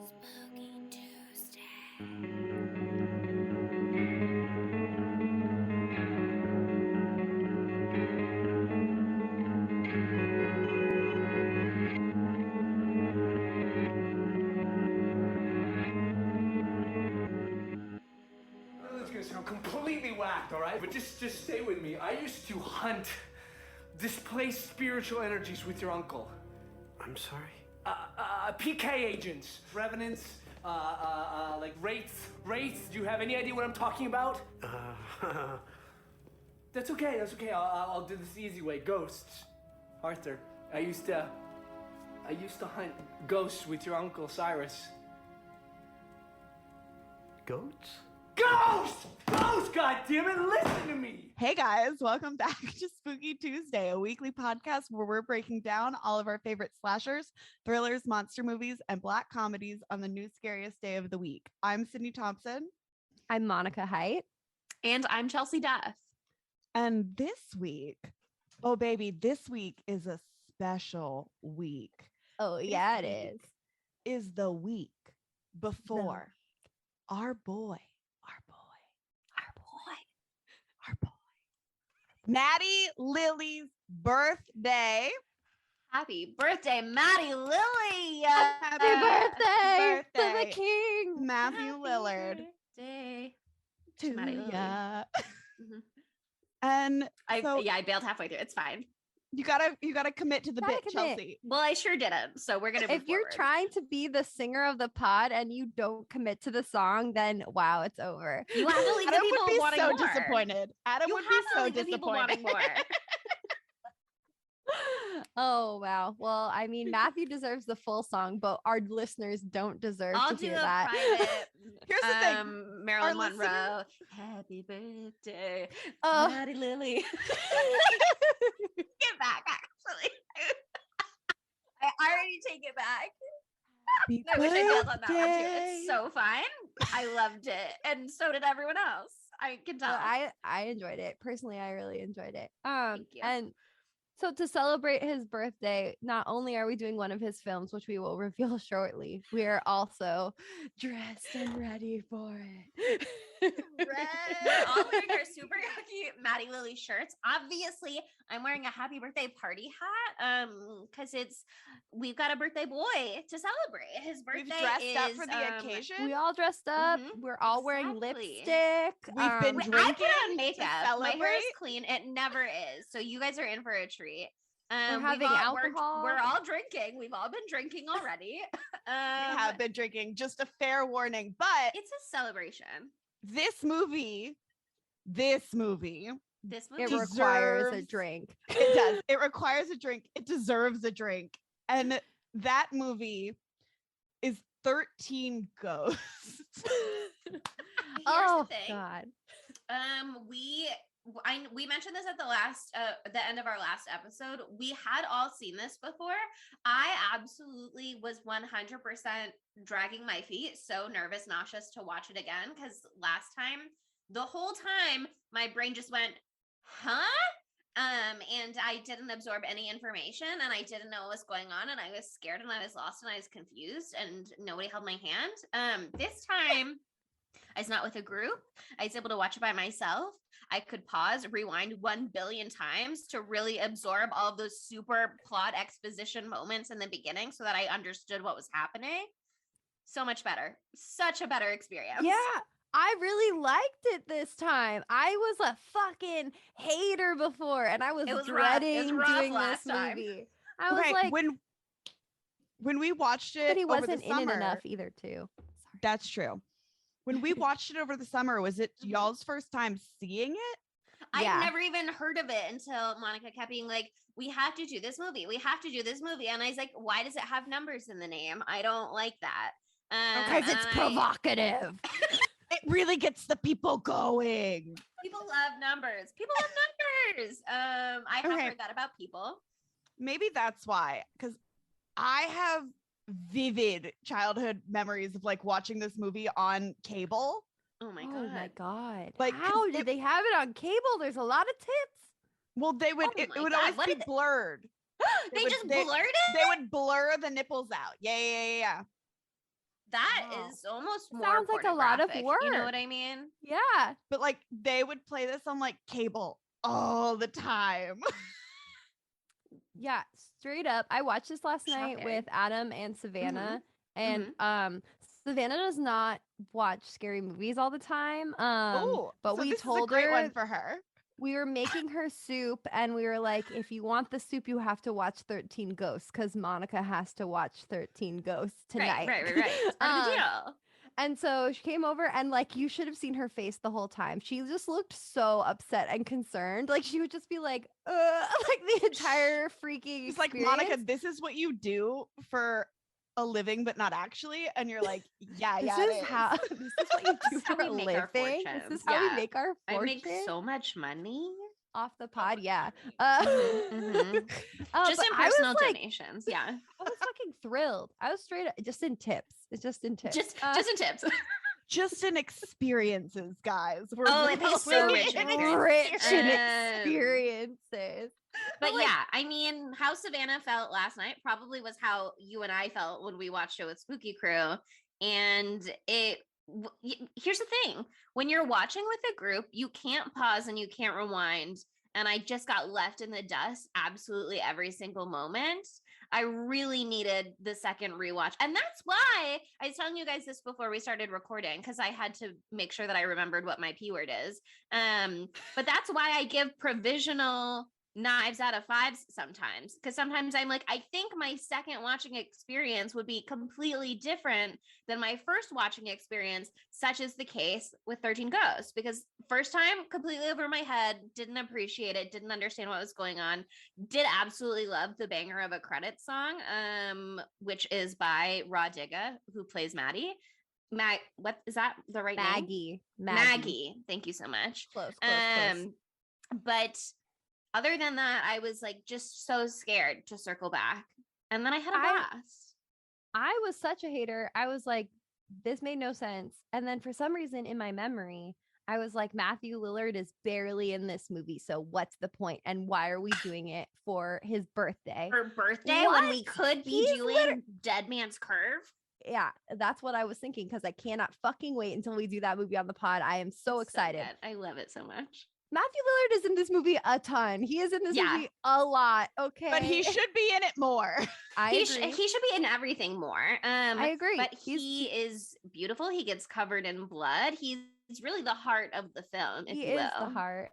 Spooky Tuesday. It's gonna sound completely whacked, all right? But just stay with me. I used to hunt displaced spiritual energies with your uncle. I'm sorry? PK agents, revenants, like wraiths. Do you have any idea what I'm talking about? That's okay. I'll do this the easy way. Ghosts. Arthur, I used to hunt ghosts with your uncle Cyrus. Goats? Ghosts! God damn it, listen to me! Hey guys, welcome back to Spooky Tuesday, a weekly podcast where we're breaking down all of our favorite slashers, thrillers, monster movies, and black comedies on the new scariest day of the week. I'm Sydney Thompson. I'm Monica Height. And I'm Chelsea Duff. And this week, oh baby, this week is a special week. Oh, yeah, it is. Is the week before our boy, Matty Lilly's birthday. Happy birthday, Matty Lilly! Happy birthday to the king, Matthew Lillard. Birthday To Matty Lilly. ya. Mhm. And I so bailed halfway through. It's fine. you gotta commit to the Gotta bit, commit. Chelsea. Well, I sure didn't. So we're gonna. If you're trying to be the singer of the pod and you don't commit to the song, then wow, it's over. you have to leave the Adam people would be wanting so more. disappointed. Adam You would have be to so leave the people wanting disappointed. more. Oh wow. Well, I mean, Matthew deserves the full song, but our listeners don't deserve I'll to do hear a that. private. Here's the thing. Marilyn Our Monroe. Happy birthday, Oh. Matty Lilly. Get back, actually. I already take it back. Happy I wish I bailed on that one too. birthday. It's so fun. I loved it, and so did everyone else. I can tell. Well, I enjoyed it. Personally, I really enjoyed it. Thank you. And so to celebrate his birthday, not only are we doing one of his films, which we will reveal shortly, we are also dressed and ready for it. We're all wearing our super yucky Matty Lilly shirts. Obviously, I'm wearing a happy birthday party hat. Because we've got a birthday boy to celebrate. His birthday We've dressed is up for the occasion. We all dressed up. Mhm, We're all wearing exactly. lipstick. We've been I drinking put on to makeup. My hair is celebrate? clean. It never is. So you guys are in for a treat. We're We've having all- alcohol. We're all drinking. We've all been drinking already. We have been drinking. Just a fair warning, but It's a celebration. this movie, This movie. It requires a deserves- drink. it does. It requires a drink. It deserves a drink. And that movie is 13 Ghosts. Here's Oh the thing. God. We mentioned this at the end of our last episode. We had all seen this before. I absolutely was 100% dragging my feet, so nervous, nauseous to watch it again, because last time, the whole time, my brain just went, huh? And I didn't absorb any information, and I didn't know what was going on, and I was scared, and I was lost, and I was confused, and nobody held my hand. This time, I was not with a group. I was able to watch it by myself. I could pause, rewind 1 billion times to really absorb all of those super plot exposition moments in the beginning so that I understood what was happening. So much better. Such a better experience. Yeah, I really liked it this time. I was a fucking hater before, and I was It was rough. It was dreading rough doing this last time. movie. I was Okay, like, when we watched it, but he over wasn't the in it summer, enough either, too. Sorry. That's true. When we watched it over the summer, was it Mhm. y'all's first time seeing it? Yeah. I'd never even heard of it until Monica kept being like, we have to do this movie. We have to do this movie. And I was like, why does it have numbers in the name? I don't like that. Because it's and provocative. It really gets the people going. People love numbers. People love numbers. I have Okay. heard that about people. Maybe that's why, because I have vivid childhood memories of like watching this movie on cable. Oh my Oh my God. Like, How 'cause did they have it on cable? There's a lot of tits. Well, they would Oh it my would God, always what be did they- blurred. They would- just they- blurred it? They would blur the nipples out. Yeah. That Wow. is almost more Sounds like a lot of pornographic, You know work. what I mean? Yeah. But like they would play this on like cable all the time. Yeah, straight up. I watched this last night Shocking. with Adam and Savannah. And Savannah does not watch scary movies all the time. Oh, But so we this is a told great her one for her. we were making her soup and we were like, if you want the soup, you have to watch 13 Ghosts because Monica has to watch 13 Ghosts tonight. Right. It's part of the deal. And so she came over and like you should have seen her face the whole time. She just looked so upset and concerned. Like she would just be like the entire freaking He's like, experience. Monica, this is what you do for a living, but not actually. And you're like, yeah, This it is is. how this is what you do This is how for a we make our living. fortunes. This is how Yeah. we make our I fortune. make so much money. Off the pod, yeah. Mhm. Just but in I was, personal like, donations. Yeah. I was fucking thrilled. I was straight up, just in tips. It's just in tips. Just in tips. Just in experiences, guys. We're Oh, it is so really rich in rich in Um, experiences. But like- yeah, I mean, how Savannah felt last night probably was how you and I felt when we watched it with Spooky Crew. And here's the thing, when you're watching with a group, you can't pause and you can't rewind. And I just got left in the dust absolutely every single moment. I really needed the second rewatch. And that's why I was telling you guys this before we started recording, because I had to make sure that I remembered what my P word is. But that's why I give provisional knives out of fives sometimes, because sometimes I'm like, I think my second watching experience would be completely different than my first watching experience, such is the case with 13 Ghosts, because first time completely over my head, didn't appreciate it, didn't understand what was going on, did absolutely love the banger of a credit song, which is by Raw Digga, who plays Matty. What is that the right name? Maggie. Thank you so much. Close. But other than that, I was like just so scared to circle back. And then I had a blast. I was such a hater. I was like, this made no sense. And then for some reason in my memory, I was like, Matthew Lillard is barely in this movie. So what's the point? And why are we doing it for his birthday? For birthday, What? when we could be He's doing Dead Man's Curve. Yeah, that's what I was thinking because I cannot fucking wait until we do that movie on the pod. I am so excited. good. I love it so much. Matthew Lillard is in this movie a ton. He is in this movie a lot. Okay. But he should be in it more. I He agree. should be in everything more. I agree. But he is beautiful. He gets covered in blood. He's really the heart of the film, if He you is will. the heart.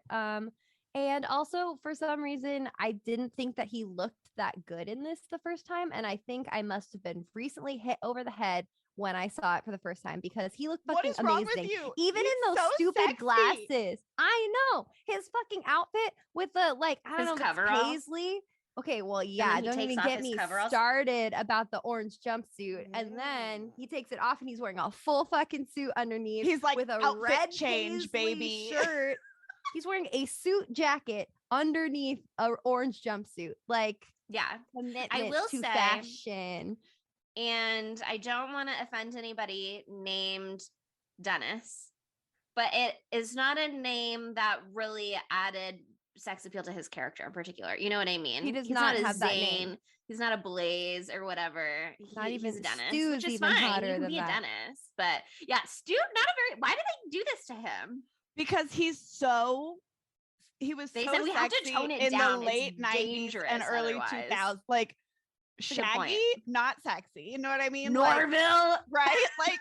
And also for some reason, I didn't think that he looked that good in this the first time. And I think I must have been recently hit over the head when I saw it for the first time because he looked What fucking is wrong amazing. with you? Even He's in those so stupid sexy. glasses. I know. His fucking outfit with the I don't His know if it's coveralls? paisley. Okay, well, yeah, he don't takes even off get his me coveralls? started about the orange jumpsuit. And then he takes it off and he's wearing a full fucking suit underneath. He's like, with a outfit red change, paisley baby. shirt. He's wearing a suit jacket underneath a orange jumpsuit. Like Yeah. commitment will to say- fashion. And I don't want to offend anybody named Dennis, but it is not a name that really added sex appeal to his character in particular. You know what I mean? He does He's not a have that Zane. name. He's not a Blaze or whatever. Not even he's Dennis, Stu's which is even fine. hotter You can than be a that. Dennis, but yeah, Stu. Not a very. Why did they do this to him? Because he was They so said we have to sexy tone it in down. the It's late 90s dangerous and early otherwise. 2000s. Like That's a good point. Shaggy, not sexy. You know what I mean? Like, Norville. right? Like,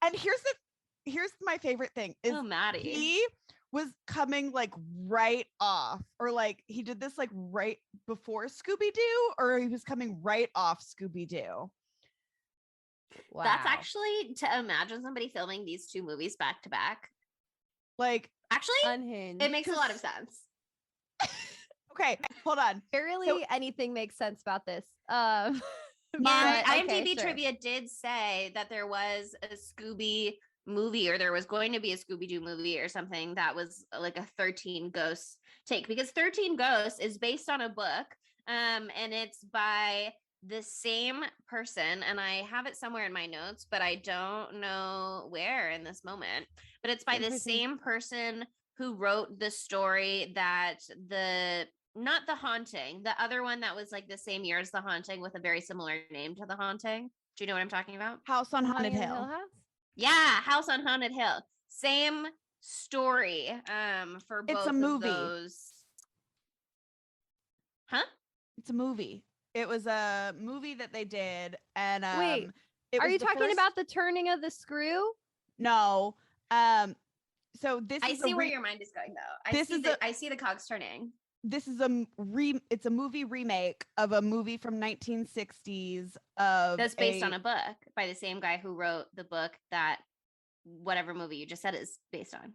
and here's my favorite thing is Oh, Maddie. he was coming like right off, or like he did this like right before Scooby-Doo, or he was coming right off Scooby-Doo. Wow. That's actually to imagine somebody filming these two movies back to back. Like, Actually, unhinged. it makes a lot of sense. okay, hold on. Barely anything makes sense about this. Yeah, My- IMDb okay, sure. trivia did say that there was a Scooby movie, or there was going to be a Scooby-Doo movie or something that was like a 13 Ghosts take, because 13 Ghosts is based on a book, and it's by the same person, and I have it somewhere in my notes, but I don't know where in this moment. But it's by the Interesting. same person who wrote the story that not The Haunting, the other one that was like the same year as The Haunting with a very similar name to The Haunting. Do you know what I'm talking about? House on Haunted Haunted Hill. House? Yeah, House on Haunted Hill. Same story for It's both a movie. of those. Huh? It's a movie. It was a movie that they did, and Wait, it Are was you the talking first- about the turning of the screw? No. So this I is see a where your mind is going though. this is a- I see the cogs turning. this is it's a movie remake of a movie from 1960s of That's based on a book by the same guy who wrote the book that whatever movie you just said is based on.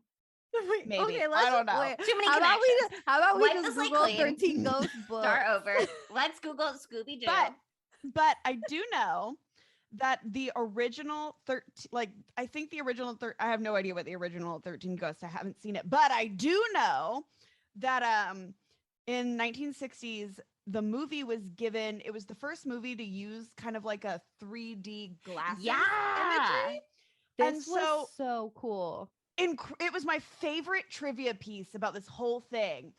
maybe. Okay, I don't know. Too many How about connections. how about we Wipe just the slate Google clean. 13 Ghosts book? Start over. Let's Google Scooby Doo. But I do know that the original 13, like I think the original I have no idea what the original 13 Ghosts. I haven't seen it, but I do know that in 1960s the movie was given. It was the first movie to use kind of like a 3D glasses imagery. This And was so cool. It was my favorite trivia piece about this whole thing.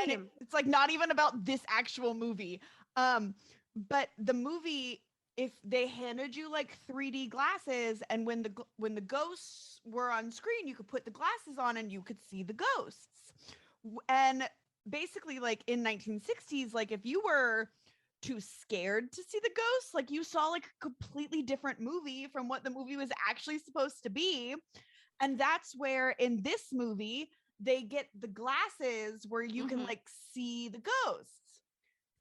And Same. it's like not even about this actual movie. But the movie, if they handed you like 3D glasses, and when the ghosts were on screen, you could put the glasses on and you could see the ghosts. And basically, like in 1960s, like if you were too scared to see the ghosts, like you saw like a completely different movie from what the movie was actually supposed to be. And that's where in this movie they get the glasses where you can like see the ghosts.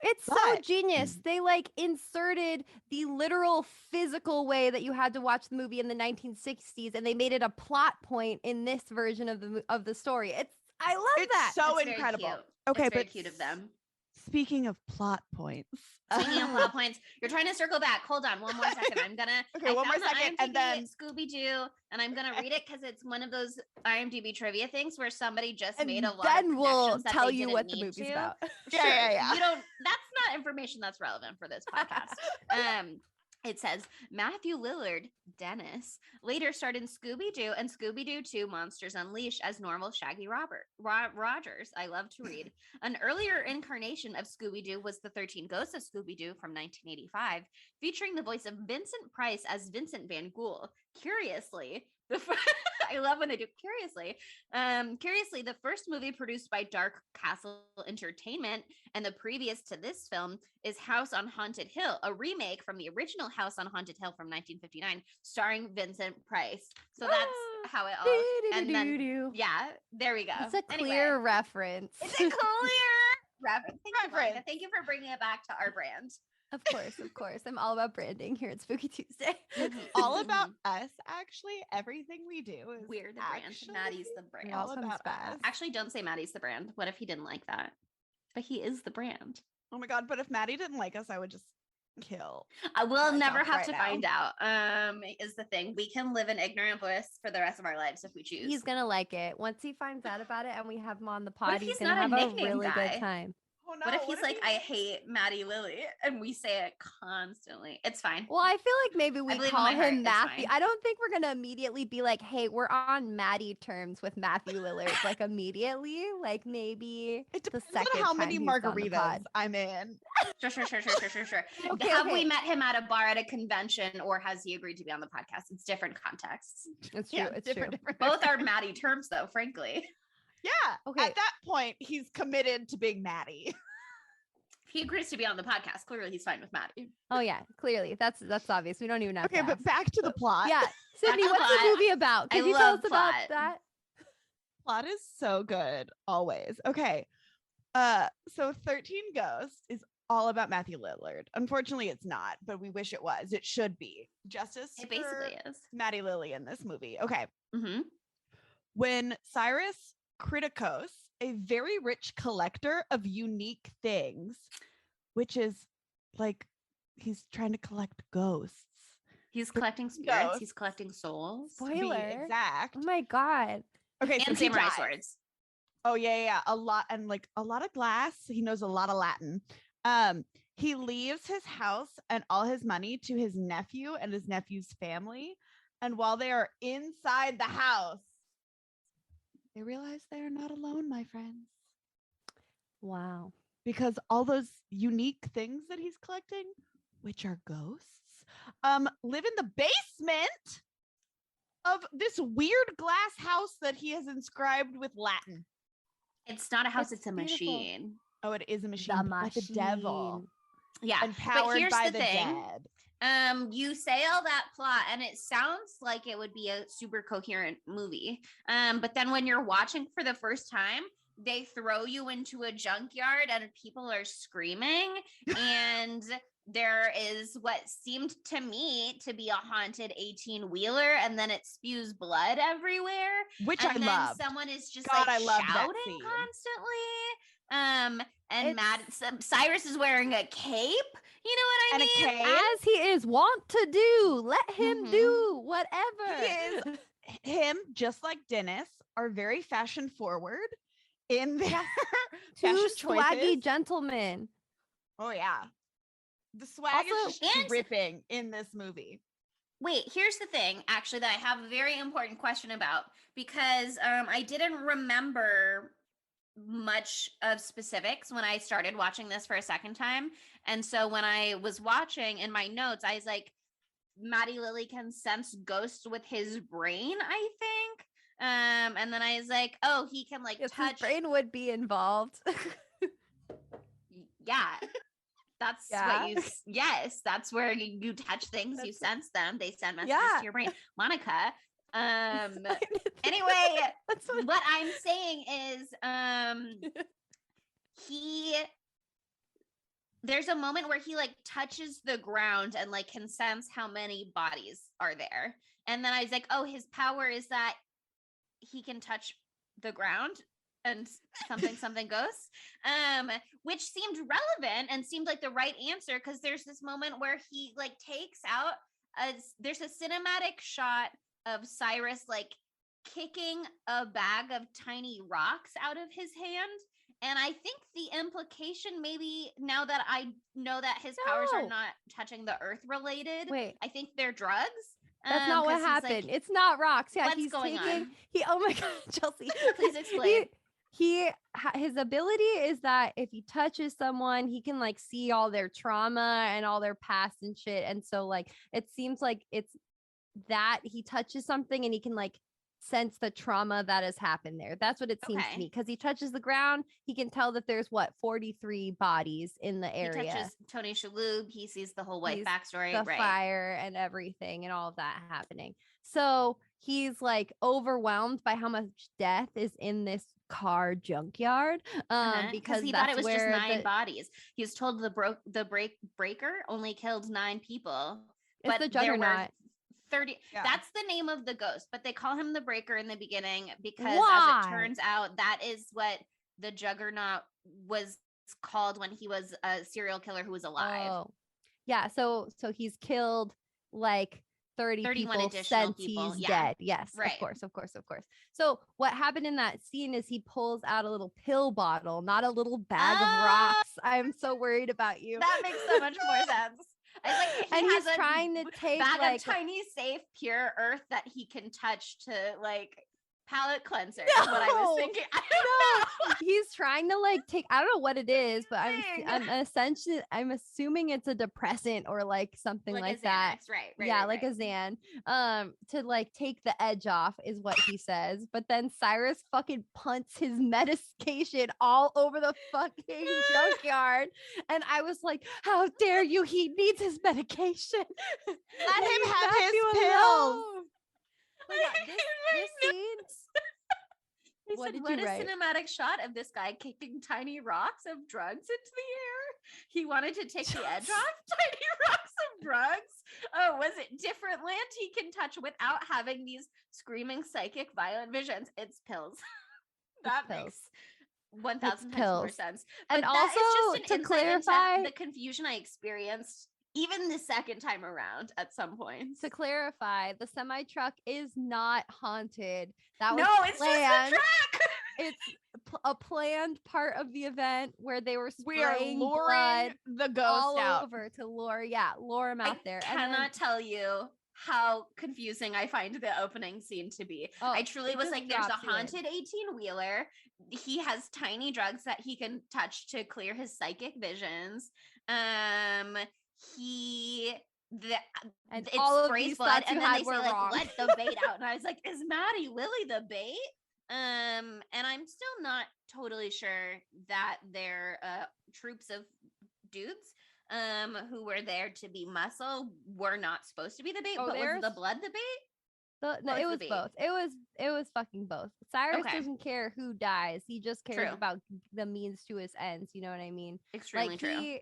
It's so But- genius. They like inserted the literal physical way that you had to watch the movie in the 1960s, and they made it a plot point in this version of the story. I love It's that. so It's very incredible. cute. Okay, It's very but cute of them. Speaking of plot points, Speaking of plot points, you're trying to circle back. Hold on, one more second. I'm gonna. Okay, I one more found the second, and IMDb then- Scooby Doo, and I'm gonna read it because it's one of those IMDb trivia things where somebody just And made a lot then of we'll connections that tell they you didn't what the need movie's to. about. Yeah. You don't. That's not information that's relevant for this podcast. It says Matthew Lillard, Dennis, later starred in Scooby-Doo and Scooby-Doo 2 Monsters Unleashed as normal Shaggy Rogers. I love to read. An earlier incarnation of Scooby-Doo was the 13 Ghosts of Scooby-Doo from 1985, featuring the voice of Vincent Price as Vincent Van Ghoul. Curiously, I love when they do curiously. Curiously, the first movie produced by Dark Castle Entertainment and the previous to this film is House on Haunted Hill, a remake from the original House on Haunted Hill from 1959, starring Vincent Price. So that's how it all. And then, yeah, there we go. It's a Anyway, clear reference. it's a clear reference. Thank you, Monica. Reference. Thank you for bringing it back to our brand. Of course. I'm all about branding here at Spooky Tuesday. all about us. Actually, everything we do is We're the brand. actually Maddie's the brand. all comes about back. us. Actually, don't say Maddie's the brand. What if he didn't like that? But he is the brand. Oh my god! But if Maddie didn't like us, I would just kill. I will never myself have right to now. find out. Is the thing. We can live in ignorant bliss for the rest of our lives if we choose. He's gonna like it once he finds out about it, and we have him on the What pod. if He's he's gonna not have a a nickname really guy? good time. Oh no! What if he's like, he- I hate Matty Lilly, and we say it constantly? It's fine. Well, I feel like maybe we believe in call my heart, him it's Matthew. fine. I don't think we're gonna immediately be like, "Hey, we're on Maddie terms with Matthew Lillard." Like immediately, like maybe It the depends second on how time many he's on the margaritas pod. I'm in. Sure. Okay, Have okay. we met him at a bar at a convention, or has he agreed to be on the podcast? It's different contexts. It's true. Yeah, It's different, true. different. Both are Maddie terms, though. Frankly, Yeah. Okay. At that point, he's committed to being Maddie. if he agrees to be on the podcast, clearly he's fine with Maddie. Oh yeah, clearly that's obvious. We don't even have Okay, to but ask. back to the plot. Yeah, Sydney, to the what's the plot. movie about? I Can you tell love us about plot. that? Plot is so good always. Okay. So 13 Ghosts is all about Matthew Lillard. Unfortunately, it's not, but we wish it was. It should be. Justice It basically for is. Matty Lilly in this movie. Okay. Mm-hmm. When Cyrus Kritikos, a very rich collector of unique things, which is like he's trying to collect ghosts. He's collecting spirits. Ghosts. He's collecting souls. To be Spoiler. exact. Oh my god. Okay, so And he samurai dies. swords. Oh yeah. A lot of glass. He knows a lot of Latin. He leaves his house and all his money to his nephew and his nephew's family. And while they are inside the house, they realize they are not alone, my friends. Wow. Because all those unique things that he's collecting, which are ghosts, live in the basement of this weird glass house that he has inscribed with Latin. It's not a house, It's it's a beautiful. machine. Oh, it is a machine The by the devil machine. Yeah. and But powered here's by the the thing. dead. You say all that plot and it sounds like it would be a super coherent movie. But then when you're watching for the first time, they throw you into a junkyard and people are screaming and there is what seemed to me to be a haunted 18-wheeler and then it spews blood everywhere, Which and I then loved. someone is just God, like I loved that shouting scene. constantly. And Cyrus is wearing a cape, you know what I And a mean? cane. As he is wont to do. Let him Mhm. do whatever. He is. Him, just like Dennis, are very fashion forward in their Two fashion swaggy choices. gentlemen. Oh yeah, the swag Also- is just And- dripping in this movie. Wait, here's the thing, actually, that I have a very important question about because I didn't remember much of specifics when I started watching this for a second time. And so when I was watching in my notes, I was like, Matty Lilly can sense ghosts with his brain, I think. And then I was like, oh, he can like Yes, his touch. brain would be involved. Yeah. That's Yeah. what yes, that's where you touch things, you That's- sense them, they send messages Yeah. to your brain. Monica, anyway, That's what what I'm saying is there's a moment where he like touches the ground and like can sense how many bodies are there. And then I was like, oh, his power is that he can touch the ground and something ghosts, which seemed relevant and seemed like the right answer because there's this moment where he like takes out there's a cinematic shot of Cyrus like kicking a bag of tiny rocks out of his hand. And I think the implication, maybe now that I know that his powers are No. not touching the earth related, Wait, I think they're drugs. that's not what 'cause he's, like, happened. It's not rocks. Yeah, what's he's going taking on? oh my god, Chelsea. Please explain. His ability is that if he touches someone, he can like see all their trauma and all their past and shit. And so like it seems like it's that he touches something and he can like sense the trauma that has happened there. That's what it seems to Okay. me. Because he touches the ground, he can tell that there's 43 bodies in the area. He touches Tony Shalhoub. He sees the whole wife He's backstory, the right? fire and everything and all of that happening. So he's like overwhelmed by how much death is in this car junkyard. Because he thought it that's was just where 9 the- bodies. He was told the breaker only killed 9 people. It's the there were Juggernaut. 30. Yeah. That's the name of the ghost, but they call him the breaker in the beginning because as Why? it turns out, that is what the Juggernaut was called when he was a serial killer who was alive. Oh. Yeah, so he's killed like 30 31 people additional since people, he's yeah. dead. Yes, Right. of course. So what happened in that scene is he pulls out a little pill bottle, not a little bag Oh! of rocks. I'm so worried about you. That makes so much more sense. I was like, And he he's has a trying to take bag like of tiny, safe, pure earth that he can touch to like palate cleanser. Is what I No! was thinking. I don't know. he's trying to like take I don't know what it is, but Thing. I'm assuming it's a depressant or like something like a that. Xanax, right? Yeah, right, like right. a Xan. To like take the edge off is what he says. But then Cyrus fucking punts his medication all over the fucking junkyard. And I was like, how dare you? He needs his medication. Let him Leave have his Matthew pills. alone. Oh my God, this scene. I What said, did what you a write? cinematic shot of this guy kicking tiny rocks of drugs into the air. He wanted to take the edge off tiny rocks of drugs. Oh, was it different land he can touch without having these screaming psychic violent visions? It's pills. That pills. makes 1,000 It's times more pills. sense. And But that is also, just to an insight into clarify- the confusion I experienced even the second time around at some point. To clarify, the semi truck is not haunted. That was No, it's planned. just a track. It's a planned part of the event where they were We are spraying luring blood the ghost all out. over to lure him out there. I And then- cannot tell you how confusing I find the opening scene to be. Oh, I truly it was just like, there's a drops you in. haunted 18-wheeler. He has tiny drugs that he can touch to clear his psychic visions. And it all of sprays these blood, thoughts and you then had they were say like, wrong. "Let the bait out," and I was like, "Is Matty Lilly the bait?" And I'm still not totally sure that they're troops of dudes who were there to be muscle were not supposed to be the bait, but was the blood the bait? No, it was both. It was fucking both. Cyrus Okay. doesn't care who dies. He just cares True. about the means to his ends. You know what I mean? Extremely true.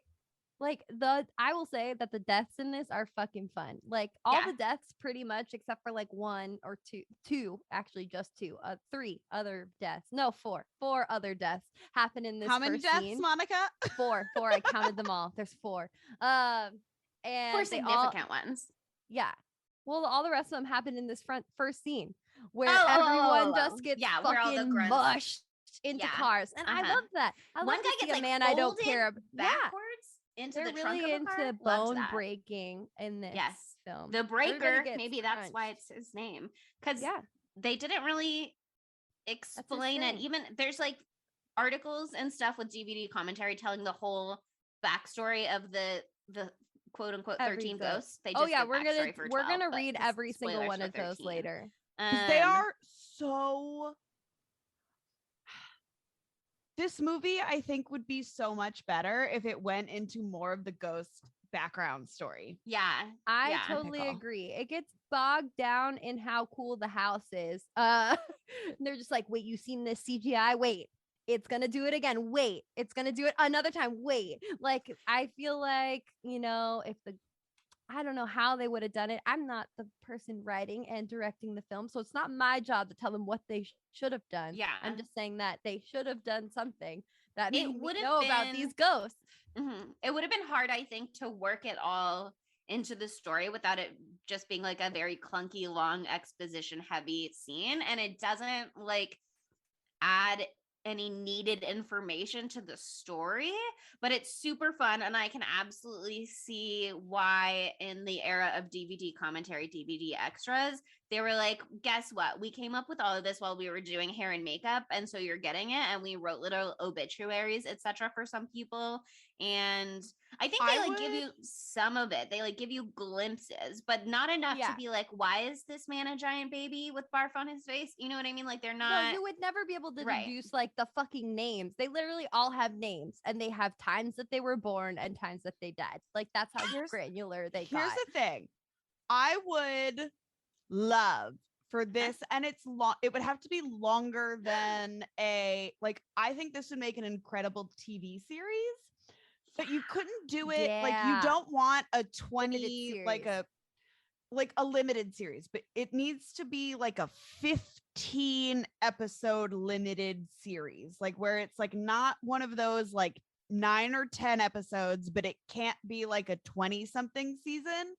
I will say that the deaths in this are fucking fun. Like all Yeah. the deaths pretty much except for like one or two, actually just two, three other deaths. No, four other deaths happen in this How many first deaths, scene. Monica? Four. I counted them all. There's four. And Four they all, significant ones. yeah. Well, all the rest of them happen in this first scene where everyone just gets where all the fucking grunts- mushed into cars, and I love that. I One love guy to see gets a like man I don't folded care about. Yeah, backwards into they're the trunk really of a car. into Loved bone that. breaking in this Yes. film. The Everybody Breaker, gets maybe that's why punched. it's his name, because Yeah, they didn't really explain it. thing. Even there's like articles and stuff with DVD commentary telling the whole backstory of the quote unquote Every 13 ghost. ghosts. They Oh just yeah, give we're backstory for 12, gonna but read just every single spoilers one for of those 13. later. 'Cause they are so. This movie, I think, would be so much better if it went into more of the ghost background story. Yeah, I yeah. totally Typical. agree. It gets bogged down in how cool the house is. They're just like, wait, you seen this CGI? Wait, it's gonna do it again. Wait, it's gonna do it another time. Wait. Like, I feel like, if I don't know how they would have done it. I'm not the person writing and directing the film, so it's not my job to tell them what they should have done. Yeah. I'm just saying that they should have done something that It made me would have know about been- these ghosts. It would have been hard, I think, to work it all into the story without it just being like a very clunky, long exposition heavy scene. And it doesn't like add any needed information to the story, but it's super fun. And I can absolutely see why in the era of DVD commentary, DVD extras, they were like, guess what? We came up with all of this while we were doing hair and makeup. And so you're getting it. And we wrote little obituaries, etc. for some people. And I think they give you some of it. They like give you glimpses, but not enough to be like, why is this man a giant baby with barf on his face? You know what I mean? Like they're not. No, you would never be able to deduce like the fucking names. They literally all have names, and they have times that they were born and times that they died. Like that's how granular they got. Here's the thing. I would love for this, and it's long. It would have to be longer than I think this would make an incredible TV series, but you couldn't do it like you don't want a 20 like a limited series, but it needs to be like a 15 episode limited series, like where it's like not one of those like 9 or 10 episodes, but it can't be like a 20 something season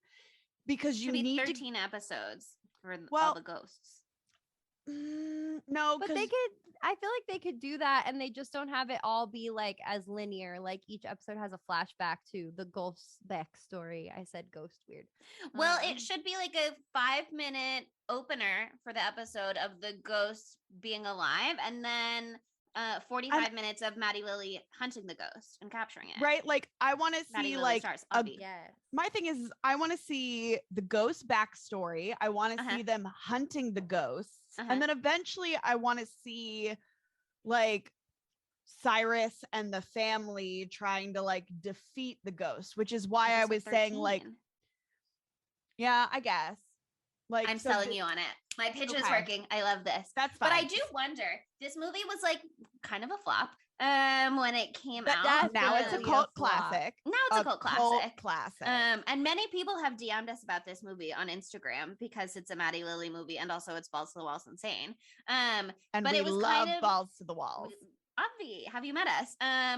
because you need 13 episodes for all the ghosts. No, but they could. I feel like they could do that, and they just don't have it all be like as linear. Like each episode has a flashback to the ghost's backstory. I said ghost weird. Well, it should be like a 5-minute opener for the episode of the ghost being alive, and then 45 minutes of Matty Lilly hunting the ghost and capturing it. Right? Like I want to see like my thing is I want to see the ghost backstory. I want to see them hunting the ghosts. And then eventually I want to see like Cyrus and the family trying to like defeat the ghost, which is why I was 13. saying like, yeah, I guess. Like I'm selling you on it. My pitch is working. I love this. That's fine. But I do wonder, this movie was like kind of a flop when it came out. Now it's a cult classic. Now it's a cult classic. Classic. And many people have DM'd us about this movie on Instagram because it's a Matty Lilly movie and also it's balls to the walls insane. And but we it was love kind of, balls to the walls. Obvi, have you met us?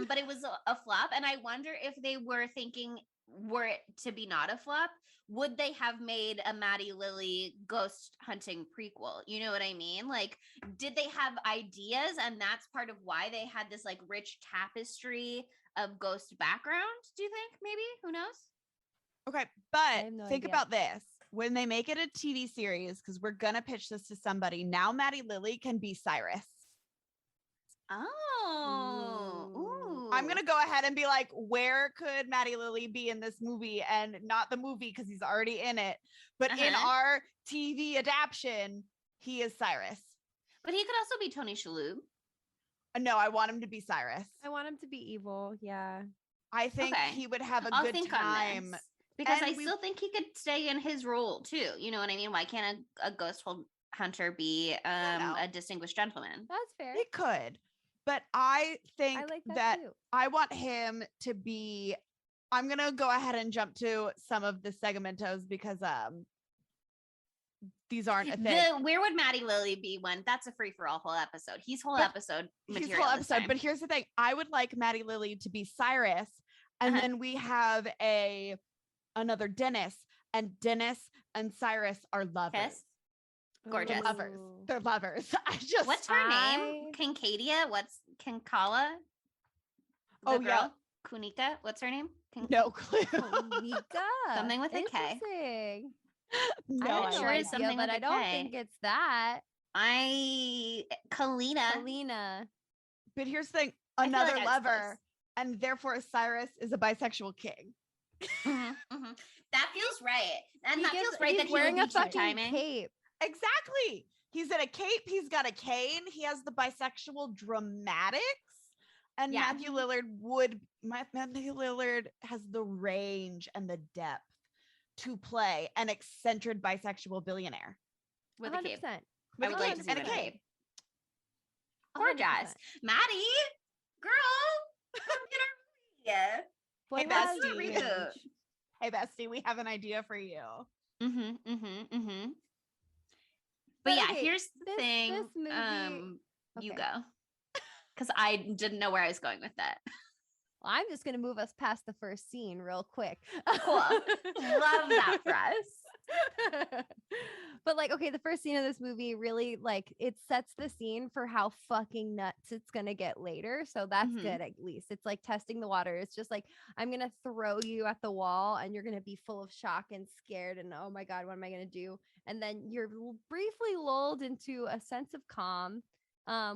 But it was a flop, and I wonder if they were thinking, were it to be not a flop, would they have made a Matty Lilly ghost hunting prequel? You know what I mean? Like, did they have ideas, and that's part of why they had this like rich tapestry of ghost background? Do you think? Maybe, who knows? Okay, but think about this. When they make it a TV series, because we're gonna pitch this to somebody, now Matty Lilly can be Cyrus. Oh, ooh. I'm gonna go ahead and be like, where could Matty Lilly be in this movie? And not the movie because he's already in it, but in our TV adaptation, he is Cyrus. But he could also be Tony Shalhoub. No, I want him to be Cyrus. I want him to be evil. Yeah. I think he would have a I'll good think time. on this. Because And I still think he could stay in his role too. You know what I mean? Why can't a ghost hunter be a distinguished gentleman? That's fair. He could, but I think I like that, that too. I want him to be. I'm gonna go ahead and jump to some of the segmentos because these aren't a thing. Where would Matty Lilly be when that's a free for all whole episode? He's whole episode material. He's whole episode, but here's the thing: I would like Matty Lilly to be Cyrus, and then we have another Dennis, and Dennis and Cyrus are lovers. Kiss? Gorgeous. They're lovers. They're lovers. What's her name? Kincadia? What's Kinkala? Oh, yeah. Kunika? What's her name? No clue. Kunika. Something with a K. Interesting. No, I'm I sure know it's idea, something but with I a don't K. think it's that. Kalina. Alina. But here's the thing: I feel like another I was lover, and therefore Cyrus is a bisexual king. That feels right, and that feels right. He's That he wearing would a be two fucking timing. cape. Exactly. He's in a cape. He's got a cane. He has the bisexual dramatics. And Yeah. Matthew Lillard has the range and the depth to play an eccentric bisexual billionaire With a cape. 100%. I would like to see and a with a cape. cape. Gorgeous, Maddie, girl, come get our Boy, Hey, that's bestie. huge. reboot. Hey, bestie, we have an idea for you. But But yeah, okay, here's the thing. this movie- You okay. go. Because I didn't know where I was going with that. Well, I'm just gonna move us past the first scene real quick. Cool. Love that for us. But like, okay, the first scene of this movie really like it sets the scene for how fucking nuts it's gonna get later. So that's Mhm. good at least. It's like testing the water. It's just like I'm gonna throw you at the wall and you're gonna be full of shock and scared and oh my god, what am I gonna do? And then you're briefly lulled into a sense of calm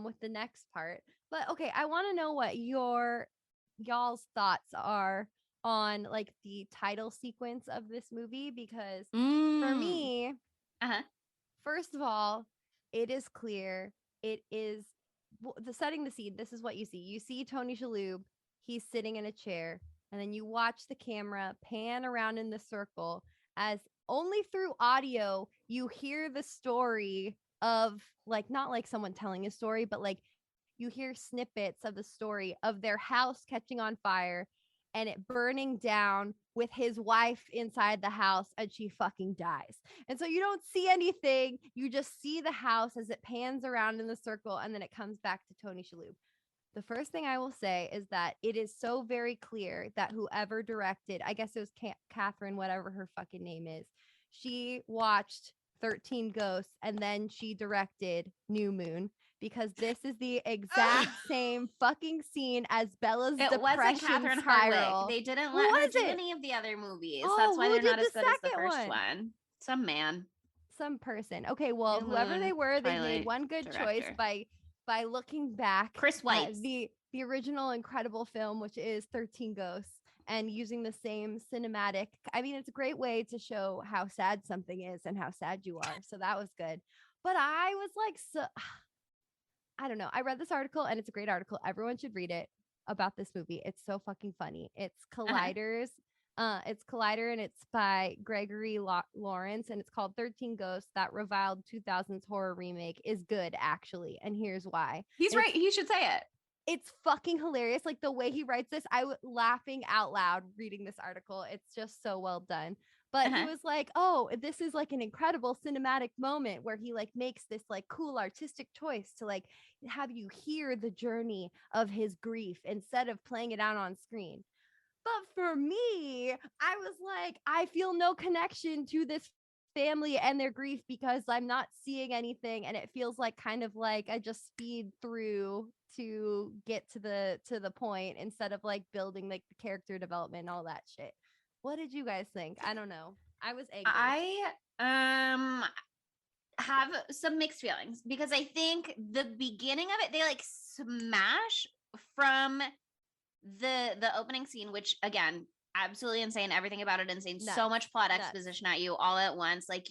with the next part. But okay, I want to know what y'all's thoughts are on like the title sequence of this movie because for me, first of all, it is clear. It is the setting the scene. This is what you see. You see Tony Shalhoub. He's sitting in a chair, and then you watch the camera pan around in the circle as only through audio you hear the story of like not like someone telling a story, but like you hear snippets of the story of their house catching on fire and it burning down with his wife inside the house and she fucking dies. And so you don't see anything. You just see the house as it pans around in the circle and then it comes back to Tony Shalhoub. The first thing I will say is that it is so very clear that whoever directed, I guess it was Catherine, whatever her fucking name is, she watched 13 Ghosts and then she directed New Moon because this is the exact same fucking scene as Bella's It wasn't depression Catherine spiral. Hardwick. They didn't Who let her was do it? any of the other movies. Oh, That's why who they're not did as the good as the second first one? one. Some man. Some person. Okay, well, New whoever they Moon, were, they Twilight made one good choice director. by looking back Chris at White. the original incredible film, which is 13 Ghosts, and using the same cinematic. I mean, it's a great way to show how sad something is and how sad you are. So that was good. But I was like, so I don't know. I read this article and it's a great article. Everyone should read it about this movie. It's so fucking funny. It's Colliders. It's Collider and it's by Gregory Lawrence and it's called 13 Ghosts. That reviled 2000s horror remake is good actually. And here's why. He's right. He should say it. It's fucking hilarious. Like the way he writes this, I was laughing out loud reading this article. It's just so well done. But he was like, oh, this is like an incredible cinematic moment where he like makes this like cool artistic choice to like have you hear the journey of his grief instead of playing it out on screen. But for me, I was like, I feel no connection to this family and their grief because I'm not seeing anything. And it feels like kind of like I just speed through to get to the point instead of like building like the character development and all that shit. What did you guys think? I don't know. I was angry. I have some mixed feelings because I think the beginning of it, they like smash from the opening scene, which again, absolutely insane, everything about it insane, so Nuts. much plot Nuts. exposition at you all at once. Like,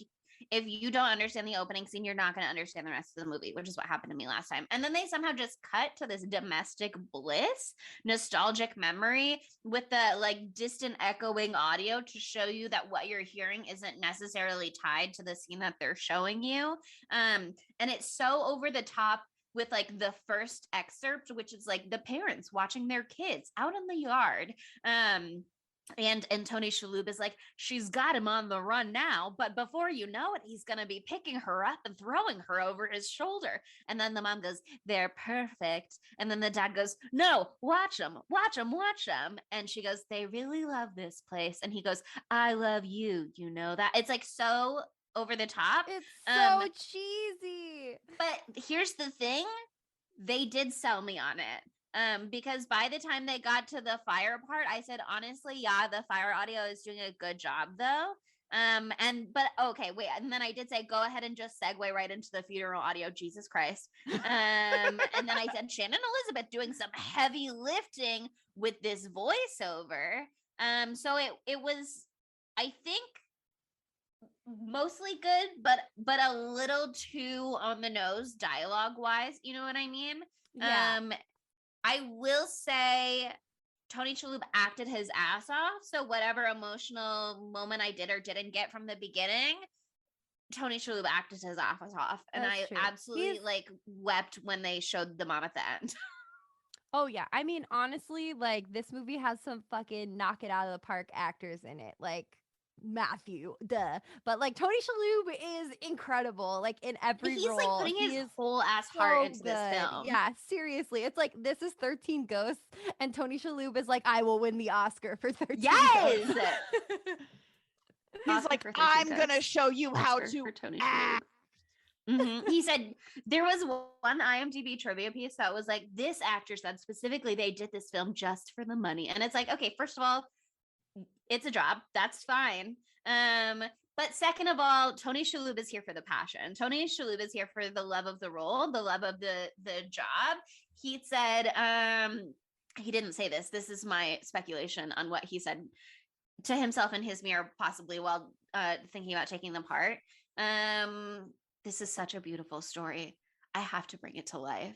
if you don't understand the opening scene, you're not going to understand the rest of the movie, which is what happened to me last time. And then they somehow just cut to this domestic bliss, nostalgic memory with the like distant echoing audio to show you that what you're hearing isn't necessarily tied to the scene that they're showing you. And it's so over the top with like the first excerpt, which is like the parents watching their kids out in the yard. And Tony Shalhoub is like, she's got him on the run now, but before you know it, he's gonna be picking her up and throwing her over his shoulder. And then the mom goes, they're perfect. And then the dad goes, no, watch them, watch them, watch them. And she goes, they really love this place. And he goes, I love you. You know that? It's like so over the top. It's so cheesy. But here's the thing, they did sell me on it. Because by the time they got to the fire part, I said, honestly, yeah, the fire audio is doing a good job though. But okay, wait. And then I did say, go ahead and just segue right into the funeral audio. Jesus Christ. And then I said, Shannon Elizabeth doing some heavy lifting with this voiceover. So it was, I think, mostly good, but a little too on the nose dialogue wise. You know what I mean? Yeah. I will say Tony Shalhoub acted his ass off. So whatever emotional moment I did or didn't get from the beginning, Tony Shalhoub acted his ass off. And That's I true. absolutely like wept when they showed the mom at the end. Oh yeah. I mean, honestly, like this movie has some fucking knock it out of the park actors in it. Like Matthew, duh. But like Tony Shalhoub is incredible. Like in every He's role, like putting he his is whole ass so heart into good. this film. Yeah, seriously. It's like this is 13 Ghosts, and Tony Shalhoub is like, I will win the Oscar for 13 Yes. Ghosts. He's Oscar like, for 13 I'm Ghosts. gonna show you how Oscar to for Tony act. Shalhoub. He said there was one IMDb trivia piece that was like, this actor said specifically they did this film just for the money. And it's like, okay, first of all, it's a job. That's fine. But second of all, Tony Shalhoub is here for the passion. Tony Shalhoub is here for the love of the role, the love of the job. He said, he didn't say this. This is my speculation on what he said to himself in his mirror, possibly while thinking about taking the part. This is such a beautiful story. I have to bring it to life.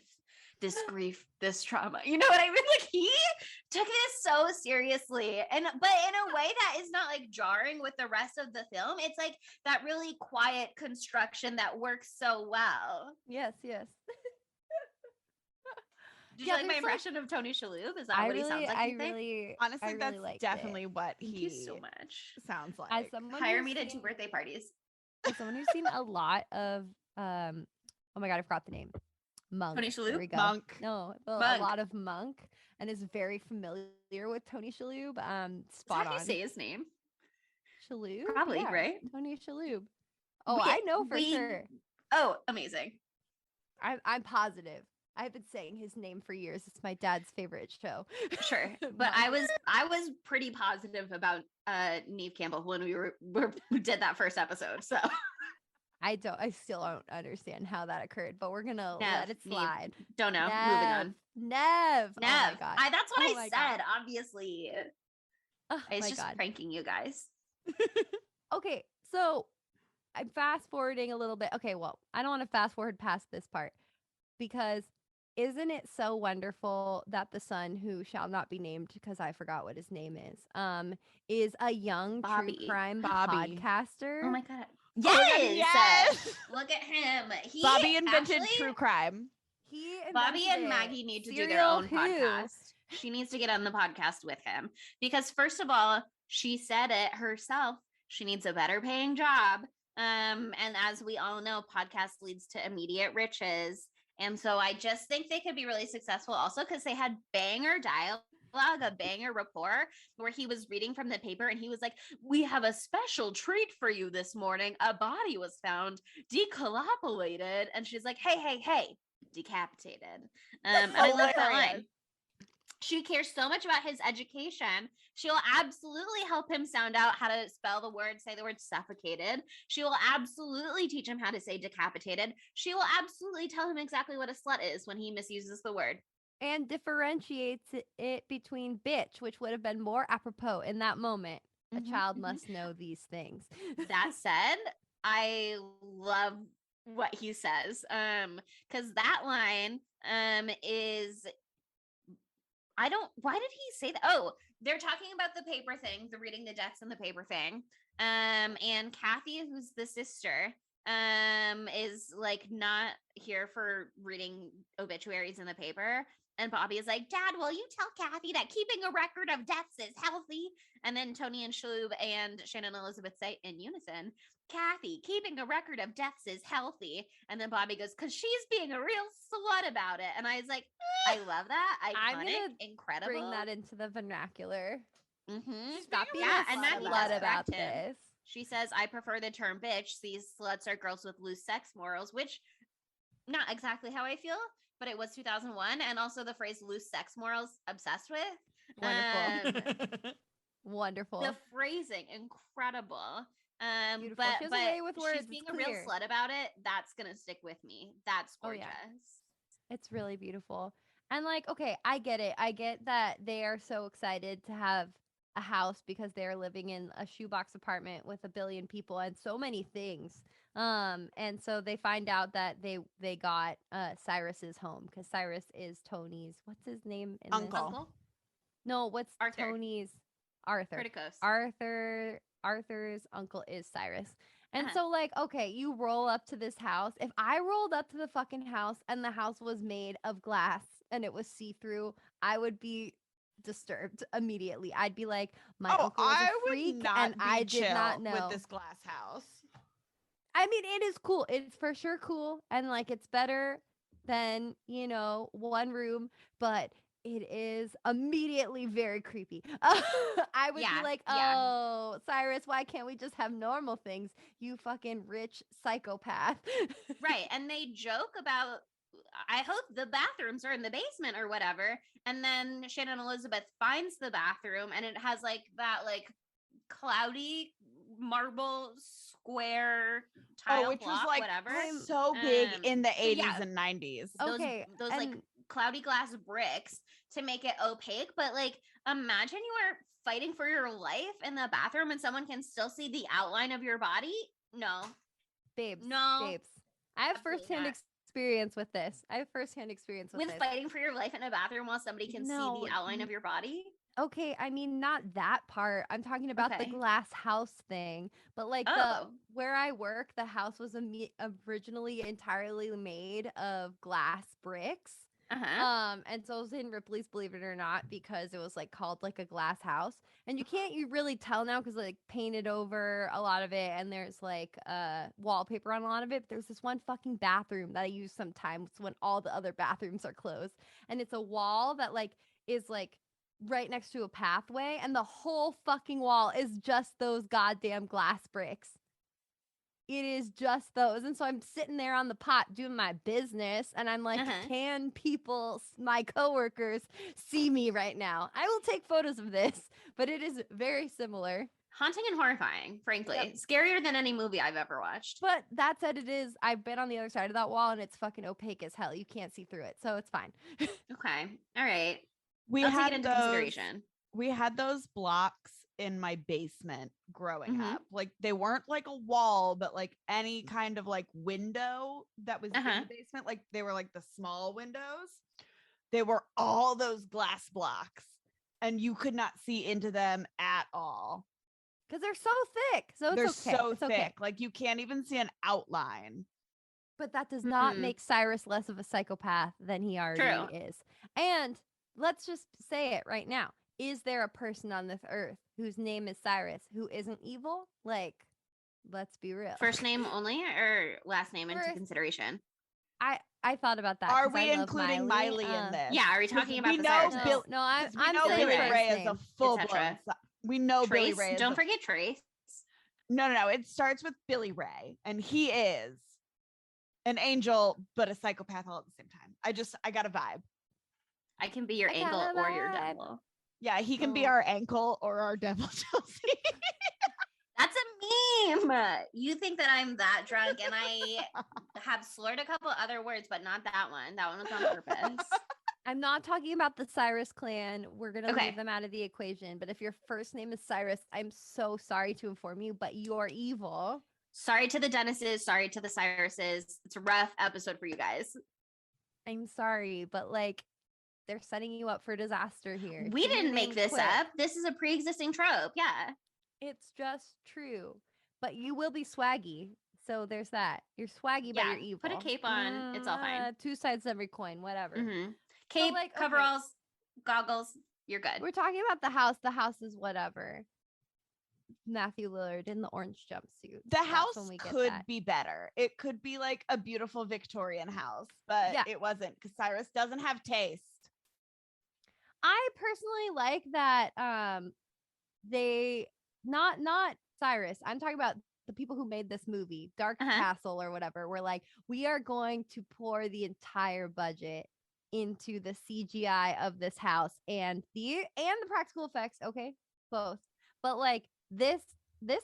This grief, this trauma. You know what I mean? Like he took this so seriously. But in a way that is not like jarring with the rest of the film. It's like that really quiet construction that works so well. Yes, yes. Did Yeah, you like my there's, like- impression of Tony Shalhoub? Is that what he sounds like? You think? Honestly, I really that's liked definitely it. what Thank he you so much. sounds like. As someone Hire who's me to seen- 2 birthday parties. as someone who's seen a lot of oh my god, I forgot the name. Monk. Tony Shalhoub? There we go. Monk. No, a Monk. lot of Monk, and is very familiar with Tony Shalhoub. Spot How do on. you say his name? Shalhoub? Probably, Yeah, right? Tony Shalhoub. Oh, We- I know for we- sure. Oh, amazing. I'm positive. I've been saying his name for years. It's my dad's favorite show. Sure. But I was pretty positive about Neve Campbell when we did that first episode. So I still don't understand how that occurred, but we're gonna Nev, let it Neve. slide. don't know. Nev. Moving on. Nev. Oh my Nev. god. That's what Oh I my said, God. obviously. Oh I was my just god. pranking you guys. Okay, so I'm fast forwarding a little bit. Okay, well, I don't want to fast forward past this part because isn't it so wonderful that the son who shall not be named because I forgot what his name is a young Bobby. true crime Bobby. podcaster? Oh my god. Oh my God, Yes. yes! Look at him. He Bobby invented actually- true crime. He Bobby invented and it. Maggie need to do their Serial own who? podcast. She needs to get on the podcast with him because first of all, she said it herself. She needs a better paying job. And as we all know, podcast leads to immediate riches. And so I just think they could be really successful also because they had banger dialogue, a banger rapport where he was reading from the paper and he was like, we have a special treat for you this morning. A body was found decollapolated. And she's like, hey, decapitated. And I love that line. Hilarious. She cares so much about his education. She'll absolutely help him sound out how to spell the word, say the word suffocated. She will absolutely teach him how to say decapitated. She will absolutely tell him exactly what a slut is when he misuses the word. and differentiates it between bitch, which would have been more apropos in that moment. A Mhm, child mhm. must know these things. That said, I love what he says. Because that line is why did he say that? Oh, they're talking about the paper thing, the reading the deaths in the paper thing. And Kathy, who's the sister, is like not here for reading obituaries in the paper. And Bobby is like, Dad, will you tell Kathy that keeping a record of deaths is healthy? And then Tony and Shalhoub and Shannon Elizabeth say in unison, Kathy, keeping a record of deaths is healthy. And then Bobby goes, because she's being a real slut about it. And I was like, I love that. I'm Iconic, gonna incredible. Bring that into the vernacular. Mm-hmm. Stop being Yeah, a and slut Maggie about does correct him. this. She says, I prefer the term bitch. These sluts are girls with loose sex morals, which not exactly how I feel, but it was 2001. And also the phrase loose sex morals, obsessed with. Wonderful. Wonderful. The phrasing, incredible. Beautiful. She has a way with words. She's being It's a real clear. slut about it. That's gonna stick with me. That's Oh, gorgeous. yeah. It's really beautiful. And like, okay, I get it. I get that they are so excited to have a house because they're living in a shoebox apartment with a billion people and so many things. And so they find out that they got Cyrus's home because Cyrus is Tony's, what's his name in Uncle. this? Uncle No, what's Arthur. Tony's? Arthur. Criticos. Arthur's uncle is Cyrus. And Uh-huh. so like, okay, you roll up to this house. If I rolled up to the fucking house and the house was made of glass and it was see-through, I would be disturbed immediately. I'd be like, my uncle is I a freak would not and be I did not chill know. with this glass house. I mean, it is cool. It's for sure cool. And like, it's better than, you know, one room, but it is immediately very creepy. I would Yeah, be like, yeah. oh, Cyrus, why can't we just have normal things? You fucking rich psychopath. Right. And they joke about, I hope the bathrooms are in the basement or whatever. And then Shannon Elizabeth finds the bathroom and it has like that like cloudy marble square tile which block, was like whatever. so big in the so 80s yeah, and 90s. Okay, those like and- cloudy glass bricks to make it opaque. But like, imagine you are fighting for your life in the bathroom and someone can still see the outline of your body. No, babes. No, Babes. I have absolutely firsthand not. experience with this. I have firsthand experience with with this. fighting for your life in a bathroom while somebody can see No, the outline of your body. Okay, I mean not that part. I'm talking about the Okay. glass house thing. But like Oh. where I work, the house was originally entirely made of glass bricks. Uh-huh. And so it was in Ripley's, believe it or not, because it was like called like a glass house. And you really tell now because like painted over a lot of it and there's like wallpaper on a lot of it. But there's this one fucking bathroom that I use sometimes when all the other bathrooms are closed. And it's a wall that like is like right next to a pathway and the whole fucking wall is just those goddamn glass bricks. It is just those. And so I'm sitting there on the pot doing my business and I'm like, Uh-huh. can people, my coworkers, see me right now? I will take photos of this, but it is very similar. Haunting and horrifying, frankly. Yep. Scarier than any movie I've ever watched. But that said, I've been on the other side of that wall and it's fucking opaque as hell. You can't see through it. So it's fine. Okay. All right. We I'll take had it into those, consideration. we had those blocks in my basement growing Mhm. up. Like they weren't like a wall, but like any kind of like window that was in Uh-huh. the basement. Like they were like the small windows. They were all those glass blocks and you could not see into them at all. Because they're so thick. So it's They're okay. so It's thick. okay. Like you can't even see an outline. But that does not Mhm. make Cyrus less of a psychopath than he already True. is. And let's just say it right now. Is there a person on this earth whose name is Cyrus who isn't evil? Like, let's be real. First name only or last name into First- consideration? I thought about that. Are 'cause we I love including Miley in this? Yeah, are we 'Cause talking about we the know Cyrus No, house? no, I'm 'Cause we know saying Billy Billy first Ray is name. a full blown. cetera. We know Billy Trace? Ray is Don't a- forget Trace. No. It starts with Billy Ray, and he is an angel, but a psychopath all at the same time. I got a vibe. I can be your I got ankle a or your vibe. devil. Yeah, he can be So- our ankle or our devil, Chelsea. That's a meme. You think that I'm that drunk and I have slurred a couple other words, but not that one. That one was on purpose. I'm not talking about the Cyrus clan. We're going to Okay. leave them out of the equation. But if your first name is Cyrus, I'm so sorry to inform you, but you're evil. Sorry to the Dennises. Sorry to the Cyruses. It's a rough episode for you guys. I'm sorry, but like they're setting you up for disaster here. We Give your didn't make name this quick. up. This is a pre-existing trope. Yeah. It's just true. But you will be swaggy. So there's that. You're swaggy, but Yeah, you're evil. put a cape on, it's all fine. Two sides to every coin, whatever. Mm-hmm. Cape, like, okay. coveralls, goggles. You're good. We're talking about the house. The house is whatever. Matthew Lillard in the orange jumpsuit. The That's house when we get could that. be better. It could be like a beautiful Victorian house, but Yeah. it wasn't because Cyrus doesn't have taste. I personally like that they not Cyrus. I'm talking about the people who made this movie, Dark Castle or whatever. We're like, we are going to pour the entire budget into the CGI of this house and the practical effects. Okay, both. But like this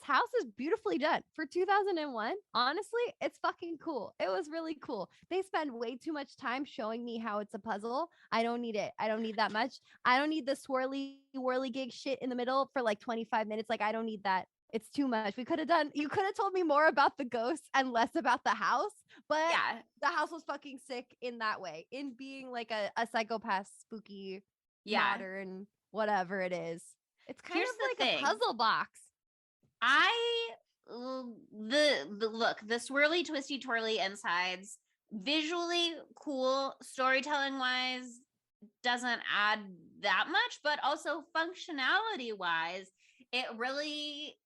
house is beautifully done for 2001. Honestly, it's fucking cool. It was really cool. They spend way too much time showing me how it's a puzzle. I don't need it. I don't need that much. I don't need the swirly whirly gig shit in the middle for like 25 minutes. Like, I don't need that. It's too much. You could have told me more about the ghosts and less about the house, but Yeah. the house was fucking sick in that way, in being like a psychopath, spooky, modern, whatever it is. It's kind Here's of the like thing. a puzzle box. The look, the swirly, twisty, twirly insides, visually cool, storytelling wise, doesn't add that much, but also functionality wise, it really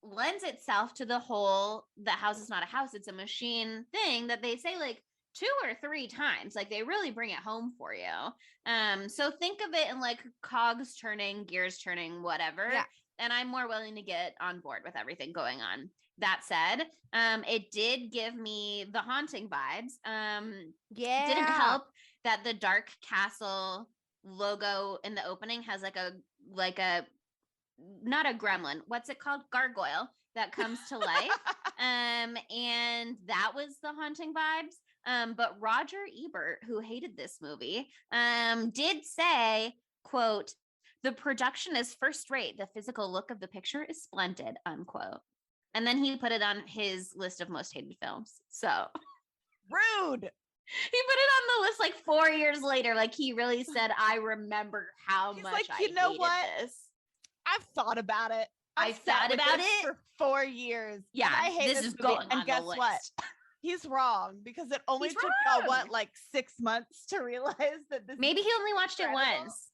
lends itself to the whole the house is not a house, it's a machine thing that they say like 2 or 3 times. Like, they really bring it home for you. So think of it in like cogs turning, gears turning, whatever. Yeah. And I'm more willing to get on board with everything going on. That said, it did give me the Haunting vibes. Yeah. Didn't help that the Dark Castle logo in the opening has like a not a gremlin, what's it called? Gargoyle that comes to life. And that was the Haunting vibes. But Roger Ebert, who hated this movie, did say, quote, "The production is first rate. The physical look of the picture is splendid," unquote. And then he put it on his list of most hated films. So Rude. he put it on the list like 4 years later. Like, he really said, I remember how He's much like, I you know hated what? this. I've thought about it. I've sat thought with about this it. for 4 years. Yeah, and I hate this this is movie. going And on guess the what? list. He's wrong because it only He's took y'all wrong. like 6 months to realize that this. Maybe he only watched it incredible. once.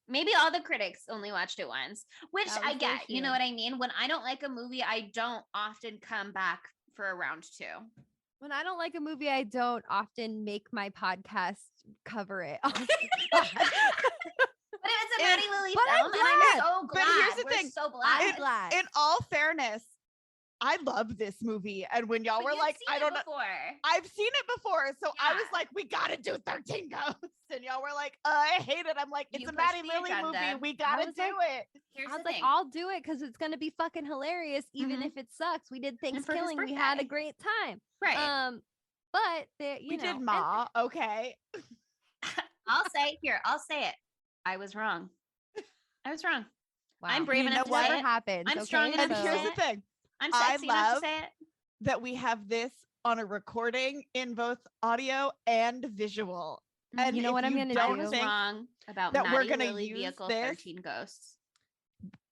Maybe all the critics only watched it once, which That I was the get. You know issue. what I mean? When I don't like a movie, I don't often come back for a round 2. When I don't like a movie, I don't often make my podcast cover it. But it was a Matty Lilly but I'm film, and I'm glad. so But glad. here's the We're thing. so glad. I'm glad. In all fairness, I love this movie, and when y'all But were you've like, seen I it don't know. before. I've seen it before, so I was Yeah. like, we gotta do 13 Ghosts. And y'all were like, I hate it. I'm like, it's You a pushed Matty the Lilly movie. agenda. We gotta was do like, it. Here's I was the like, thing. I'll do it because it's gonna be fucking hilarious, even Mhm. if it sucks. We did And for his Thanksgiving. We had a birthday. great time. Right. But you We know, did and- Ma, okay. I'll say it. I was wrong. I was wrong. Wow. I'm brave You enough know to what? say it. happens. I'm okay? strong enough And to here's say the it. thing I'm I sexy enough to love say it. that we have this on a recording in both audio and visual. And You know if what I'm you gonna don't I do? was think wrong about that we're Matty gonna Lilly use vehicle this? 13 Ghosts.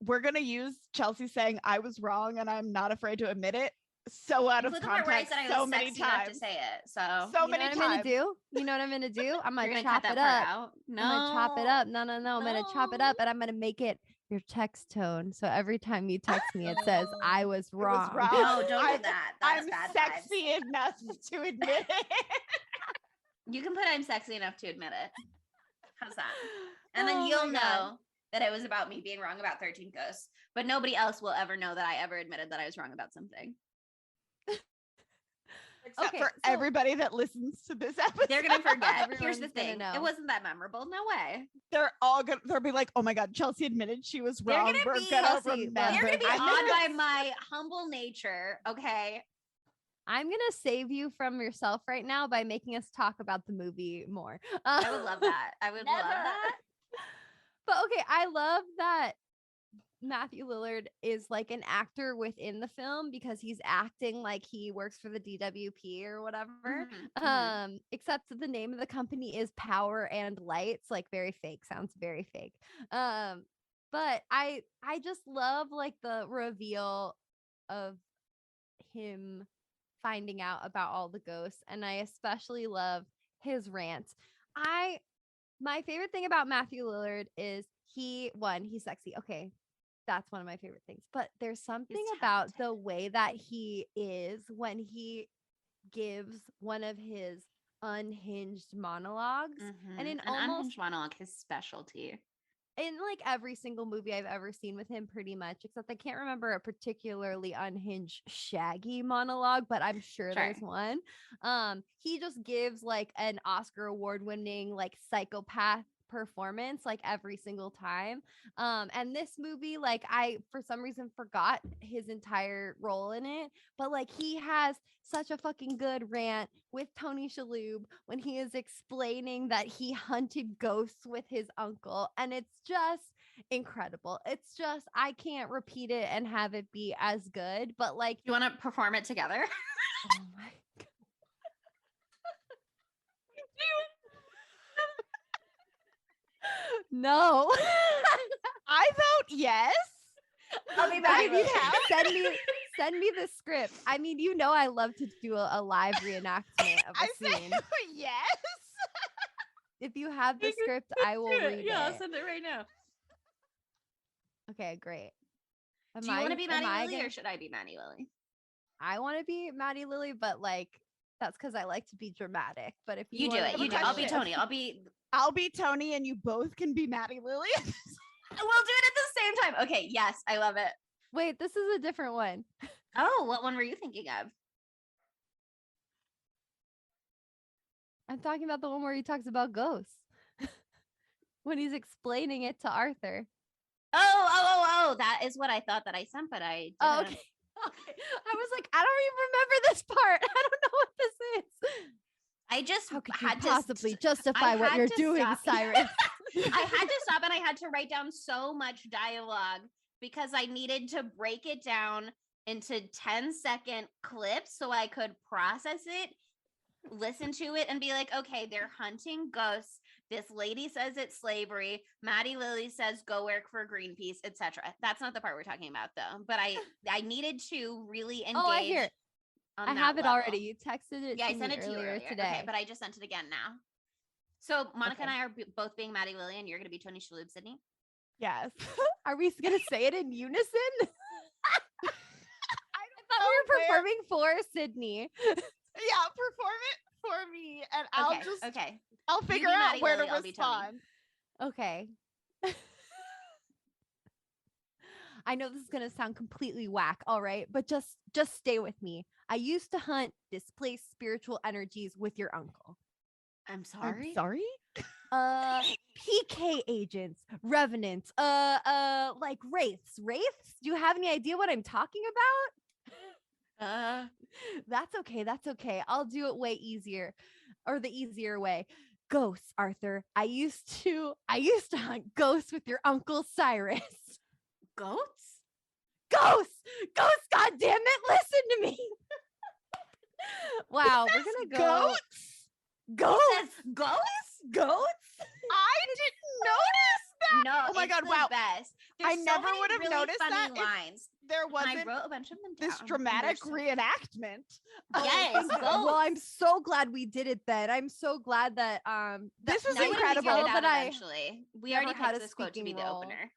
we're gonna use Chelsea saying I was wrong and I'm not afraid to admit it so out of Include the part where I context said I so was many sexy enough to times. say it. So So You know many what I'm times. gonna do? You know what I'm gonna do? I'm you're gonna gonna chop cut it that part up. out. No, I'm gonna chop it up. No. I'm gonna chop it up and I'm gonna make it your text tone. So every time you text me, it says I was wrong. wrong. No, don't I'm- do that. That's I'm bad sexy vibes. enough to admit it. You can put I'm sexy enough to admit it. How's that? And then Oh you'll my God. know that it was about me being wrong about 13 Ghosts. But nobody else will ever know that I ever admitted that I was wrong about something. Except Okay, for so- everybody that listens to this episode. They're gonna forget. Here's Everyone's the gonna thing. know. It wasn't that memorable. No way. They're all gonna they'll be like, oh my god, Chelsea admitted she was They're wrong. gonna We're be- gonna Chelsea, remember. well, They're gonna be that." awed by my humble nature. Okay. I'm gonna save you from yourself right now by making us talk about the movie more. I would love that. I would love that. But okay, I love that Matthew Lillard is like an actor within the film because he's acting like he works for the DWP or whatever. Except the name of the company is Power and Lights, like very fake, sounds very fake. But I just love like the reveal of him finding out about all the ghosts, and I especially love his rant. My favorite thing about Matthew Lillard is he's sexy. Okay, that's one of my favorite things. But there's something about the way that he is when he gives one of his unhinged monologues. And in an unhinged monologue, his specialty. In like every single movie I've ever seen with him, pretty much, except I can't remember a particularly unhinged Shaggy monologue, but I'm sure there's one. He just gives like an Oscar award-winning like psychopath performance like every single time. And this movie, like I for some reason forgot his entire role in it, but like he has such a fucking good rant with Tony Shalhoub when he is explaining that he hunted ghosts with his uncle, and it's just incredible. It's just I can't repeat it and have it be as good, but like you want to perform it together? Oh my god. No. I vote yes. I'll be back. Send me the script. I mean, you know I love to do a live reenactment of a scene. Yes. If you have the script, I will read it. I'll send it right now. Okay, great. Do you want to be Matty Lilly or should I be Matty Lilly? I want to be Matty Lilly, but like that's because I like to be dramatic. But if you do it, you do. I'll be Tony. I'll be Tony, and you both can be Matty Lilly. We'll do it at the same time. Okay, yes, I love it. Wait, this is a different one. Oh, what one were you thinking of? I'm talking about the one where he talks about ghosts. When he's explaining it to Arthur. Oh, that is what I thought that I sent, but I didn't. Oh, okay. I was like, I don't even remember this part. I don't know what this is. I just How could you possibly justify what you're doing, Cyrus? I had to stop and I had to write down so much dialogue because I needed to break it down into 10-second clips so I could process it, listen to it, and be like, okay, they're hunting ghosts. This lady says it's slavery. Matty Lilly says go work for Greenpeace, etc. That's not the part we're talking about though. But I needed to really engage. Oh, I hear it. I have it already. You texted it. Yeah, to I sent me it to you earlier today. Okay, but I just sent it again now. So Monica and I are both being Matty Lilly, and you're going to be Tony Shalhoub, Sydney. Yes. Are we gonna say it in unison? I thought we were performing for Sydney. Yeah, perform it for me, and I'll figure out Matty where Lilly, to I'll be Tony. respond. Okay. I know this is gonna sound completely whack, all right, but just stay with me. I used to hunt displaced spiritual energies with your uncle. I'm sorry. I'm sorry? PK agents, revenants, like wraiths. Wraiths? Do you have any idea what I'm talking about? That's okay. I'll do it way easier, or the easier way. Ghosts, Arthur. I used to hunt ghosts with your uncle Cyrus. Goats? Ghosts! God damn it! Listen to me. Wow, we're gonna go. Ghosts? I didn't notice that. No. Oh my God! The Wow. best. I There's never many would have really noticed funny that if lines. there And I wasn't wrote a bunch of them down. this dramatic reenactment. Yes, Well, I'm so glad we did it then. I'm so glad that This was No, we incredible. figured it out That I eventually. We never already had picked a this quote to be speaking the role. opener.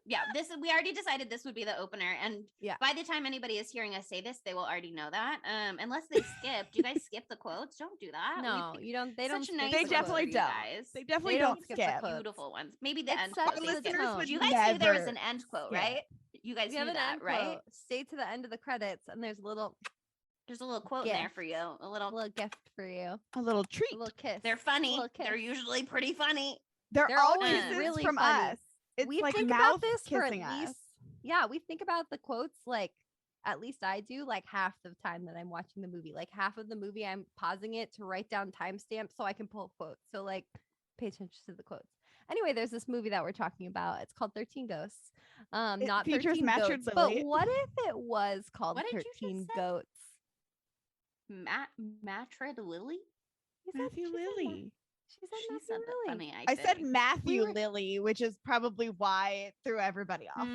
Yeah, we already decided this would be the opener, and Yeah. by the time anybody is hearing us say this, they will already know that. Unless they skip. Do you guys skip the quotes? Don't do that. No, We you don't. They don't. such skip nice the They quotes. definitely quotes for you don't. guys. They definitely They don't don't skip the skip. quotes. Beautiful ones. Maybe the It end sets quote. the they skip. tone. You guys knew there was Never an end quote, skip. right? You guys We knew have an that, end right? quote. Stay to the end of the credits, and there's a little There's a little quote in there Gift. for you. A little. gift for you. A little treat. A little kiss. They're funny. little kiss. They're usually pretty funny. They're They're all always kisses really from funny. us. It's We like think mouth about this for at kissing us. least. Yeah, we think about the quotes like at least I do, like half the time that I'm watching the movie. Like half of the movie, I'm pausing it to write down timestamps so I can pull quotes. So like pay attention to the quotes. Anyway, there's this movie that we're talking about. It's called 13 Ghosts. It Not features 13 Matty goats, Lilly. but what if it was called What did you just 13 say? Goats? Matty Lilly? He said- Matthew she said Ma- Lilly. She said She Matthew said that Lilly. funny. I said think. Matthew We were- Lilly, which is probably why it threw everybody off.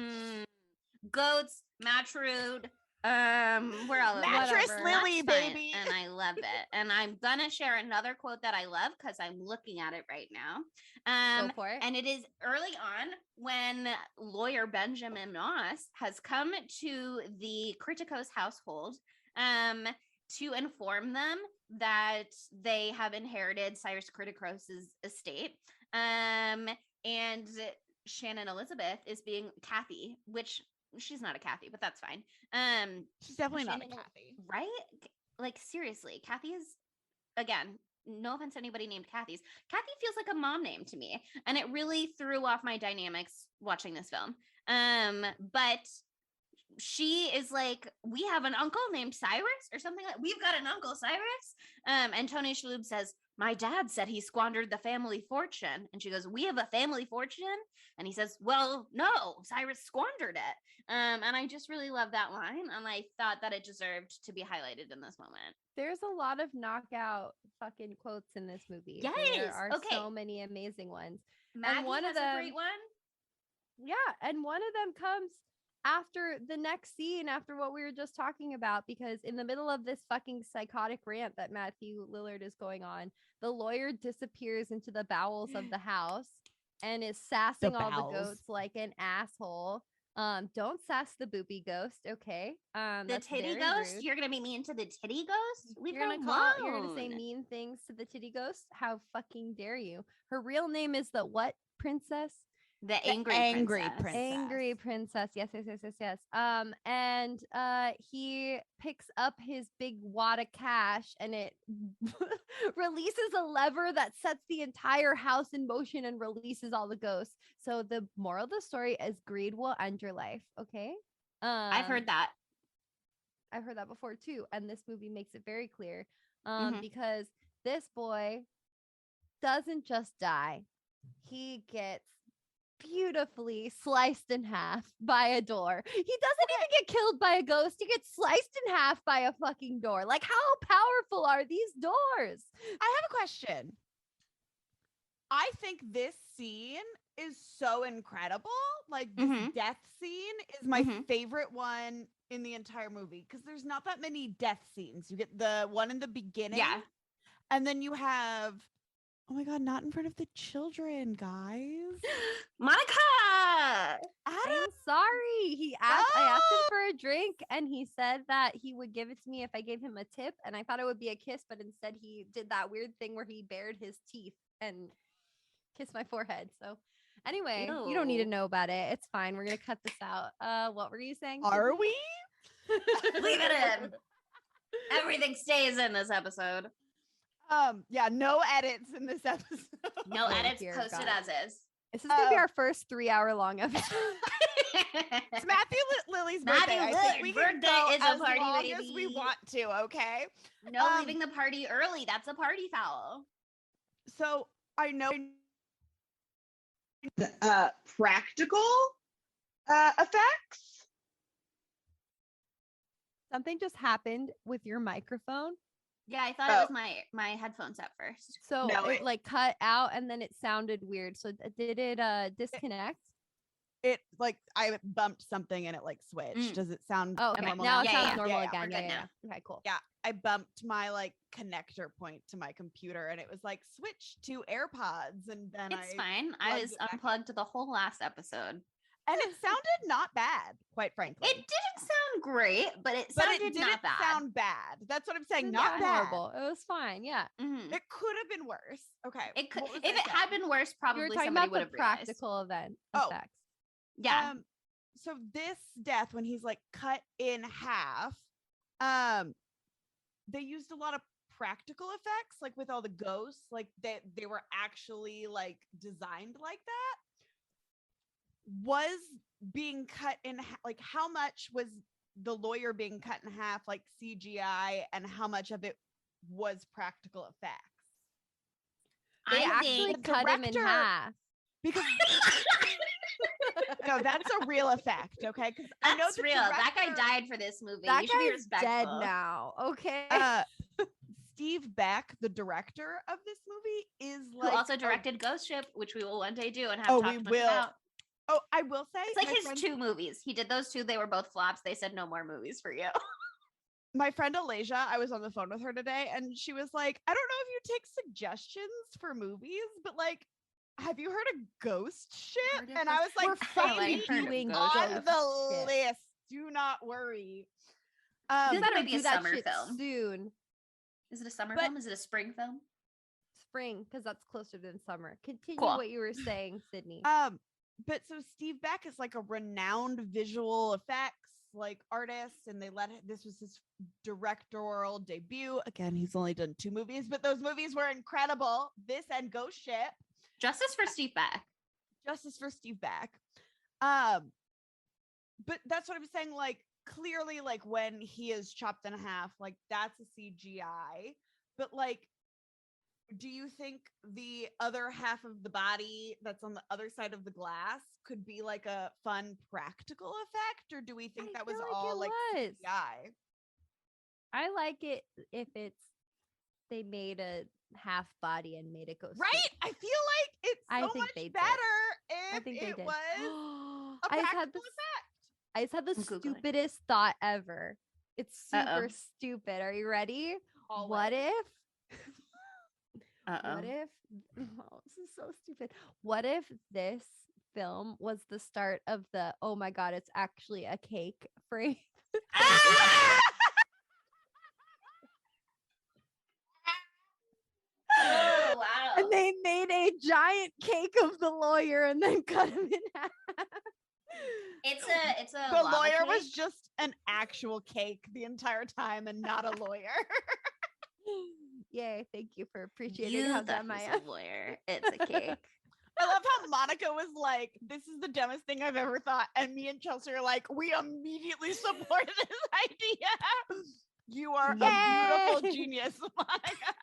Goats, Matrude. We're all over Mattress it. Lily, That's fine, baby. and I love it. And I'm gonna share another quote that I love because I'm looking at it right now. Go for it. And it is early on when lawyer Benjamin Moss has come to the Criticos household to inform them that they have inherited Cyrus Criticos's estate. And Shannon Elizabeth is being Kathy, which she's not a Kathy, but that's fine. She's definitely not a Shannon- Kathy. Right? Like seriously, Kathy is, again, no offense to anybody named Kathy's. Kathy feels like a mom name to me, and it really threw off my dynamics watching this film. But she is like, we have an uncle named Cyrus or something like. We've got an uncle Cyrus. And Tony Shalhoub says, my dad said he squandered the family fortune. And she goes, we have a family fortune? And he says, well, no, Cyrus squandered it. And I just really love that line. And I thought that it deserved to be highlighted in this moment. There's a lot of knockout fucking quotes in this movie. Yes, There are okay. so many amazing ones. Maggie one of has a them- great one. Yeah, and one of them comes after the next scene, after what we were just talking about, because in the middle of this fucking psychotic rant that Matthew Lillard is going on, the lawyer disappears into the bowels of the house and is sassing all the bowels. goats like an asshole. Don't sass the boopy ghost, okay? The That's titty very ghost? rude. You're gonna be mean to the titty ghost? Leave You're her gonna say alone. mean things to the titty ghost? How fucking dare you? Her real name is the what princess? The The angry, angry princess. princess. Angry princess. Yes. And he picks up his big wad of cash and it releases a lever that sets the entire house in motion and releases all the ghosts. So the moral of the story is greed will end your life. Okay. I've heard that. I've heard that before too. And this movie makes it very clear. Mhm. Because this boy doesn't just die. He gets beautifully sliced in half by a door. He doesn't even get killed by a ghost. He gets sliced in half by a fucking door. Like, how powerful are these doors? I have a question. I think this scene is so incredible. Like this Mhm. death scene is my Mhm. favorite one in the entire movie because there's not that many death scenes. You get the one in the beginning, Yeah. and then you have, oh my god, not in front of the children, guys. Monica! I'm sorry. I asked him for a drink and he said that he would give it to me if I gave him a tip. And I thought it would be a kiss, but instead he did that weird thing where he bared his teeth and kissed my forehead. So anyway, you don't need to Ew. know about it. It's fine. We're gonna cut this out. What were you saying? Are Sydney? we? Leave it in. Everything stays in this episode. Yeah, no edits in this episode. No Oh, edits, dear posted God. as is. This is gonna be Oh. our first 3-hour long episode. It's Matthew Lily's Matthew birthday. I Lillard's think we can birthday go is a as party, long as we baby. want to, okay? No Um, leaving the party early. That's a party foul. So I know practical effects. Something just happened with your microphone. Yeah, I thought it was my headphones at first. So No, it it- like cut out and then it sounded weird. So did it disconnect? it like I bumped something and it like switched. Mm. Does it sound Oh, okay. normal Now now? it Yeah, sounds yeah. normal Yeah, again. we're Yeah, good yeah. now. Okay, cool. Yeah, I bumped my like connector point to my computer and it was like switch to AirPods and then It's I fine. I plugged was it back in. unplugged the whole last episode. and it sounded not bad, quite frankly. It didn't sound great, but it but sounded it didn't not bad. sound bad. That's what I'm saying. It Not was bad. horrible. It was fine. Yeah. Mhm. It could have been worse. Okay. It could, what was if I it had saying? been worse, We probably were talking somebody about would the have realized. practical event Oh. effects. Yeah. So this death, when he's like cut in half, they used a lot of practical effects, like with all the ghosts, like they were actually like designed like that. Was being cut in like how much was the lawyer being cut in half, like CGI, and how much of it was practical effects. They I actually think cut him in director- half. Because no, that's a real effect, okay? Because I know that's the real. That guy director- died for this movie. That You should be guy's dead respectful. now. Okay. Steve Beck, the director of this movie, is Who like also directed Ghost Ship, which we will one day do and have Oh, talked we much will. about. Oh, I will say It's like my his friend- 2 movies. He did those 2. They were both flops. They said no more movies for you. My friend Alasia, I was on the phone with her today, and she was like, I don't know if you take suggestions for movies, but like, have you heard of Ghost Ship? Heard of And I was Ghost- like, We're I like "Baby, heard of doing Ghost on Ship. the Ship. list. Do not worry. You This better might be do a that summer shit film. soon. Is it a summer But- film? Is it a spring film? Spring, because that's closer than summer. Continue Cool. what you were saying, Sydney. But so Steve Beck is like a renowned visual effects like artist, and this was his directorial debut. Again, he's only done 2 movies, but those movies were incredible. This and Ghost Ship. Justice for Steve Beck. Justice for Steve Beck. But that's what I'm saying. Like, clearly, like when he is chopped in half, like that's a CGI. But like, do you think the other half of the body that's on the other side of the glass could be like a fun practical effect, or do we think I that was feel like all it like was. CGI? I like it if they made a half body and made it go Right? I feel like it's I so think much they did. better I if think they it did. was a I just had practical this. effect. I just had the I'm Googling. stupidest thought ever. It's super Uh-oh. stupid. Are you ready? Always. What if? Uh-oh. What if? Oh, this is so stupid. What if this film was the start of the? Oh my god! It's actually a cake frame. Oh, wow. And they made a giant cake of the lawyer and then cut him in half. It's a The lava lawyer cake. was just an actual cake the entire time and not a lawyer. Yay! Thank you for appreciating You how thought dumb I he am. was a lawyer. It's a cake. I love how Monica was like, "This is the dumbest thing I've ever thought," and me and Chelsea are like, "We immediately support this idea. You are a beautiful Yay! genius, Monica."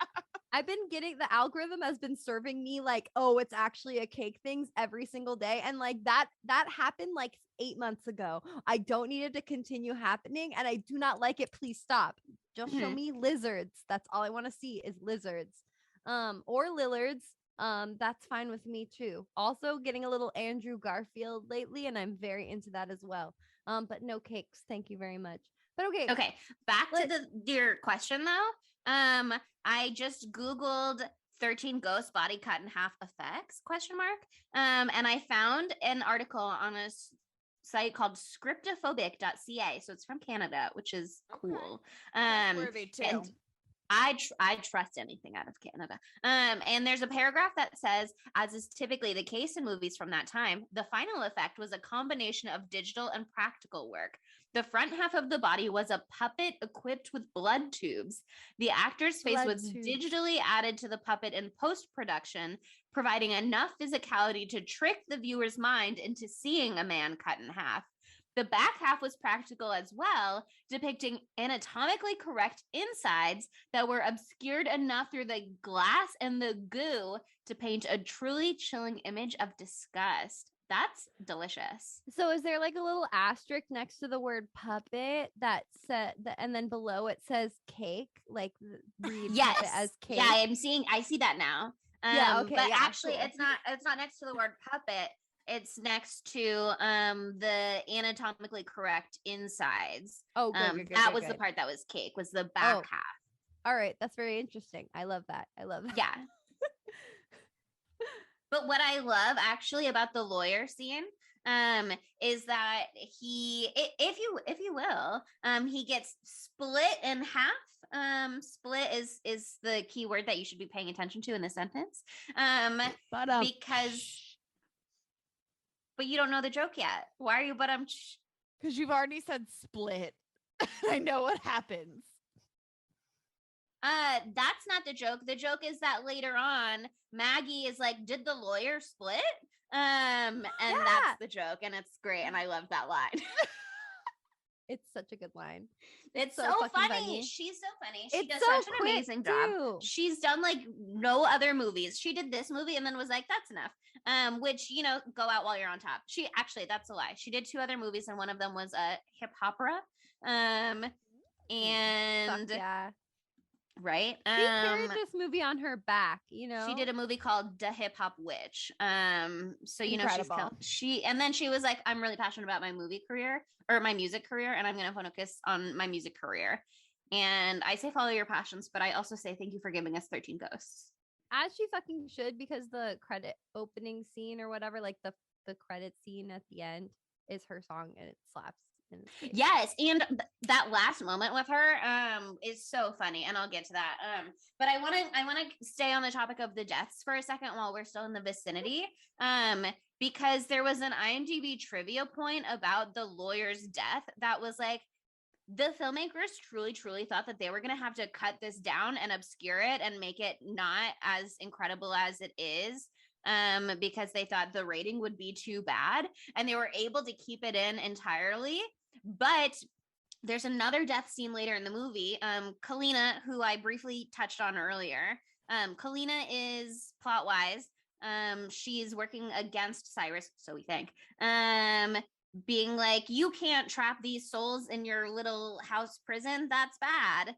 I've been getting the algorithm has been serving me like, oh, it's actually a cake things every single day. And like that happened like 8 months ago. I don't need it to continue happening. And I do not like it. Please stop. Just show Mhm. me lizards. That's all I want to see is lizards. Or lillards. That's fine with me too. Also getting a little Andrew Garfield lately, and I'm very into that as well. But no cakes. Thank you very much. But okay. Okay, back to your question though. I just Googled 13 Ghosts body cut in half effects ? And I found an article on a site called scriptophobic.ca. So it's from Canada, which is cool. Trustworthy too. And I trust anything out of Canada. And there's a paragraph that says, as is typically the case in movies from that time, the final effect was a combination of digital and practical work. The front half of the body was a puppet equipped with blood tubes. The actor's face Blood was tubes. digitally added to the puppet in post-production, providing enough physicality to trick the viewer's mind into seeing a man cut in half. The back half was practical as well, depicting anatomically correct insides that were obscured enough through the glass and the goo to paint a truly chilling image of disgust. That's delicious. So is there like a little asterisk next to the word puppet that said and then below it says cake? Like read Yes, puppet as cake. yeah, I see that now. Yeah, okay, but yeah, actually, cool. it's not next to the word puppet. It's next to the anatomically correct insides. Oh, good. That was the part that was cake, was the back Oh. half. All right, that's very interesting. I love that. Yeah. But what I love actually about the lawyer scene is that he, if you will, he gets split in half. Split is the key word that you should be paying attention to in the sentence. But But you don't know the joke yet. Why are you because you've already said split, I know what happens. That's not the joke. The joke is that later on, Maggie is like, "Did the lawyer split?" And Yeah. that's the joke, and it's great, and I love that line. It's such a good line. It's so so fucking funny. funny. She's so funny. She It's does so such an quick, amazing job. too. She's done like no other movies. She did this movie and then was like, that's enough. Which, go out while you're on top. That's a lie. She did 2 other movies and one of them was a hip opera. Fuck And yeah. right. She carried this movie on her back, She did a movie called The Hip Hop Witch. So Incredible. and then she was like, I'm really passionate about my movie career or my music career, and I'm gonna focus on my music career. And I say follow your passions, but I also say thank you for giving us 13 Ghosts. As she fucking should, because the credit opening scene or whatever, like the credit scene at the end is her song and it slaps in his face. Yes, and that last moment with her is so funny, and I'll get to that. But I want to stay on the topic of the deaths for a second while we're still in the vicinity. Because there was an IMDb trivia point about the lawyer's death that was like, the filmmakers truly thought that they were going to have to cut this down and obscure it and make it not as incredible as it is, because they thought the rating would be too bad, and they were able to keep it in entirely. But there's another death scene later in the movie. Kalina, who I briefly touched on earlier, Kalina is plot-wise, she's working against Cyrus, so we think, being like, you can't trap these souls in your little house prison, that's bad.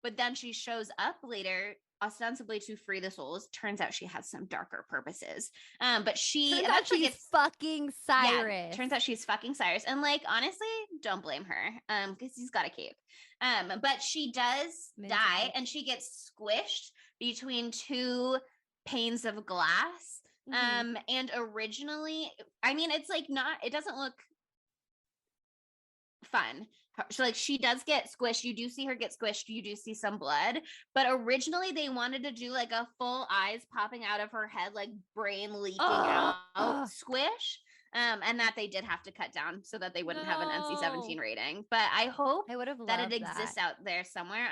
But then she shows up later ostensibly to free the souls. Turns out she has some darker purposes. But she Turns out eventually she's gets fucking Cyrus. Yeah, turns out she's fucking Cyrus. And like, honestly, don't blame her. Because he's got a cape. But she does die, and she gets squished between 2 panes of glass. And originally, I mean, it's like it doesn't look fun. So like, she does get squished. You do see her get squished. You do see some blood, but originally they wanted to do like a full eyes popping out of her head, like brain leaking out squish. And that they did have to cut down so that they wouldn't have an NC-17 rating. But I hope I would have that loved it exists out there somewhere.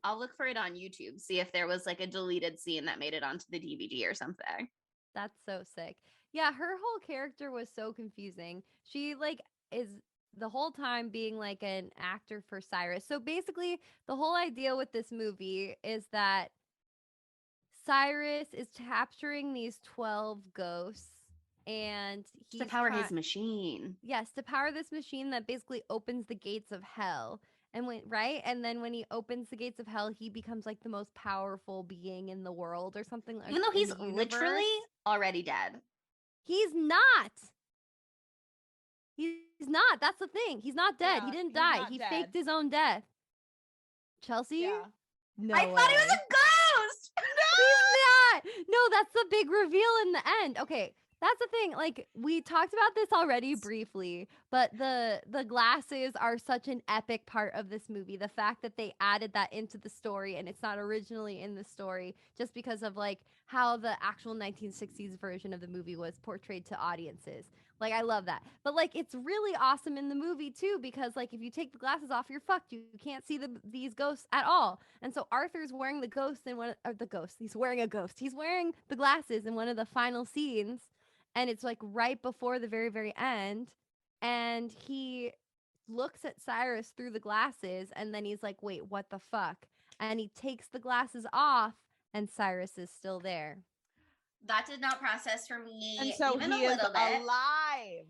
I'll look for it on YouTube, see if there was like a deleted scene that made it onto the DVD or something. That's so sick. Yeah, her whole character was so confusing. She like is the whole time being like an actor for Cyrus. So basically, the whole idea with this movie is that Cyrus is capturing these 12 ghosts, and he's to power his machine. Yes, to power this machine that basically opens the gates of hell. And then when he opens the gates of hell, he becomes like the most powerful being in the world or something. Even though he's literally already dead. He's not. He's not. That's the thing. He's not dead. Yeah, he didn't he's die. not He dead. faked his own death. Chelsea? Yeah. No. I thought he was a ghost. He's not. No, that's the big reveal in the end. Okay. That's the thing. Like, we talked about this already briefly, but the glasses are such an epic part of this movie. The fact that they added that into the story and it's not originally in the story, just because of like how the actual 1960s version of the movie was portrayed to audiences. Like, I love that. But like, it's really awesome in the movie too, because like, if you take the glasses off, you're fucked. You can't see these ghosts at all. And so Arthur's wearing the ghost in he's wearing a ghost. He's wearing the glasses in one of the final scenes. And it's like right before the very, very end. And he looks at Cyrus through the glasses. And then he's like, wait, what the fuck? And he takes the glasses off and Cyrus is still there. That did not process for me. And so even he a is little bit. alive.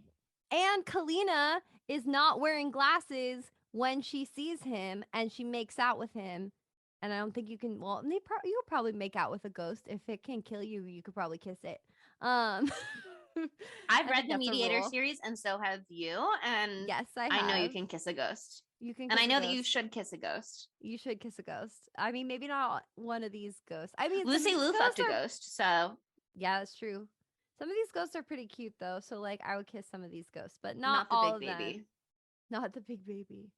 And Kalina is not wearing glasses when she sees him and she makes out with him. And I don't think you can, well, you'll probably make out with a ghost. If it can kill you, you could probably kiss it. I've read the Mediator series, and so have you. And yes, I know you can kiss a ghost. You can, and I know that you should kiss a ghost. You should kiss a ghost. I mean, maybe not one of these ghosts. I mean, Lucy Liu fucked a ghost, so yeah, that's true. Some of these ghosts are pretty cute, though. So, like, I would kiss some of these ghosts, but not the all big of baby. them. Not the big baby.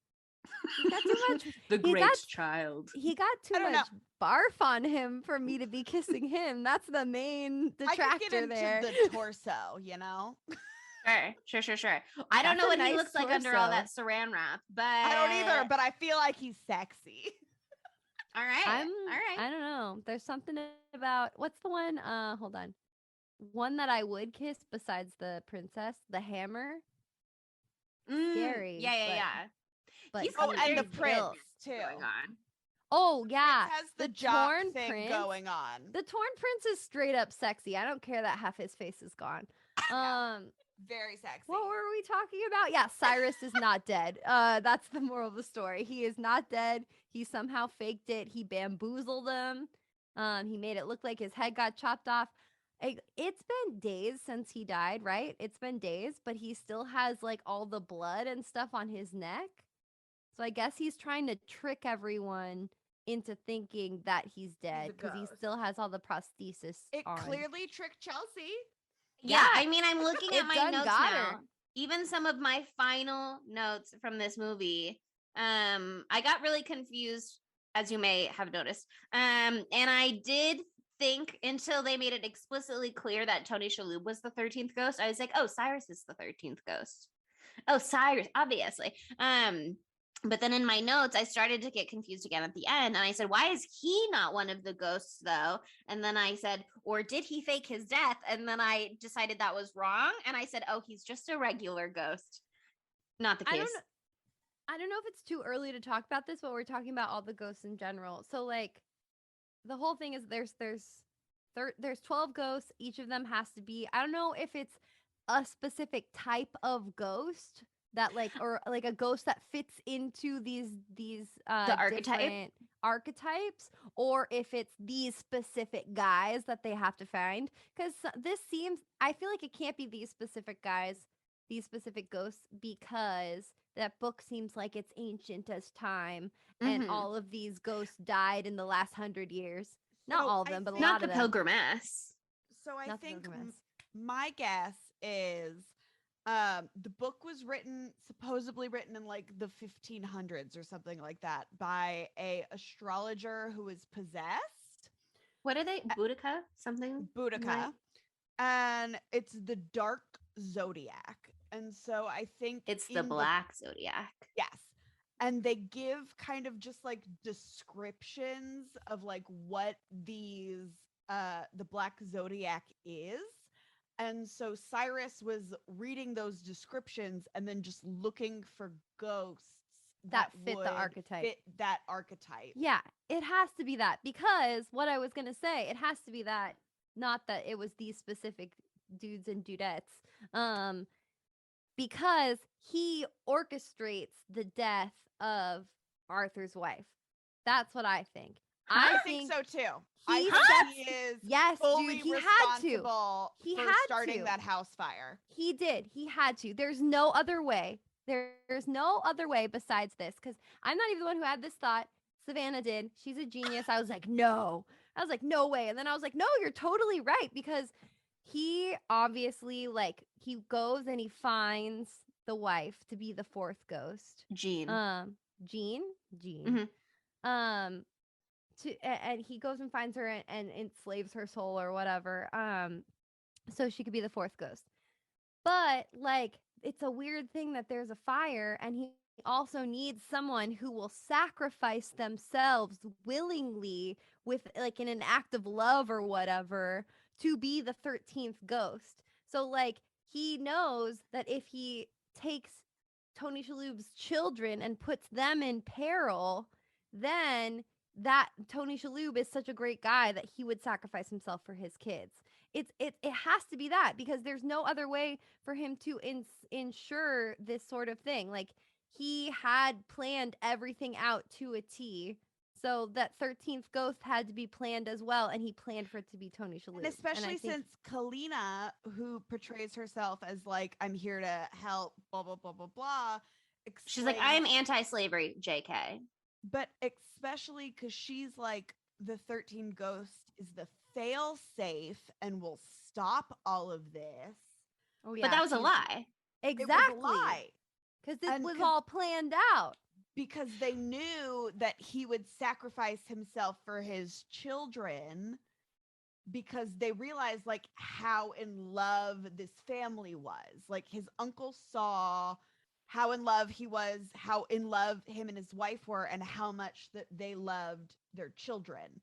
He got too much. The great child. He got too much barf on him for me to be kissing him. That's the main detractor I could get into there. the torso, you know. Sure. I don't know what he looks like under all that saran wrap, but I don't either. But I feel like he's sexy. All right. I don't know. There's something about what's the one? Hold on. One that I would kiss besides the princess, the hammer. scary. Yeah. But He's Oh, got a and the very prince built too. going on. Oh yeah, Prince has the, the jock torn thing prince going on. The torn prince is straight up sexy. I don't care that half his face is gone. Very sexy. What were we talking about? Yeah, Cyrus is not dead. That's the moral of the story. He is not dead. He somehow faked it. He bamboozled him. He made it look like his head got chopped off. It's been days since he died, right? It's been days, but he still has like all the blood and stuff on his neck. So I guess he's trying to trick everyone into thinking that he's dead because he ghost. still has all the prosthesis It on. clearly tricked Chelsea. Yeah, I mean, I'm looking at It my done notes got now. her. Even some of my final notes from this movie. I got really confused, as you may have noticed. And I did think until they made it explicitly clear that Tony Shalhoub was the 13th ghost, I was like, oh, Cyrus is the 13th ghost. Oh, Cyrus, obviously. But then in my notes, I started to get confused again at the end. And I said, why is he not one of the ghosts, though? And then I said, or did he fake his death? And then I decided that was wrong. And I said, oh, he's just a regular ghost. Not the case. I don't know if it's too early to talk about this, but we're talking about all the ghosts in general. So like the whole thing is there's 12 ghosts. Each of them has to be, I don't know if it's a specific type of ghost that like, or like a ghost that fits into these archetype? different archetypes, or if it's these specific guys that they have to find. Because this seems, I feel like it can't be these specific guys, these specific ghosts, because that book seems like it's ancient as time, and Mhm. all of these ghosts died in the last 100 years. Not So all of I them, but a think- lot Not the of them. Pilgrimess. So I Not the think Pilgrimess. my guess is the book was supposedly written in like the 1500s or something like that by a astrologer who was possessed. What are they? Boudica? Something? Boudica. Right. And it's the dark zodiac. And so I think It's the in Black Zodiac. yes. And they give kind of just like descriptions of like what these the Black Zodiac is. And so Cyrus was reading those descriptions and then just looking for ghosts That fit the would archetype. Fit that archetype. Yeah, it has to be that, because what I was going to say, it has to be that, not that it was these specific dudes and dudettes. Because he orchestrates the death of Arthur's wife. That's what I think. I think so too. I he think sets- he is Yes, fully dude, he had to. responsible He for had starting to. that house fire. He did. He had to. There's no other way. There's no other way besides this, because I'm not even the one who had this thought. Savannah did. She's a genius. I was like, no. I was like, no way. And then I was like, no, you're totally right, because he obviously, like, he goes and he finds the wife to be the fourth ghost. Jean. Jean. Mhm. And he goes and finds her and enslaves her soul or whatever. So she could be the fourth ghost. But like, it's a weird thing that there's a fire, and he also needs someone who will sacrifice themselves willingly with like in an act of love or whatever to be the 13th ghost. So like, he knows that if he takes Tony Shalhoub's children and puts them in peril, then that Tony Shalhoub is such a great guy that he would sacrifice himself for his kids. It has to be that, because there's no other way for him to ensure this sort of thing. Like, he had planned everything out to a T. So that 13th ghost had to be planned as well, and he planned for it to be Tony Shalhoub. And especially since Kalina, who portrays herself as like, I'm here to help, blah, blah, blah, blah, blah. She's like, I'm anti-slavery, JK. But especially because she's like, the 13 ghost is the fail safe and will stop all of this. Oh yeah, But that was a lie. exactly. It was a lie. Because this And was 'cause- all planned out. Because they knew that he would sacrifice himself for his children, because they realized like how in love this family was. Like, his uncle saw how in love he was, how in love him and his wife were, and how much that they loved their children.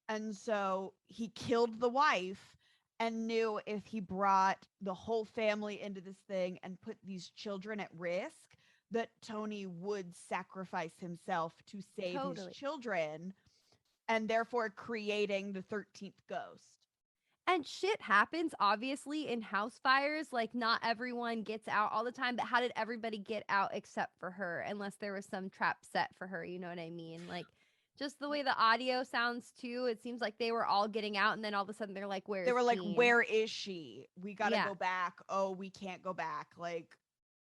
And so he killed the wife and knew if he brought the whole family into this thing and put these children at risk, that Tony would sacrifice himself to save Totally. his children, and therefore creating the 13th ghost. And shit happens, obviously, in house fires. Like, not everyone gets out all the time, but how did everybody get out except for her? Unless there was some trap set for her, you know what I mean? Like, just the way the audio sounds, too, it seems like they were all getting out, and then all of a sudden they're like, where's They were like, Jean? where is she? We gotta Yeah. go back. Oh, we can't go back. Like,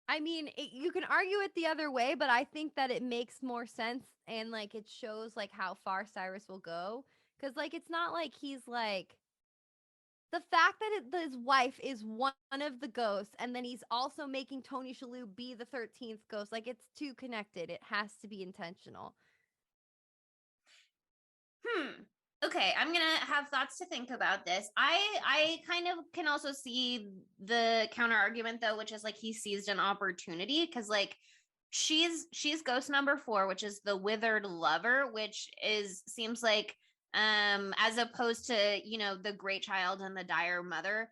I mean, you can argue it the other way, but I think that it makes more sense, and, like, it shows, like, how far Cyrus will go. Because, like, it's not like he's, like... The fact that his wife is one of the ghosts, and then he's also making Tony Shalhoub be the 13th ghost, like, it's too connected. It has to be intentional. Okay, I'm gonna have thoughts to think about this. I kind of can also see the counter argument though, which is like he seized an opportunity because like she's ghost number 4, which is the withered lover, which seems like as opposed to, you know, the great child and the dire mother,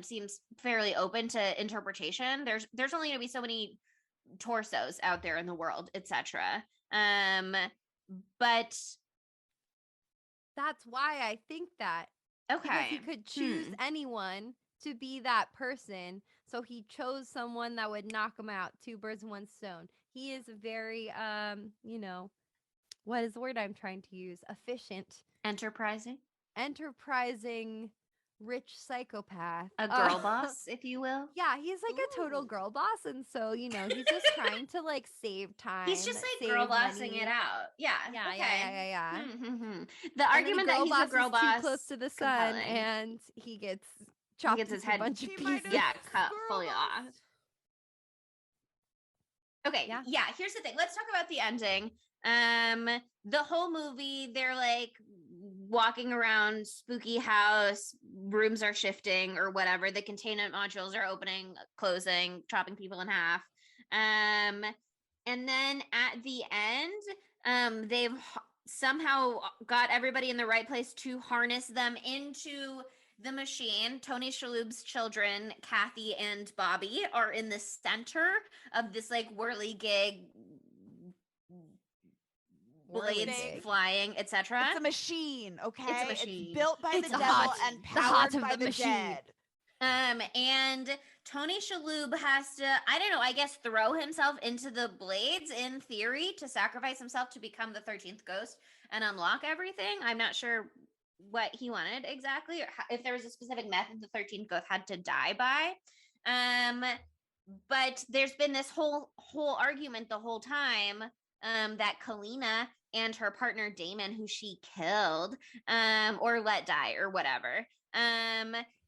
seems fairly open to interpretation. There's only gonna be so many torsos out there in the world, etc. But That's why I think that. Because he okay. could choose anyone to be that person. So he chose someone that would knock him out. 2 birds, 1 stone. He is very, you know, what is the word I'm trying to use? Efficient. Enterprising. Enterprising, rich psychopath. A girl boss, if you will. Yeah, he's like a total girl boss. And so, you know, he's just trying to like save time. He's just like save girl bossing money. it out. Yeah. Yeah, okay. yeah. The argument that he's a girl boss too close to the sun, compelling. and he gets chopped gets his into head- a bunch of He might pieces. have Yeah, been cut girl fully boss. off. Okay, Yeah. here's the thing. Let's talk about the ending. The whole movie, they're like walking around spooky house, rooms are shifting or whatever. The containment modules are opening, closing, chopping people in half. And then at the end, they've somehow got everybody in the right place to harness them into the machine. Tony Shalhoub's children, Kathy and Bobby, are in the center of this like whirligig, blades Whirligig. flying, etc. It's a machine, okay? It's a machine. Built by It's the a devil heart. and The heart powered of by the the machine. dead. And Tony Shalhoub has to, I don't know, I guess throw himself into the blades in theory to sacrifice himself to become the 13th ghost and unlock everything. I'm not sure what he wanted exactly, or if there was a specific method the 13th ghost had to die by. But there's been this whole argument the whole time that Kalina and her partner Damon, who she killed or let die or whatever.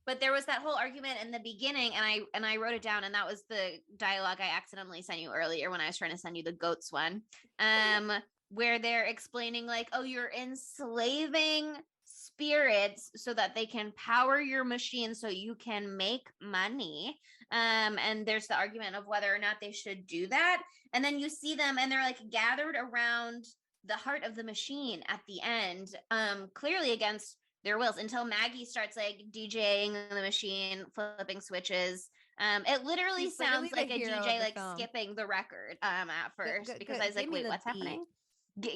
But there was that whole argument in the beginning, and I wrote it down, and that was the dialogue I accidentally sent you earlier when I was trying to send you the goats one, where they're explaining like, oh, you're enslaving spirits so that they can power your machine so you can make money. And there's the argument of whether or not they should do that. And then you see them, and they're like gathered around the heart of the machine at the end, clearly against their wills, until Maggie starts like DJing the machine, flipping switches. It literally He's sounds literally the like a hero of DJ the like film. skipping the record at first, because I was give like, me wait, the what's beat. happening?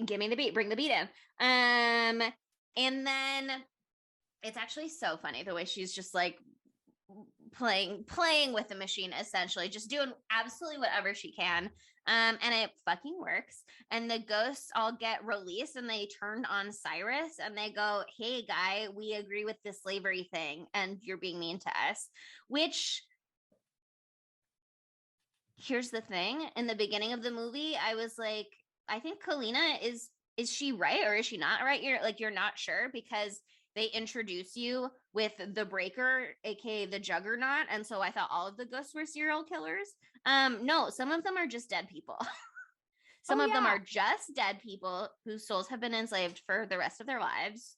Give me the beat, bring the beat in. And then it's actually so funny the way she's just like playing with the machine, essentially just doing absolutely whatever she can. And it fucking works. And the ghosts all get released, and they turn on Cyrus, and they go, hey guy, we agree with this slavery thing, and you're being mean to us. Which, here's the thing, in the beginning of the movie, I was like, I think Kalina is she right or is she not right? You're not sure, because they introduce you with the Breaker, aka the Juggernaut, and so I thought all of the ghosts were serial killers. No, some of them are just dead people. Some of them are just dead people whose souls have been enslaved for the rest of their lives.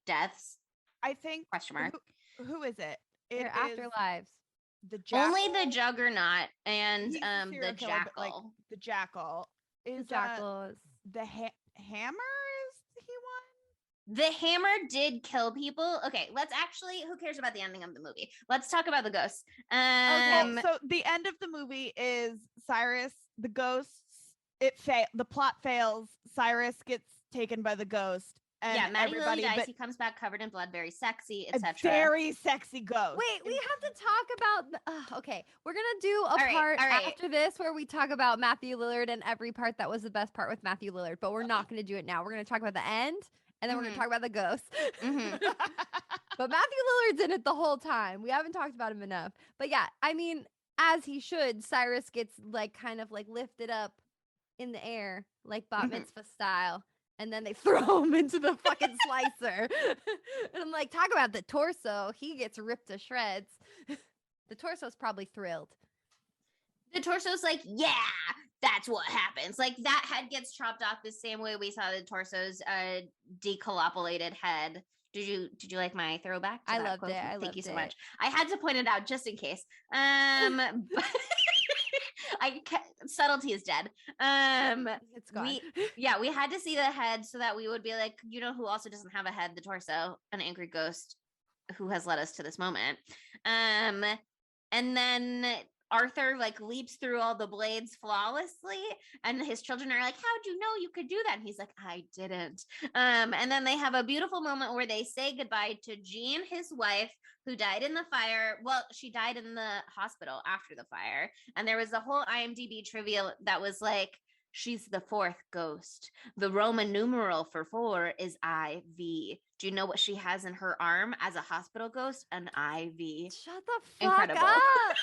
Deaths? I think Question mark. who is it? Their It is afterlives. the jackal. Only the Juggernaut and He's a serial the killer, Jackal. but, like, the jackal The is jackal is the hammer. Is he one? The hammer did kill people. Okay, let's actually, who cares about the ending of the movie? Let's talk about the ghosts. So the end of the movie is Cyrus, the ghosts, the plot fails. Cyrus gets taken by the ghost. And yeah, Matty Lilly dies. but He comes back covered in blood, very sexy, a etc. very sexy ghost. Wait, we have to talk about. Okay, we're gonna do a right, part all right. after this where we talk about Matthew Lillard and every part that was the best part with Matthew Lillard. But we're not gonna do it now. We're gonna talk about the end, and then we're gonna talk about the ghosts. But Matthew Lillard's in it the whole time. We haven't talked about him enough. But yeah, I mean, as he should, Cyrus gets like kind of like lifted up in the air, like bat mitzvah style. And then they throw him into the fucking slicer. And I'm like, talk about the torso. He gets ripped to shreds. The torso's probably thrilled. The torso's like, yeah, that's what happens. Like that head gets chopped off the same way we saw the torso's decolopulated head. Did you like my throwback? I loved it. Thank you so much. I had to point it out just in case. Subtlety is dead. It's gone. We had to see the head so that we would be like, you know who also doesn't have a head? The torso, an angry ghost who has led us to this moment. And then Arthur like leaps through all the blades flawlessly, and his children are like, how'd you know you could do that? And he's like, I didn't. And then they have a beautiful moment where they say goodbye to Jean, his wife, who died in the fire. Well, she died in the hospital after the fire. And there was a whole IMDb trivia that was like, she's the fourth ghost. The Roman numeral for 4 is IV. Do you know what she has in her arm as a hospital ghost? An IV. Shut the fuck Incredible. up.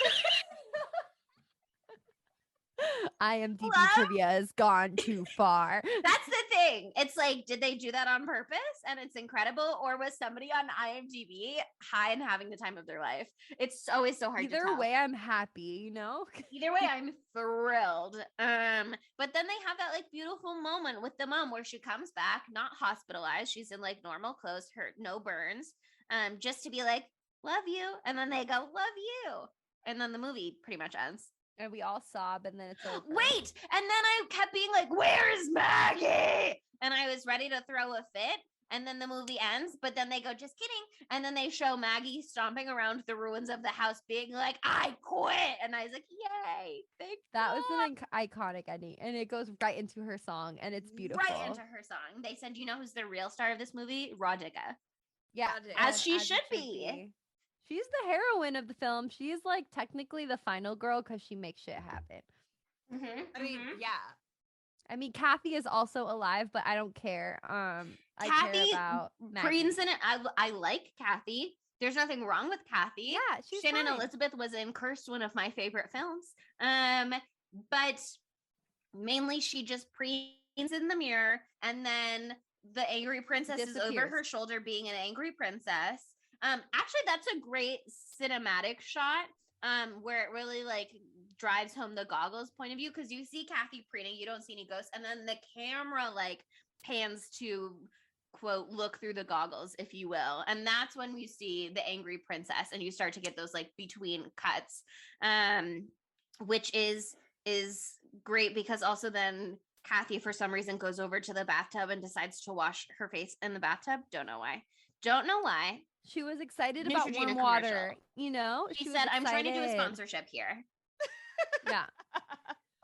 IMDb trivia has gone too far. That's the thing. It's like, did they do that on purpose? And it's incredible, or was somebody on IMDb high and having the time of their life? It's always so hard to tell. Either way, I'm happy, you know? Either way, I'm thrilled. But then they have that like beautiful moment with the mom where she comes back, not hospitalized. She's in like normal clothes, hurt, no burns, just to be like, love you. And then they go, love you. And then the movie pretty much ends. And we all sob, and then it's over. Wait, and then I kept being like, where's Maggie? And I was ready to throw a fit. And then the movie ends, but then they go, just kidding. And then they show Maggie stomping around the ruins of the house being like, I quit. And I was like, yay. Thank That God. was an iconic ending. And it goes right into her song, and it's beautiful. Right into her song. They said, you know who's the real star of this movie? Radhika. Yeah. As she should be. She's the heroine of the film. She is like technically the final girl because she makes shit happen. I mean, yeah. I mean, Kathy is also alive, but I don't care. I Kathy care about Maggie. Green's in it. I like Kathy. There's nothing wrong with Kathy. Yeah, she's Shannon fine. Elizabeth was in Cursed, one of my favorite films. But mainly she just preens in the mirror, and then the angry princess is over Disappears. her shoulder being an angry princess. Actually, that's a great cinematic shot where it really like drives home the goggles point of view, because you see Kathy preening, you don't see any ghosts, and then the camera like pans to quote look through the goggles, if you will, and that's when you see the angry princess, and you start to get those like between cuts, which is great, because also then Kathy for some reason goes over to the bathtub and decides to wash her face in the bathtub. Don't know why. She was excited about Neutrogena warm water, commercial. you know? She was said, I'm trying to do a excited. sponsorship here. Yeah.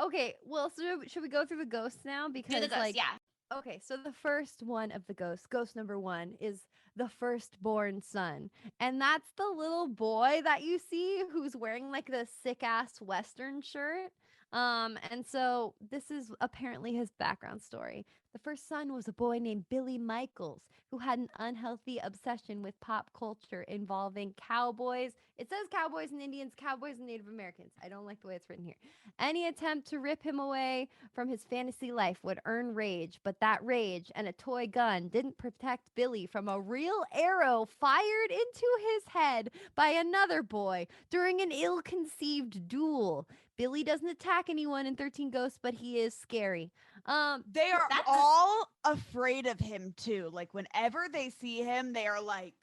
Okay, well, so should we go through the ghosts now? Because Do the ghost, like, yeah. okay, so the first one of the ghosts, ghost number 1, is the firstborn son. And that's the little boy that you see who's wearing like the sick ass Western shirt. And so this is apparently his background story. The first son was a boy named Billy Michaels, who had an unhealthy obsession with pop culture involving cowboys. It says cowboys and Indians, cowboys and Native Americans. I don't like the way it's written here. Any attempt to rip him away from his fantasy life would earn rage, but that rage and a toy gun didn't protect Billy from a real arrow fired into his head by another boy during an ill-conceived duel. Billy doesn't attack anyone in 13 Ghosts, but he is scary. They are all afraid of him too. Like whenever they see him, they are like,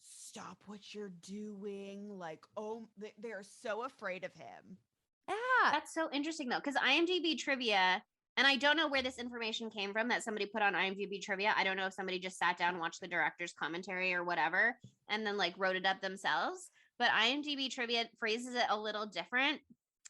stop what you're doing. Like, oh, they are so afraid of him. Yeah. That's so interesting though, because IMDb trivia And I don't know where this information came from that somebody put on IMDb trivia. I don't know if somebody just sat down and watched the director's commentary or whatever and then like wrote it up themselves. But IMDb trivia phrases it a little different.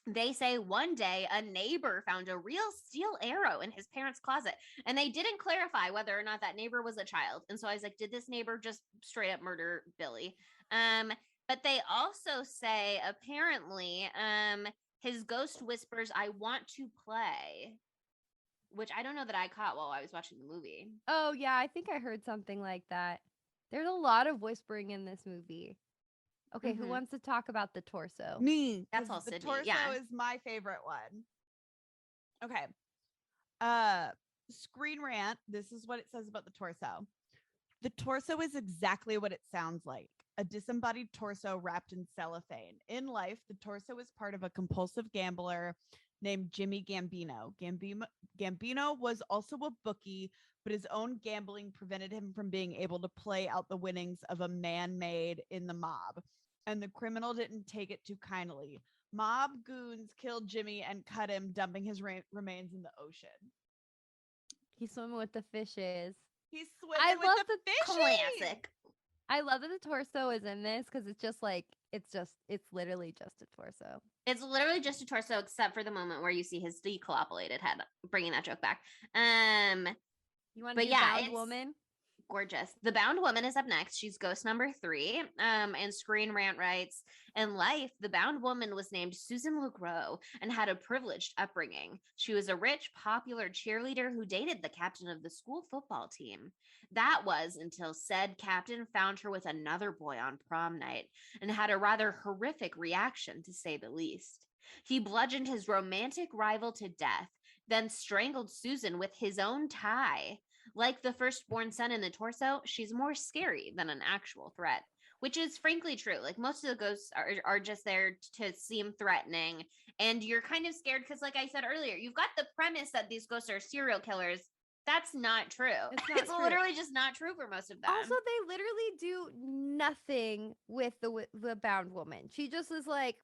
They say one day a neighbor found a real steel arrow in his parents' closet, and they didn't clarify whether or not that neighbor was a child. And so I was like, did this neighbor just straight up murder Billy? But they also say apparently his ghost whispers, "I want to play," which I don't know that I caught while I was watching the movie. Oh yeah, I think I heard something like that. There's a lot of whispering in this movie. Okay, who Mhm. wants to talk about the torso? Me. That's 'cause all the Sydney, torso yeah. is my favorite one. Okay. Screen Rant. This is what it says about the torso. The torso is exactly what it sounds like. A disembodied torso wrapped in cellophane. In life, the torso is part of a compulsive gambler named Jimmy Gambino. Gambino was also a bookie, but his own gambling prevented him from being able to play out the winnings of a man-made in the mob. And the criminal didn't take it too kindly. Mob goons killed Jimmy and cut him, dumping his remains in the ocean. He's swimming with the fishes. He's swimming I with love the the fishies. Classic. I love that the torso is in this because it's just like it's literally just a torso. It's literally just a torso, except for the moment where you see his decollapolated head. Bringing that joke back. You want to But do yeah, Bound it's Woman? gorgeous. The Bound Woman is up next. She's ghost number 3. And Screen Rant writes, in life, the Bound Woman was named Susan LeGros and had a privileged upbringing. She was a rich, popular cheerleader who dated the captain of the school football team. That was until said captain found her with another boy on prom night and had a rather horrific reaction, to say the least. He bludgeoned his romantic rival to death, then strangled Susan with his own tie. Like the firstborn son in the torso, she's more scary than an actual threat, which is frankly true. Like most of the ghosts are just there to seem threatening. And you're kind of scared because, like I said earlier, you've got the premise that these ghosts are serial killers. That's not true. It's not true. Literally just not true for most of them. Also, they literally do nothing with the Bound Woman. She just is like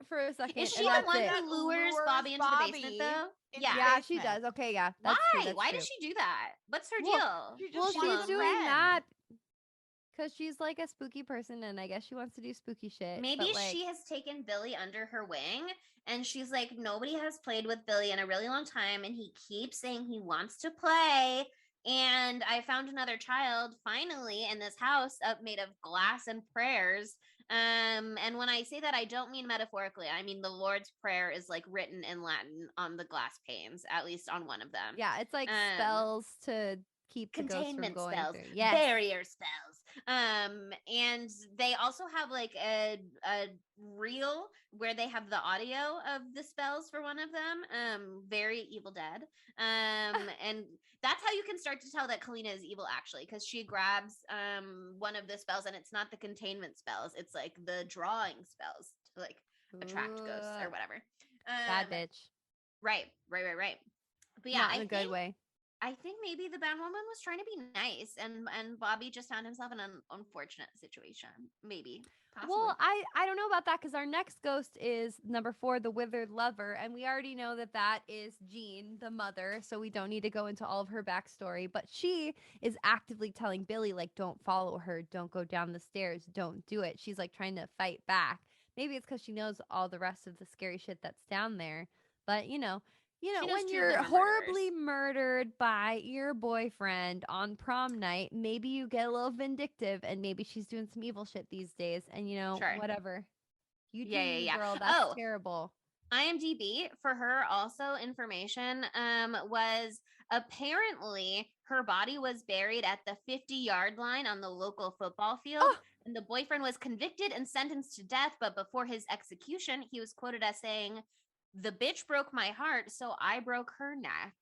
for a second. Is she and the that's one it. who lures Bobby into the basement, though? into Yeah. the Yeah, she basement. does. Okay, yeah. Why? That's true, that's Why true. does she do that? What's her Well, deal? She just Well, wants she's a doing friend. that because she's like a spooky person, and I guess she wants to do spooky shit. Maybe but, like, she has taken Billy under her wing and she's like, nobody has played with Billy in a really long time. And he keeps saying he wants to play. And I found another child finally in this house made of glass and prayers. And when I say that, I don't mean metaphorically. I mean, the Lord's Prayer is like written in Latin on the glass panes, at least on one of them. yeah, it's like spells to keep the ghosts from Containment going spells, through. Yes. barrier spells. And they also have like a reel where they have the audio of the spells for one of them. Very Evil Dead. And that's how you can start to tell that Kalina is evil, actually, because she grabs one of the spells, and it's not the containment spells; it's like the drawing spells to like attract ghosts or whatever. Bad bitch. Right. But yeah, Not in a good way. I think maybe the Bound Woman was trying to be nice, and Bobby just found himself in an unfortunate situation. Maybe. Possibly. Well, I don't know about that because our next ghost is number 4, the Withered Lover, and we already know that is Jean, the mother, so we don't need to go into all of her backstory. But she is actively telling Billy, like, don't follow her, don't go down the stairs, don't do it. She's like trying to fight back. Maybe it's because she knows all the rest of the scary shit that's down there. But you know, knows when 2 of you're them are horribly murdered by your boyfriend on prom night, maybe you get a little vindictive, and maybe she's doing some evil shit these days. And Sure. whatever. You do, Yeah. girl. That's Oh. terrible. IMDb for her also information was apparently her body was buried at the 50-yard line on the local football field. Oh. And the boyfriend was convicted and sentenced to death, but before his execution, he was quoted as saying, "The bitch broke my heart, so I broke her neck."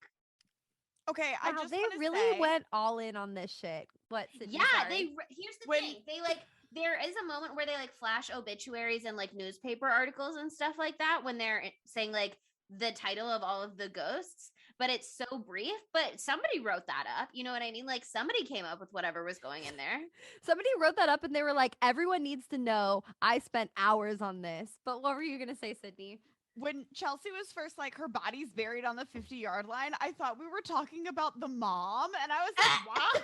Okay, I Wow, just they wanna really say, went all in on this shit. What? Sydney? Yeah, Sorry. here's the When- thing. They like there is a moment where they like flash obituaries and like newspaper articles and stuff like that when they're saying like the title of all of the ghosts, but it's so brief. But somebody wrote that up. You know what I mean? Like somebody came up with whatever was going in there. Somebody wrote that up, and they were like, "Everyone needs to know I spent hours on this." But what were you gonna say, Sydney? when Chelsea was first like her body's buried on the 50-yard line, I thought we were talking about the mom, and I was like, why?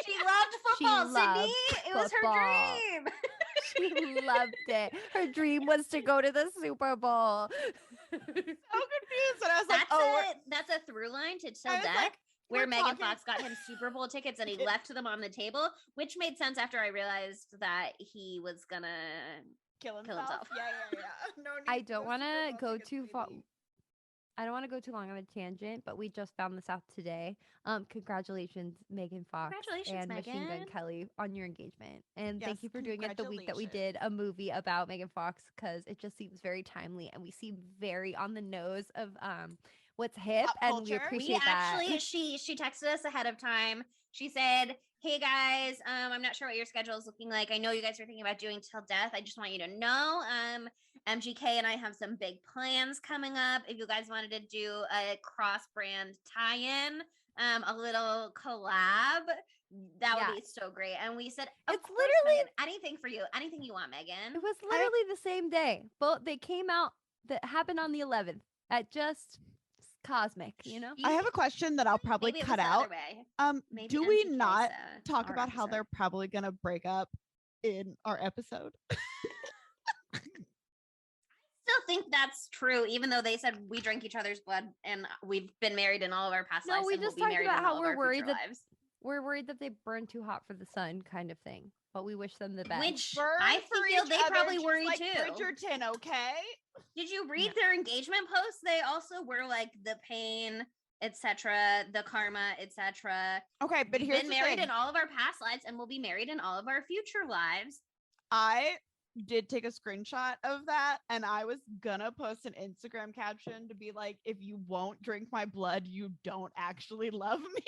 She loved football, loved Sydney. It was her football. dream. She loved it. Her dream was to go to the Super Bowl. So confused, and I was like, That's a through line to Till I was Death. like, Where we're Megan talking- Fox got him Super Bowl tickets and he left them on the table, which made sense after I realized that he was gonna kill kill himself. himself. Yeah. No need I for don't the want Super to Bowl go tickets, too far. baby. I don't want to go too long on a tangent, but we just found this out today. Congratulations, Megan Fox Congratulations, and Machine Gun Megan. Kelly, on your engagement. And thank Yes, you for doing it the week that we did congratulations. a movie about Megan Fox, because it just seems very timely and we seem very on the nose of what's hip, Pop and we culture. appreciate We that. actually she texted us ahead of time. She said, "Hey guys, I'm not sure what your schedule is looking like. I know you guys are thinking about doing Till Death. I just want you to know, MGK and I have some big plans coming up. If you guys wanted to do a cross-brand tie-in, a little collab, that would be so great." And we said, "Of It's course, literally- Megan, anything for you, anything you want, Megan." It was literally the same day. Both they came out, that happened on the 11th at just cosmic, you know? I have a question that I'll probably Maybe it was cut the other out. way. Maybe Do we MGK not said talk our about how episode. they're probably gonna break up in our episode? Still think that's true, even though they said we drink each other's blood and we've been married in all of our past No, lives. we and just we'll be talked married about in how all of we're our worried future that lives. we're worried that they burn too hot for the sun, kind of thing. But we wish them the best. Which Burn I for feel each they other, probably just worry like too. Bridgerton, okay? Did you read their engagement posts? They also were like the pain, etc., the karma, etc. Okay, but We've here's been the married thing. in all of our past lives, and we'll be married in all of our future lives. I did take a screenshot of that, and I was gonna post an Instagram caption to be like, if you won't drink my blood, you don't actually love me.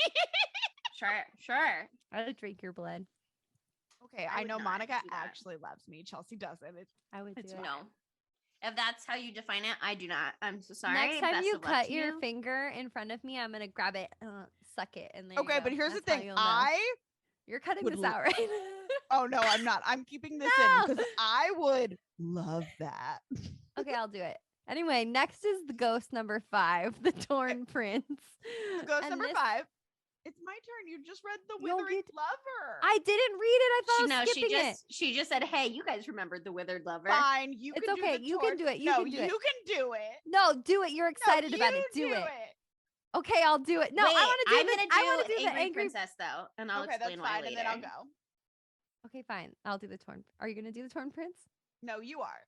Sure. I would drink your blood. Okay, I I would know not Monica do that. actually loves me. Chelsea doesn't. I would do It's it. fine. No. If that's how you define it, I do not. I'm so sorry. Next time Best you of luck cut to your you. finger in front of me, I'm gonna grab it, suck it, and there you Okay, go. but here's That's the how thing. you'll know. You're cutting would this l- out, right? Oh no, I'm not. I'm keeping this No. in because I would love that. Okay, I'll do it. Anyway, next is the ghost number 5, the Torn Prince. Ghost And number this- 5. It's my turn. You just read the Yo, Withering you Lover. I didn't read it. I thought I was No, skipping it. she just said, "Hey, you guys remembered the withered lover." Fine. You It's can okay, do the you can torn- do it, you no, can do it. you can do it. No, do it. You're excited no, about it. you Do it. Okay, I'll do it. No, Wait, I want to do I'm this. gonna I want to do the Angry angry. Princess though, and I'll Okay, that's explain why fine, later. and then I'll go. Okay, fine. I'll do the Torn. Are you gonna do the Torn Prince? No, you are.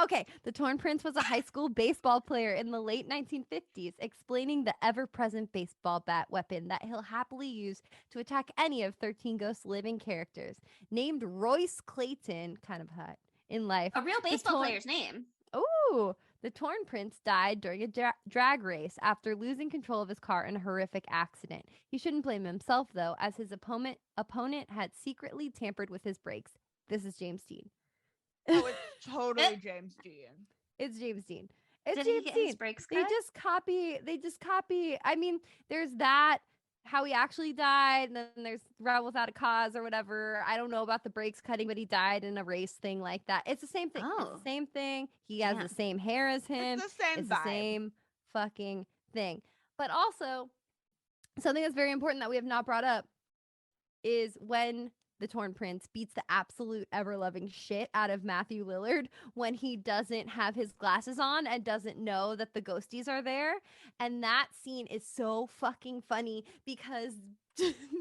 Okay, the Torn Prince was a high school baseball player in the late 1950s, explaining the ever-present baseball bat weapon that he'll happily use to attack any of 13 Ghosts' living characters. Named Royce Clayton, kind of hot in life. A real baseball Torn- player's name. Ooh, the Torn Prince died during a drag race after losing control of his car in a horrific accident. He shouldn't blame himself, though, as his opponent had secretly tampered with his brakes. This is James Dean. Oh, it's totally James Dean. It's James Dean. It's Did James he get Dean. his brakes They cut? just copy. I mean, there's that, how he actually died, and then there's Rebel Without a Cause or whatever. I don't know about the brakes cutting, but he died in a race thing like that. It's the same thing. It's Oh. the same thing. He has Damn. the same hair as him. It's the same It's vibe. the same fucking thing. But also, something that's very important that we have not brought up is when the Torn Prince beats the absolute ever-loving shit out of Matthew Lillard when he doesn't have his glasses on and doesn't know that the ghosties are there. And that scene is so fucking funny because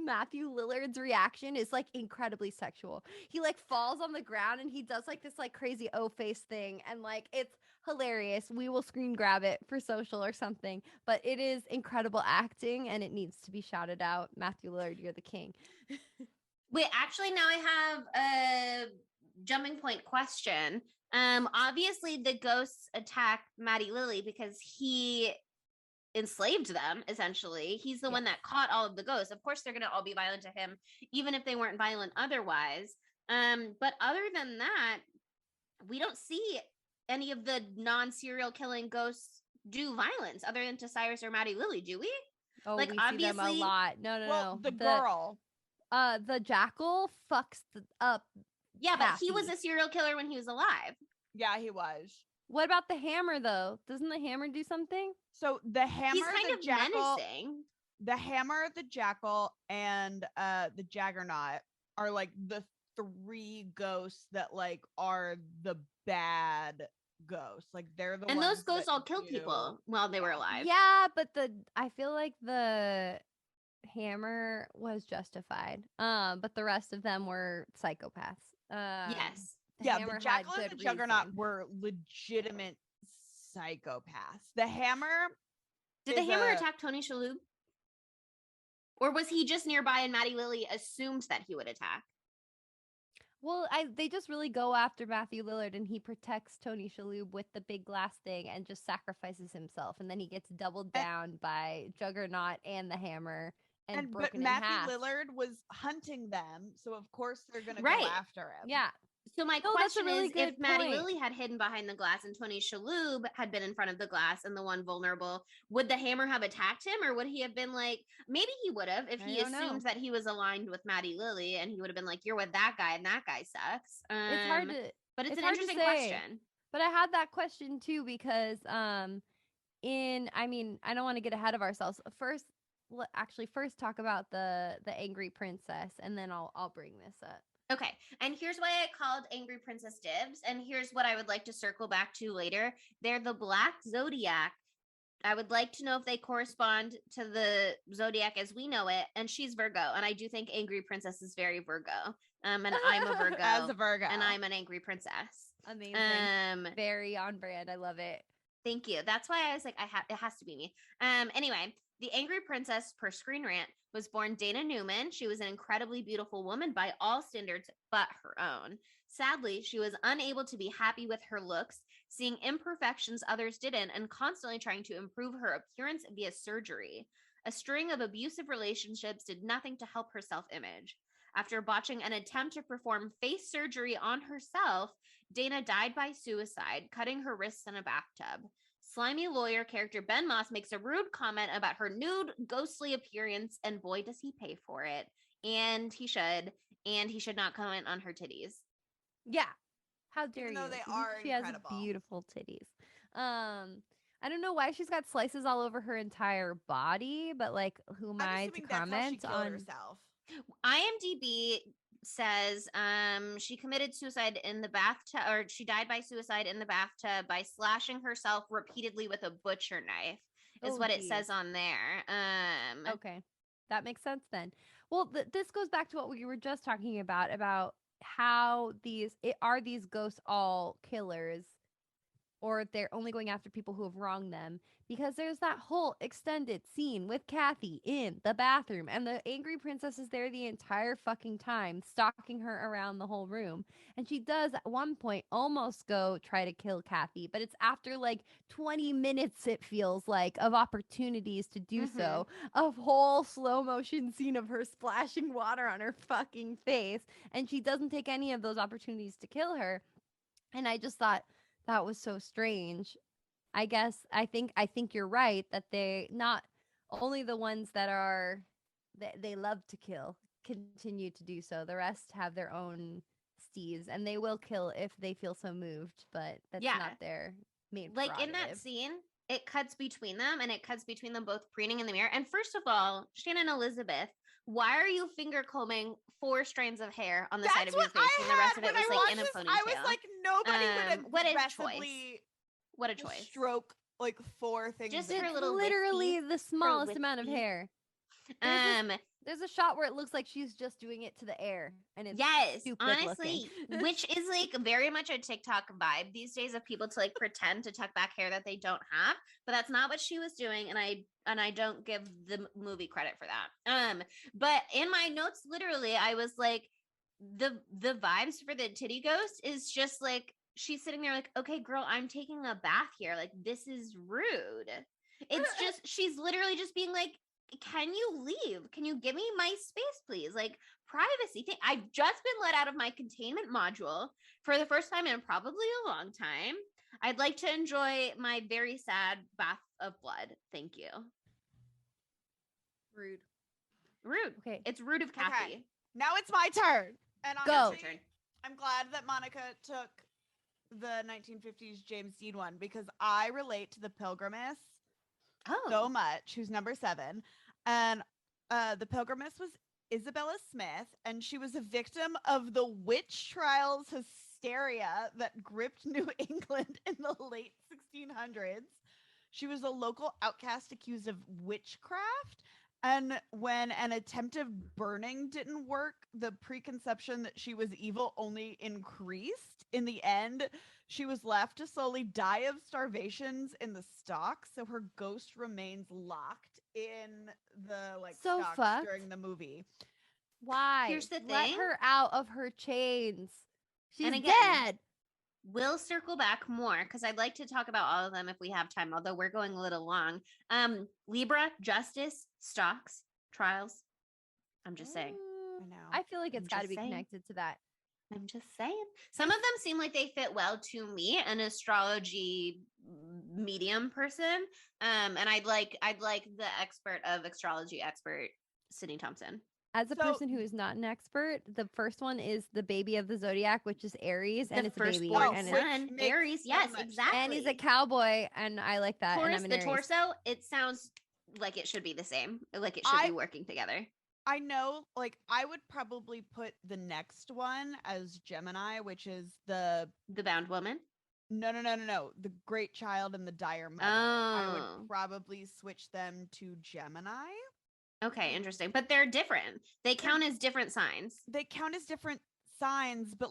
Matthew Lillard's reaction is like incredibly sexual. He like falls on the ground and he does like this like crazy O-face thing, and like it's hilarious. We will screen grab it for social or something, but it is incredible acting and it needs to be shouted out. Matthew Lillard, you're the king. Wait, actually, now I have a jumping point question. Obviously, the ghosts attack Matty Lilly because he enslaved them, essentially. He's the one that caught all of the ghosts. Of course, they're going to all be violent to him, even if they weren't violent otherwise. But other than that, we don't see any of the non-serial killing ghosts do violence other than to Cyrus or Matty Lilly, do we? Oh, Like, we see them a obviously- lot. No, Well, no. the girl. The jackal fucks up. Yeah, but he was Happy. a serial killer when he was alive. Yeah, he was. What about the hammer though? Doesn't the hammer do something? So the hammer, He's kind the of jackal, menacing. the hammer, the jackal, and the jaggernaut are like the 3 ghosts that like are the bad ghosts. Like they're the And ones those ghosts that all killed do- people while they were alive. Yeah, but I feel like the hammer was justified. But the rest of them were psychopaths. Yes. Yeah, hammer the had jackal and good the juggernaut reason. were legitimate psychopaths. The hammer Did the is hammer a- attack Tony Shalhoub? Or was he just nearby and Matty Lilly assumed that he would attack? Well, they just really go after Matthew Lillard, and he protects Tony Shalhoub with the big glass thing and just sacrifices himself, and then he gets doubled down by Juggernaut and the hammer and but broken in Matthew half. Lillard was hunting them, so of course they're gonna Right. go after him. Yeah, So my No, that's a question really is, good if Matty point. Lilly had hidden behind the glass and Tony Shalhoub had been in front of the glass and the one vulnerable, would the hammer have attacked him, or would he have been like, maybe he would have if I he don't know. assumed that he was aligned with Matty Lilly, and he would have been like, you're with that guy and that guy sucks. it's hard to. But it's an hard to interesting say. question. But I had that question too because I don't want to get ahead of ourselves. First talk about the angry princess, and then I'll bring this up. Okay, and here's why I called Angry Princess dibs, and here's what I would like to circle back to later. They're the Black Zodiac. I would like to know if they correspond to the Zodiac as we know it, and she's Virgo, and I do think Angry Princess is very Virgo. And I'm a Virgo. As a Virgo. And I'm an Angry Princess. Amazing. Very on brand. I love it. Thank you. That's why I was like, it has to be me. Anyway, the Angry Princess per Screen Rant was born Dana Newman. She was an incredibly beautiful woman by all standards but her own. Sadly, she was unable to be happy with her looks, seeing imperfections others didn't, and constantly trying to improve her appearance via surgery. A string of abusive relationships did nothing to help her self-image. After botching an attempt to perform face surgery on herself, Dana died by suicide, cutting her wrists in a bathtub. Slimy lawyer character Ben Moss makes a rude comment about her nude, ghostly appearance, and boy, does he pay for it. And he should not comment on her titties. Yeah. How dare Even though you? they are she incredible. has beautiful titties. I don't know why she's got slices all over her entire body, but like, who am I to assuming that's how she comment killed on? herself. IMDb says she committed suicide in the bathtub, or she died by suicide in the bathtub by slashing herself repeatedly with a butcher knife, is Oh, what it geez. says on there. Okay, that makes sense then. Well, this goes back to what we were just talking about how are these ghosts all killers, or they're only going after people who have wronged them, because there's that whole extended scene with Kathy in the bathroom, and the angry princess is there the entire fucking time, stalking her around the whole room. And she does at one point almost go try to kill Kathy, but it's after like 20 minutes, it feels like, of opportunities to do so. A whole slow motion scene of her splashing water on her fucking face, and she doesn't take any of those opportunities to kill her. And I just thought that was so strange. I think you're right that they not only the ones that are they love to kill continue to do so. The rest have their own steeds, and they will kill if they feel so moved, but that's Yeah. not their main Like in that prerogative. scene, it cuts between them, and it cuts between them both preening in the mirror. And first of all, Shannon Elizabeth, why are you finger combing 4 strands of hair on the side of your face when the rest of it was like in a ponytail? I was like, nobody would what a aggressively What a choice. stroke like 4 things. Just in her It's little literally wispy- the smallest amount of wispy. hair. Um, There's a shot where it looks like she's just doing it to the air, and it's yes, stupid honestly, looking. which is like very much a TikTok vibe these days of people to like pretend to tuck back hair that they don't have, but that's not what she was doing, and I don't give the movie credit for that. But in my notes, literally, I was like, the vibes for the titty ghost is just like she's sitting there like, okay, girl, I'm taking a bath here. Like, this is rude. It's just she's literally just being like, can you leave? Can you give me my space, please? Like, privacy thing. I've just been let out of my containment module for the first time in probably a long time. I'd like to enjoy my very sad bath of blood. Thank you. Rude. Rude. Okay. It's rude of Kathy. Okay. Now it's my turn. And Go. honestly, Your turn. I'm glad that Monica took the 1950s James Dean one because I relate to the Pilgrimess Oh, so much, who's number 7. And the Pilgrimess was Isabella Smith, and she was a victim of the witch trials hysteria that gripped New England in the late 1600s. She was a local outcast accused of witchcraft. And when an attempted burning didn't work, the preconception that she was evil only increased. In the end, she was left to slowly die of starvations in the stocks, so her ghost remains locked in the So stocks fucked. during the movie. Why? Here's the Let thing. her out of her chains. She's And again, dead. we'll circle back more because I'd like to talk about all of them if we have time, although we're going a little long. Libra, Justice, Stocks, Trials. I'm just saying. I know. I feel like I'm it's got to just be saying. connected to that. I'm just saying. Some of them seem like they fit well to me, an astrology medium person. And I'd like the astrology expert, Sydney Thompson. As a So- person who is not an expert, the first one is the baby of the zodiac, which is Aries, and The it's a baby, firstborn and, which son, makes Aries. so Yes, much sense. exactly. and he's a cowboy, and I like that. Taurus, and I'm the an Aries. torso. It sounds like it should be the same. Like it should I- be working together. I know, I would probably put the next one as Gemini, which is the The Bound Woman. no, the Great Child and the Dire Mother. I Oh. would probably switch them to Gemini. Okay, interesting. But they're different. They count as different signs. They count as different signs, but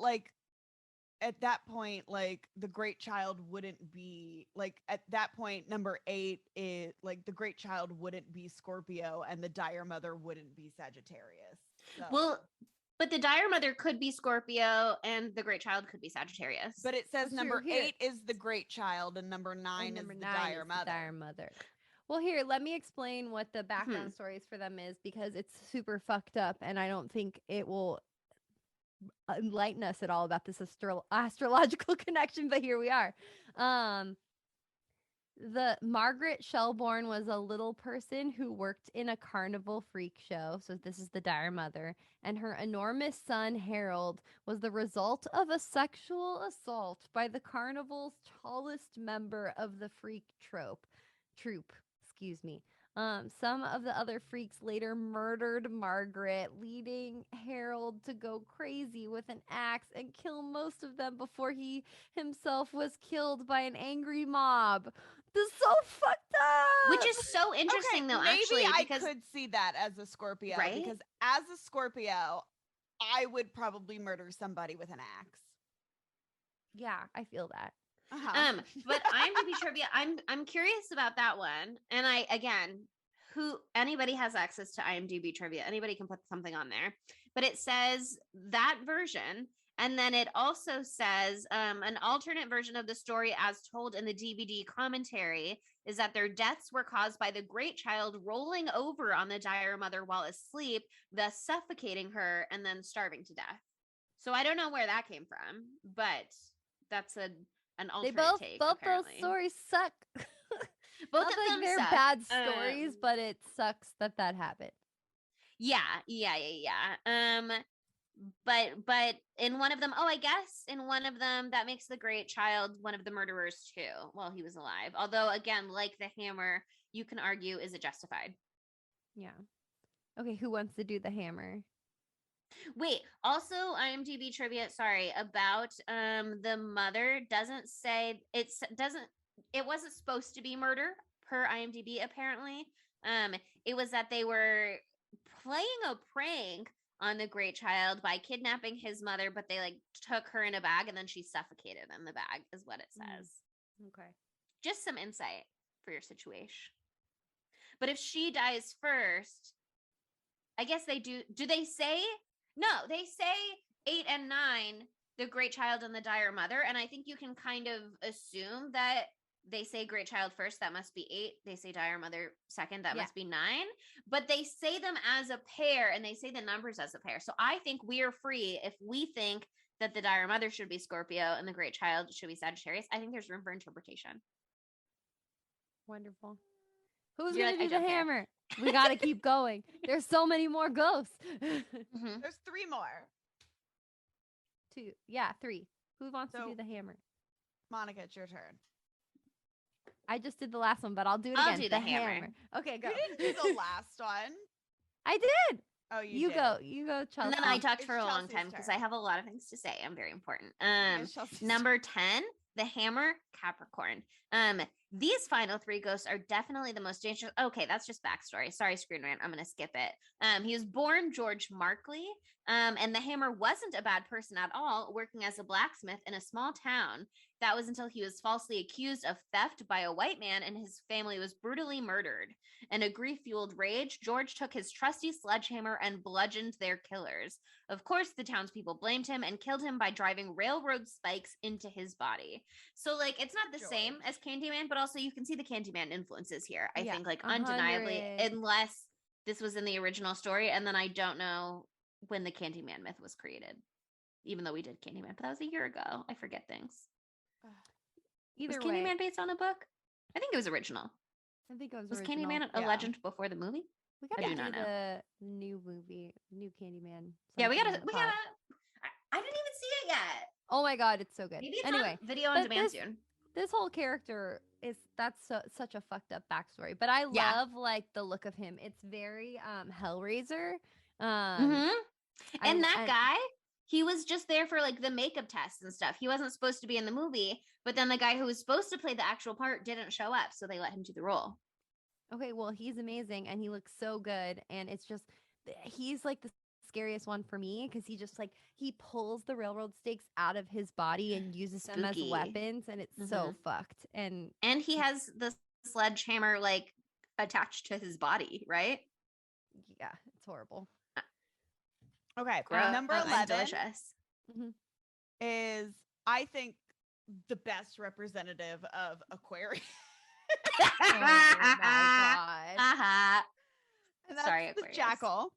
at that point, the Great Child wouldn't be at that point, number 8 is the Great Child wouldn't be Scorpio and the Dire Mother wouldn't be Sagittarius. So. Well, but the Dire Mother could be Scorpio and the Great Child could be Sagittarius. but it says That's number true. Here- 8 is the Great Child and number 9 And is number the 9 Dire is Mother. the dire mother. Well, here, let me explain what the background stories for them is because it's super fucked up, and I don't think it will enlighten us at all about this astrological connection. But here we are. The Margaret Shelbourne was a little person who worked in a carnival freak show. So this is the dire mother, and her enormous son Harold was the result of a sexual assault by the carnival's tallest member of the freak troop. Excuse me. Some of the other freaks later murdered Margaret, leading Harold to go crazy with an axe and kill most of them before he himself was killed by an angry mob. This is so fucked up. which is so interesting though, maybe actually, I because could see that as a Scorpio, Right? because as a Scorpio, I would probably murder somebody with an axe. Yeah, I feel that. Uh-huh. but IMDb trivia, I'm curious about that one. And who anybody has access to IMDb trivia, anybody can put something on there. But it says that version, and then it also says an alternate version of the story as told in the DVD commentary is that their deaths were caused by the Great Child rolling over on the dire mother while asleep, thus suffocating her and then starving to death. So I don't know where that came from, but that's an They alternate both take. those apparently. stories suck. Both Not of like them they're suck. bad stories, but it sucks that happened. Yeah. But in one of them, I guess in one of them, that makes the Great Child one of the murderers too, while he was alive. Although, again, like the hammer, you can argue, is it justified? Yeah. Okay, who wants to do the hammer? Wait, also IMDb trivia, sorry, about the mother doesn't say it wasn't supposed to be murder per IMDb apparently. It was that they were playing a prank on the Great Child by kidnapping his mother, but they took her in a bag and then she suffocated in the bag is what it says. Okay. Just some insight for your situation. But if she dies first, I guess they do they say no, they say 8 and 9, the Great Child and the dire mother. And I think you can kind of assume that they say Great Child first, that must be 8. They say dire mother second, that must be 9. But they say them as a pair and they say the numbers as a pair. So I think we are free if we think that the dire mother should be Scorpio and the Great Child should be Sagittarius. I think there's room for interpretation. Wonderful. Who's You're gonna like, do "I the don't care." hammer? We gotta keep going. There's so many more ghosts. Mhm. There's 3 more. 2. Yeah, 3. Who wants to So- do the hammer? Monica, it's your turn. I just did the last one, but I'll do it I'll again. do the hammer. Okay, go. You didn't do the last one. I did. Oh, You did. go. You go, Chelsea. And then I talked It's for a long Chelsea's time because turn. I have a lot of things to say. I'm very important. It's Chelsea's Number 10, the hammer, Capricorn. These final 3 ghosts are definitely the most dangerous. Okay, that's just backstory. Sorry, Screen Rant. I'm gonna skip it. He was born George Markley. And the hammer wasn't a bad person at all, working as a blacksmith in a small town. That was until he was falsely accused of theft by a white man and his family was brutally murdered. In a grief-fueled rage, George took his trusty sledgehammer and bludgeoned their killers. Of course, the townspeople blamed him and killed him by driving railroad spikes into his body. So, like, it's not the same as Candyman, but also you can see the Candyman influences here. I think, like, undeniably, 100. unless this was in the original story, and then I don't know when the Candyman myth was created, even though we did Candyman, but that was a year ago. I forget things. Either Was way, Candyman based on a book? I think it was original. I think it was. Was original. Candyman a Yeah. legend before the movie? We I gotta do do not know. the new movie, new Candyman. Yeah, we sometime gotta. in the I pod. didn't even see it yet. Oh my god, it's so good. Maybe it's Anyway, on video on but demand this- soon. this whole character is such a fucked up backstory, but I Yeah. love like the look of him. It's very Hellraiser. And I- that I- guy, he was just there for like the makeup tests and stuff. He wasn't supposed to be in the movie, but then the guy who was supposed to play the actual part didn't show up, so they let him do the role. Okay, well, he's amazing and he looks so good. And it's just, he's like the scariest one for me because he just like, he pulls the railroad stakes out of his body and uses them as Spooky. weapons. And it's so fucked. And And he has the sledgehammer like attached to his body, right? yeah, it's horrible. Okay, Gross number and 11 delicious. is, I think, the best representative of Aquarius. Oh my God. And that's Sorry, the Aquarius. jackal.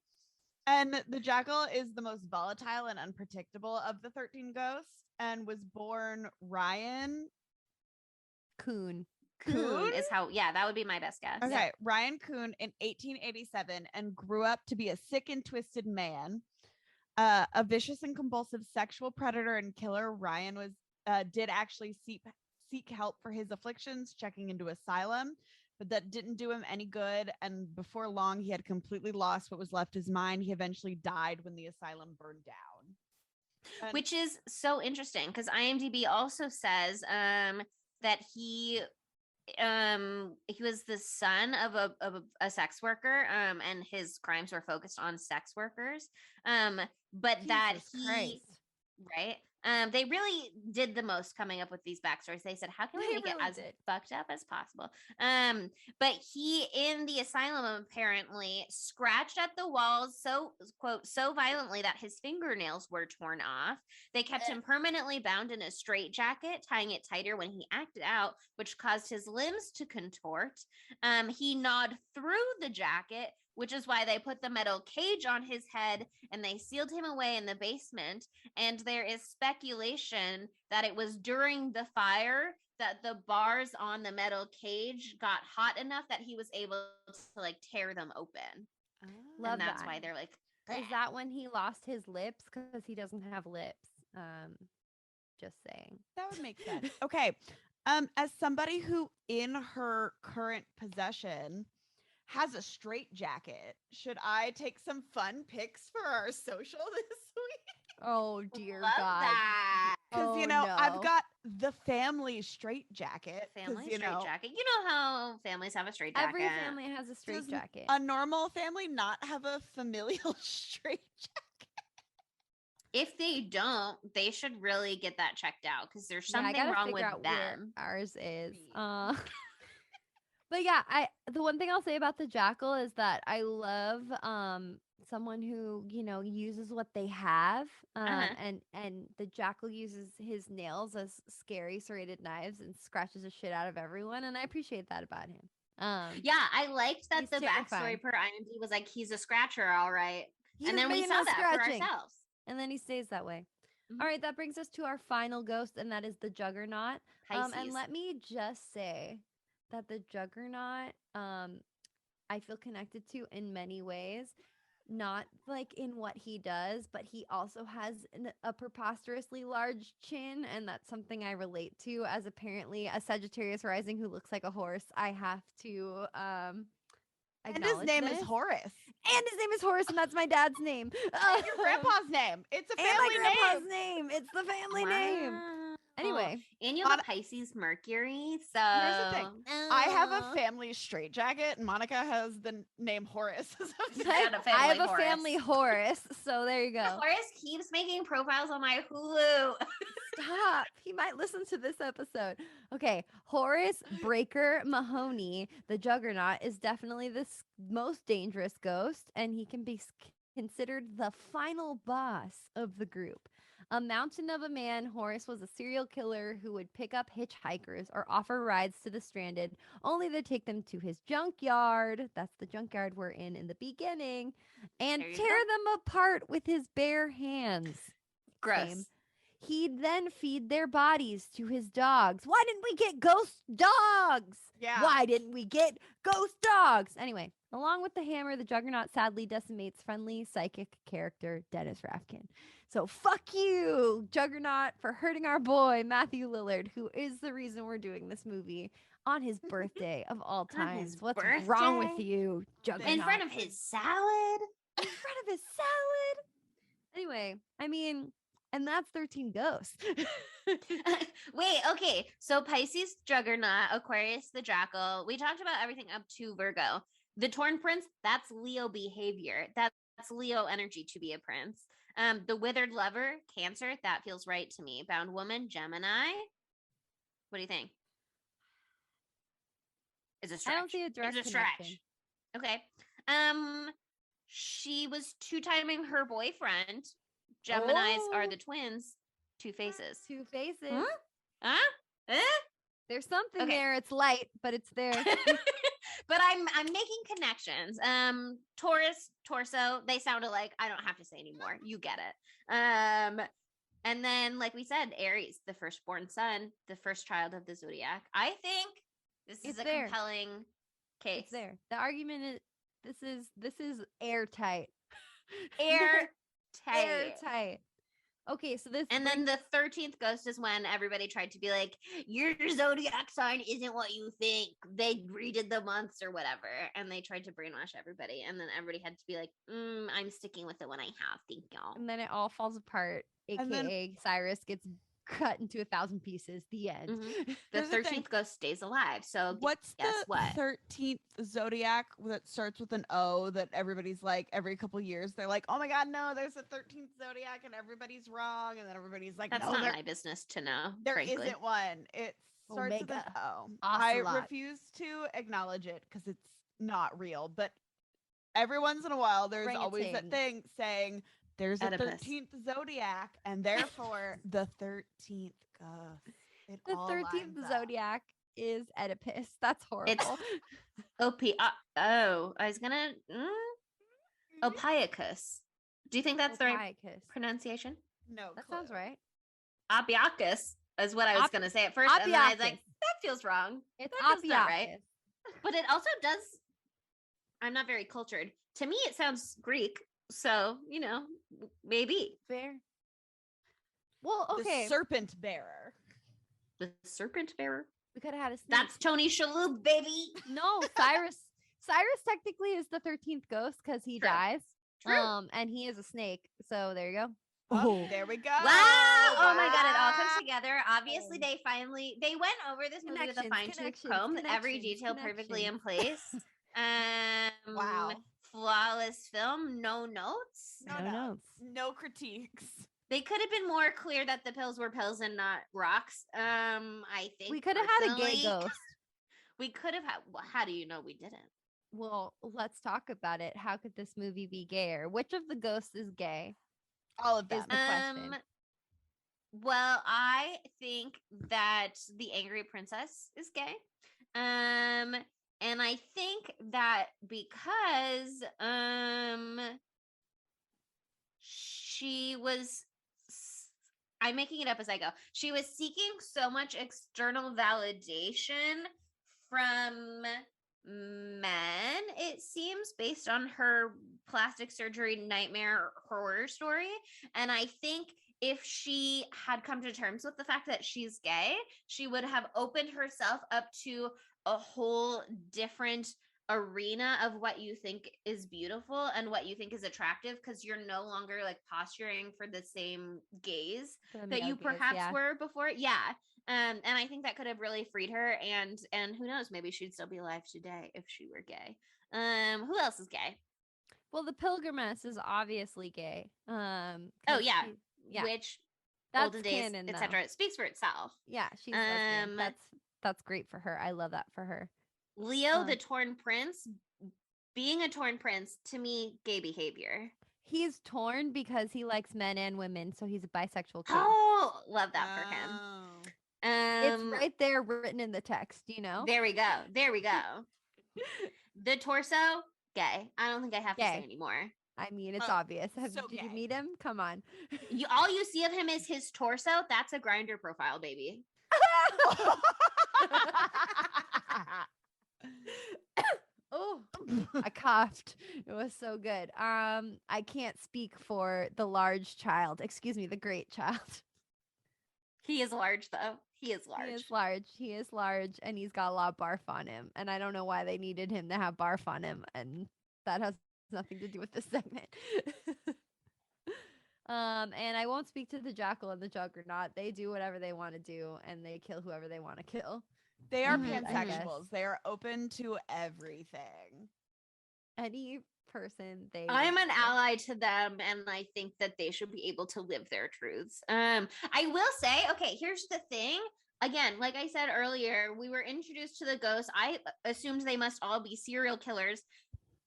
And the jackal is the most volatile and unpredictable of the 13 ghosts and was born Ryan Coon. Coon is how, yeah, that would be my best guess. Okay, Ryan Coon in 1887 and grew up to be a sick and twisted man. A vicious and compulsive sexual predator and killer, Ryan was did actually seek help for his afflictions, checking into asylum, but that didn't do him any good. And before long, he had completely lost what was left his mind. He eventually died when the asylum burned down. And- Which is so interesting because IMDb also says that he was the son of a sex worker and his crimes were focused on sex workers but that Jesus he Christ. right they really did the most coming up with these backstories. They said, how can we They make it really as did. fucked up as possible? But he in the asylum apparently scratched at the walls so violently that his fingernails were torn off. They kept him permanently bound in a straitjacket, tying it tighter when he acted out, which caused his limbs to contort. He gnawed through the jacket, which is why they put the metal cage on his head and they sealed him away in the basement. And there is speculation that it was during the fire that the bars on the metal cage got hot enough that he was able to like tear them open. Love And that's that. why they're like, Is that when he lost his lips? Because he doesn't have lips. Just saying. That would make sense. Okay. As somebody who in her current possession has a straight jacket, should I take some fun pics for our social this week? Oh dear love God. that. Because Oh, you know, no. I've got the family straight jacket. Family you straight know, jacket. You know how families have a straight jacket. Every family has a straight does jacket. a normal family not have a familial straight jacket? If they don't, they should really get that checked out because there's Yeah, I something gotta wrong figure with out where them. ours is. Sweet. But yeah, the one thing I'll say about the jackal is that I love someone who, you know, uses what they have. And the jackal uses his nails as scary serrated knives and scratches the shit out of everyone, and I appreciate that about him. Yeah, I liked that He's the terrifying. backstory per IMDb was like he's a scratcher, all right. He's And then we big saw enough that scratching. for ourselves. And then he stays that way. Mhm. All right, that brings us to our final ghost, and that is the Juggernaut. Pisces. And let me just say that the Juggernaut, I feel connected to in many ways. not like in what he does, but he also has a preposterously large chin, and that's something I relate to as apparently a Sagittarius rising who looks like a horse. I have to And his acknowledge name this. is Horace. And his name is Horace, and that's my dad's name. And your grandpa's name. It's a and my family grandpa's name. name. It's the family name. Anyway, and you have a Pisces Mercury, so Here's the thing. I have a uh, family straitjacket, and Monica has the name Horace. got a I family have a Horace. family Horace, so there you go. Horace keeps making profiles on my Hulu. Stop. He might listen to this episode. Okay. Horace Breaker Mahoney, the Juggernaut, is definitely the most dangerous ghost, and he can be considered the final boss of the group. A mountain of a man, Horace was a serial killer who would pick up hitchhikers or offer rides to the stranded, only to take them to his junkyard. That's the junkyard we're in the beginning, and There you tear them apart with his bare hands. Gross. Same. He'd then feed their bodies to his dogs. Why didn't we get ghost dogs? Yeah. Why didn't we get ghost dogs? Anyway, along with the hammer, the Juggernaut sadly decimates friendly psychic character Dennis Rafkin. So fuck you, Juggernaut, for hurting our boy Matthew Lillard, who is the reason we're doing this movie on his birthday of all On times. his What's wrong with birthday? you, Juggernaut? In front of his salad. In front of his salad. Anyway, I mean, and that's 13 Ghosts. Wait, okay. So Pisces Juggernaut, Aquarius the Jackal. We talked about everything up to Virgo. The Torn Prince, that's Leo behavior. That's Leo energy to be a prince. The Withered Lover, Cancer, that feels right to me. Bound Woman, Gemini. What do you think? It's a stretch. I don't see a direct It's a connection. stretch. Okay. She was two-timing her boyfriend. Geminis are Oh. the twins. Two faces. Two faces. Huh? Eh? There's something Okay. there. It's light, but it's there. But I'm making connections. Taurus, torso, they sound alike. I don't have to say anymore. You get it. And then, like we said, Aries, the firstborn son, the first child of the zodiac. I think this is It's a there. compelling case. It's there. The argument is this is airtight. Airtight. Airtight. Okay, so this And then the 13th ghost is when everybody tried to be like, your zodiac sign isn't what you think. They redid the months or whatever. And they tried to brainwash everybody. And then everybody had to be like, I'm sticking with the one I have. Thank y'all. and then it all falls apart. And then- AKA Cyrus gets cut into 1,000 pieces. The end. The Here's the 13th thing. ghost stays alive. So What's guess the what? 13th zodiac that starts with an O that everybody's like every couple years they're like, oh my god, no, there's a 13th zodiac and everybody's wrong, and then everybody's like, That's no, not there, my business to know. there frankly. isn't one. It starts with an Omega. O. I Ocelot. refuse to acknowledge it because it's not real, but every once in a while there's always that Orangutan. thing saying there's a Oedipus. 13th zodiac and therefore the 13th ghost. It The all 13th lines up. zodiac is Oedipus. That's horrible. OP. I was gonna. Ophiuchus. Do you think that's the right Ophiuchus. pronunciation? No, That clue. sounds right. Apiacus is what I was gonna say at first, and then I was like, Apiacus. that feels wrong. It's That feels not right. Apiacus. But it also does. I'm not very cultured. To me, it sounds Greek. So maybe Fair. Well, okay. The serpent bearer. the serpent bearer. We could have had a snake. That's Tony Shalhoub, baby. No, Cyrus. Cyrus technically is the 13th ghost because he True. dies. True. And he is a snake. So there you go. Oh, there we go. Wow! Oh my god, it all comes Wow. together. Obviously, they went over this movie with a Connections, fine-tooth connections, comb, every connections, detail perfectly in place. Wow. Flawless film, no notes. No No notes. notes. No critiques. They could have been more clear that the pills were pills and not rocks. I think We could have had a gay personally, ghost. We could have had. Well, how do you know we didn't? Well, let's talk about it. How could this movie be gayer? Which of the ghosts is gay? All of Is them. the question. Well, I think that the angry princess is gay. And I think that because she was I'm making it up as I go. She was seeking so much external validation from men, it seems, based on her plastic surgery nightmare horror story. And I think if she had come to terms with the fact that she's gay, she would have opened herself up to a whole different arena of what you think is beautiful and what you think is attractive, because you're no longer like posturing for the same gaze that you perhaps were before. Yeah. And I think that could have really freed her, and who knows, maybe she'd still be alive today if she were gay. Who else is gay? Well, the Pilgrimess is obviously gay. Oh yeah. Which that's olden days, canon, etc. It speaks for itself. Yeah, she's lesbian. That's great for her. I love that for her. Leo, the Torn Prince, being a Torn Prince, to me, gay behavior. He's torn because he likes men and women, so he's a bisexual kid. Oh, love that for him. It's right there written in the text, you know? There we go. The torso, gay. I don't think I have to say anymore. I mean, it's obvious. Did you meet him? Come on. All you see of him is his torso. That's a Grindr profile, baby. Oh, I coughed. It was so good. I can't speak for the large child. Excuse me, the great child. He is large, though. He is large, and he's got a lot of barf on him. And I don't know why they needed him to have barf on him, and that has nothing to do with this segment. And I won't speak to the Jackal and the Juggernaut. They do whatever they want to do, and they kill whoever they want to kill. They are pansexuals. They are open to everything. Any person I'm an ally to them, and I think that they should be able to live their truths. I will say, okay, here's the thing. Again, like I said earlier, we were introduced to the ghosts. I assumed they must all be serial killers.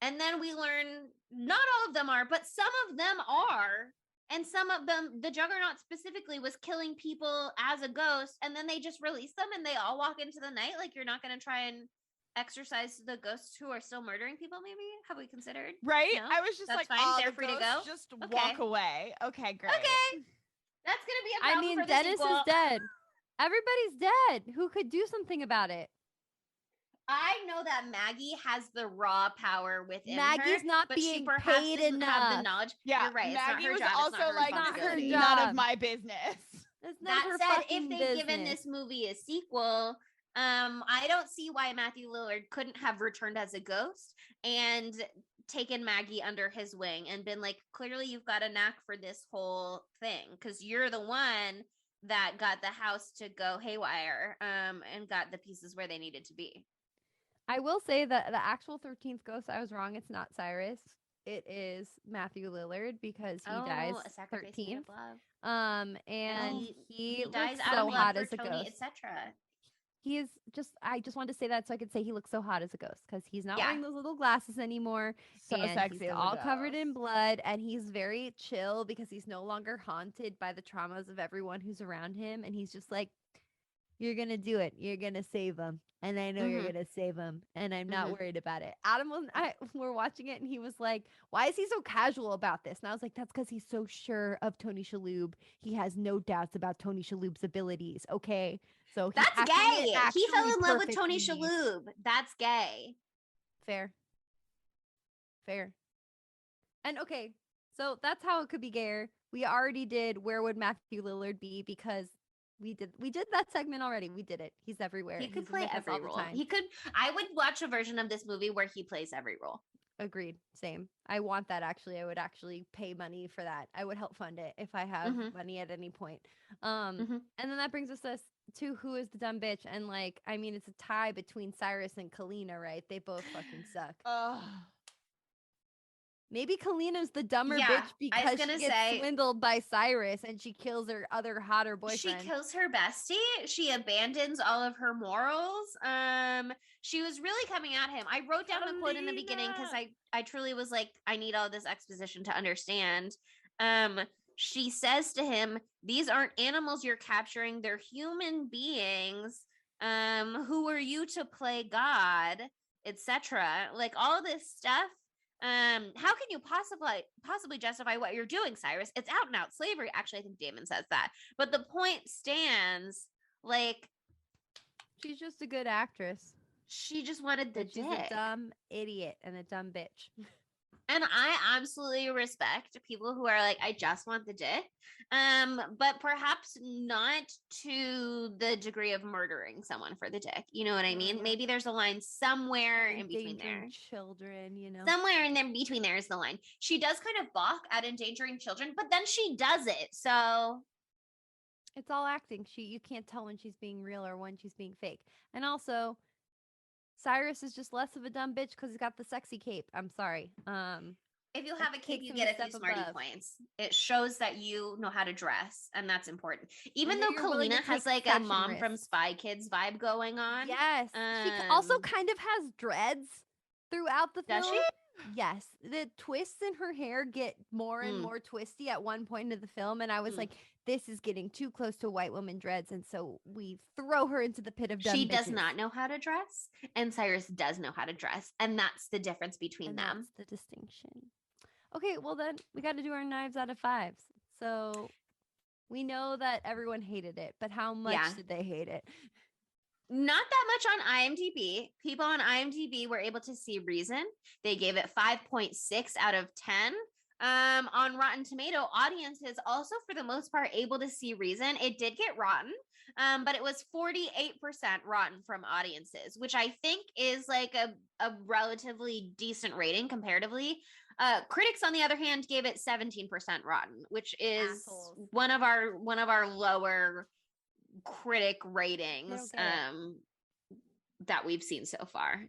And then we learn not all of them are, but some of them are. And some of them, the Juggernaut specifically, was killing people as a ghost, and then they just release them and they all walk into the night. Like, you're not going to try and exorcise the ghosts who are still murdering people, maybe? Have we considered? Right? No? I was just That's like, fine. They're free to go. Just walk away. Okay, great. Okay. That's going to be a problem. I mean, for the Dennis sequel. is dead. Everybody's dead. Who could do something about it? I know that Maggie has the raw power within Maggie's her, not but being she perhaps paid doesn't have the enough. knowledge. Yeah, you're right. Maggie it's was not her job. also it's not her like, this responsibility. is none of my business. It's not her That said, fucking if they'd given business. this movie a sequel, I don't see why Matthew Lillard couldn't have returned as a ghost and taken Maggie under his wing and been like, clearly you've got a knack for this whole thing, because you're the one that got the house to go haywire and got the pieces where they needed to be. I will say that the actual 13th ghost, I was wrong. It's not Cyrus. It is Matthew Lillard, because he dies a sacrifice made 13th. of love. And he dies looks out so of love hot for as a Tony, ghost. etc. He is just, I just wanted to say that so I could say he looks so hot as a ghost, because he's not Yeah. wearing those little glasses anymore. So and sexy he's as a all covered in ghost. blood, and he's very chill because he's no longer haunted by the traumas of everyone who's around him. And he's just like, you're going to do it. You're going to save him. And I know you're going to save him. And I'm not worried about it. Adam and I were watching it, and he was like, why is he so casual about this? And I was like, that's because he's so sure of Tony Shalhoub. He has no doubts about Tony Shalhoub's abilities. Okay. So That's gay. He fell in love with Tony perfectly. Shalhoub. That's gay. Fair. And okay, so that's how it could be gayer. We already did Where Would Matthew Lillard Be, because we did that segment already. We did it. He's everywhere. He could He's play with us every all the role. time. He could. I would watch a version of this movie where he plays every role. Agreed. Same. I want that, actually. I would actually pay money for that. I would help fund it if I have money at any point. And then that brings us to who is the dumb bitch. And like, I mean, it's a tie between Cyrus and Kalina, right? They both fucking suck. Maybe Kalina's the dumber bitch because she gets swindled by Cyrus and she kills her other hotter boyfriend. She kills her bestie. She abandons all of her morals. She was really coming at him. I wrote down a quote in the beginning because I truly was like, I need all this exposition to understand. She says to him, these aren't animals you're capturing. They're human beings. Who are you to play God, etc. Like all this stuff. How can you possibly justify what you're doing, Cyrus? It's out and out slavery. Actually, I think Damon says that. But the point stands, like, she's just a good actress. She just wanted the But she's dick. a dumb idiot and a dumb bitch. And I absolutely respect people who are like, I just want the dick. But perhaps not to the degree of murdering someone for the dick. You know what I mean? Yeah. Maybe there's a line somewhere in between Endangering there. children, you know. Somewhere in there between there is the line. She does kind of balk at endangering children, but then she does it. So It's all acting. You can't tell when she's being real or when she's being fake. And also, Cyrus is just less of a dumb bitch because he's got the sexy cape. I'm sorry. if you have a cape, takes you him get a a few step smarty above. points. It shows that you know how to dress, and that's important. Even that though you're willing to Kalina has take like a fashion mom from risks. Spy Kids vibe going on. Yes. She also Um, kind of has dreads throughout the film. Does she? Yes. The twists in her hair get more and Mm. more twisty at one point of the film. And I was Mm. like, this is getting too close to white woman dreads. And so we throw her into the pit of dumb She does bitches. not know how to dress, and Cyrus does know how to dress, and that's the difference between And them. that's the distinction. Okay, well then we got to do our knives out of fives. So we know that everyone hated it, but how much Yeah. did they hate it? Not that much on IMDb. People on IMDb were able to see Reason. They gave it 5.6 out of 10. On Rotten Tomato, audiences also, for the most part, able to see Reason. It did get rotten, but it was 48% rotten from audiences, which I think is like a relatively decent rating comparatively. Critics, on the other hand, gave it 17% rotten, which is Assholes. one of our lower critic ratings get it. that we've seen so far.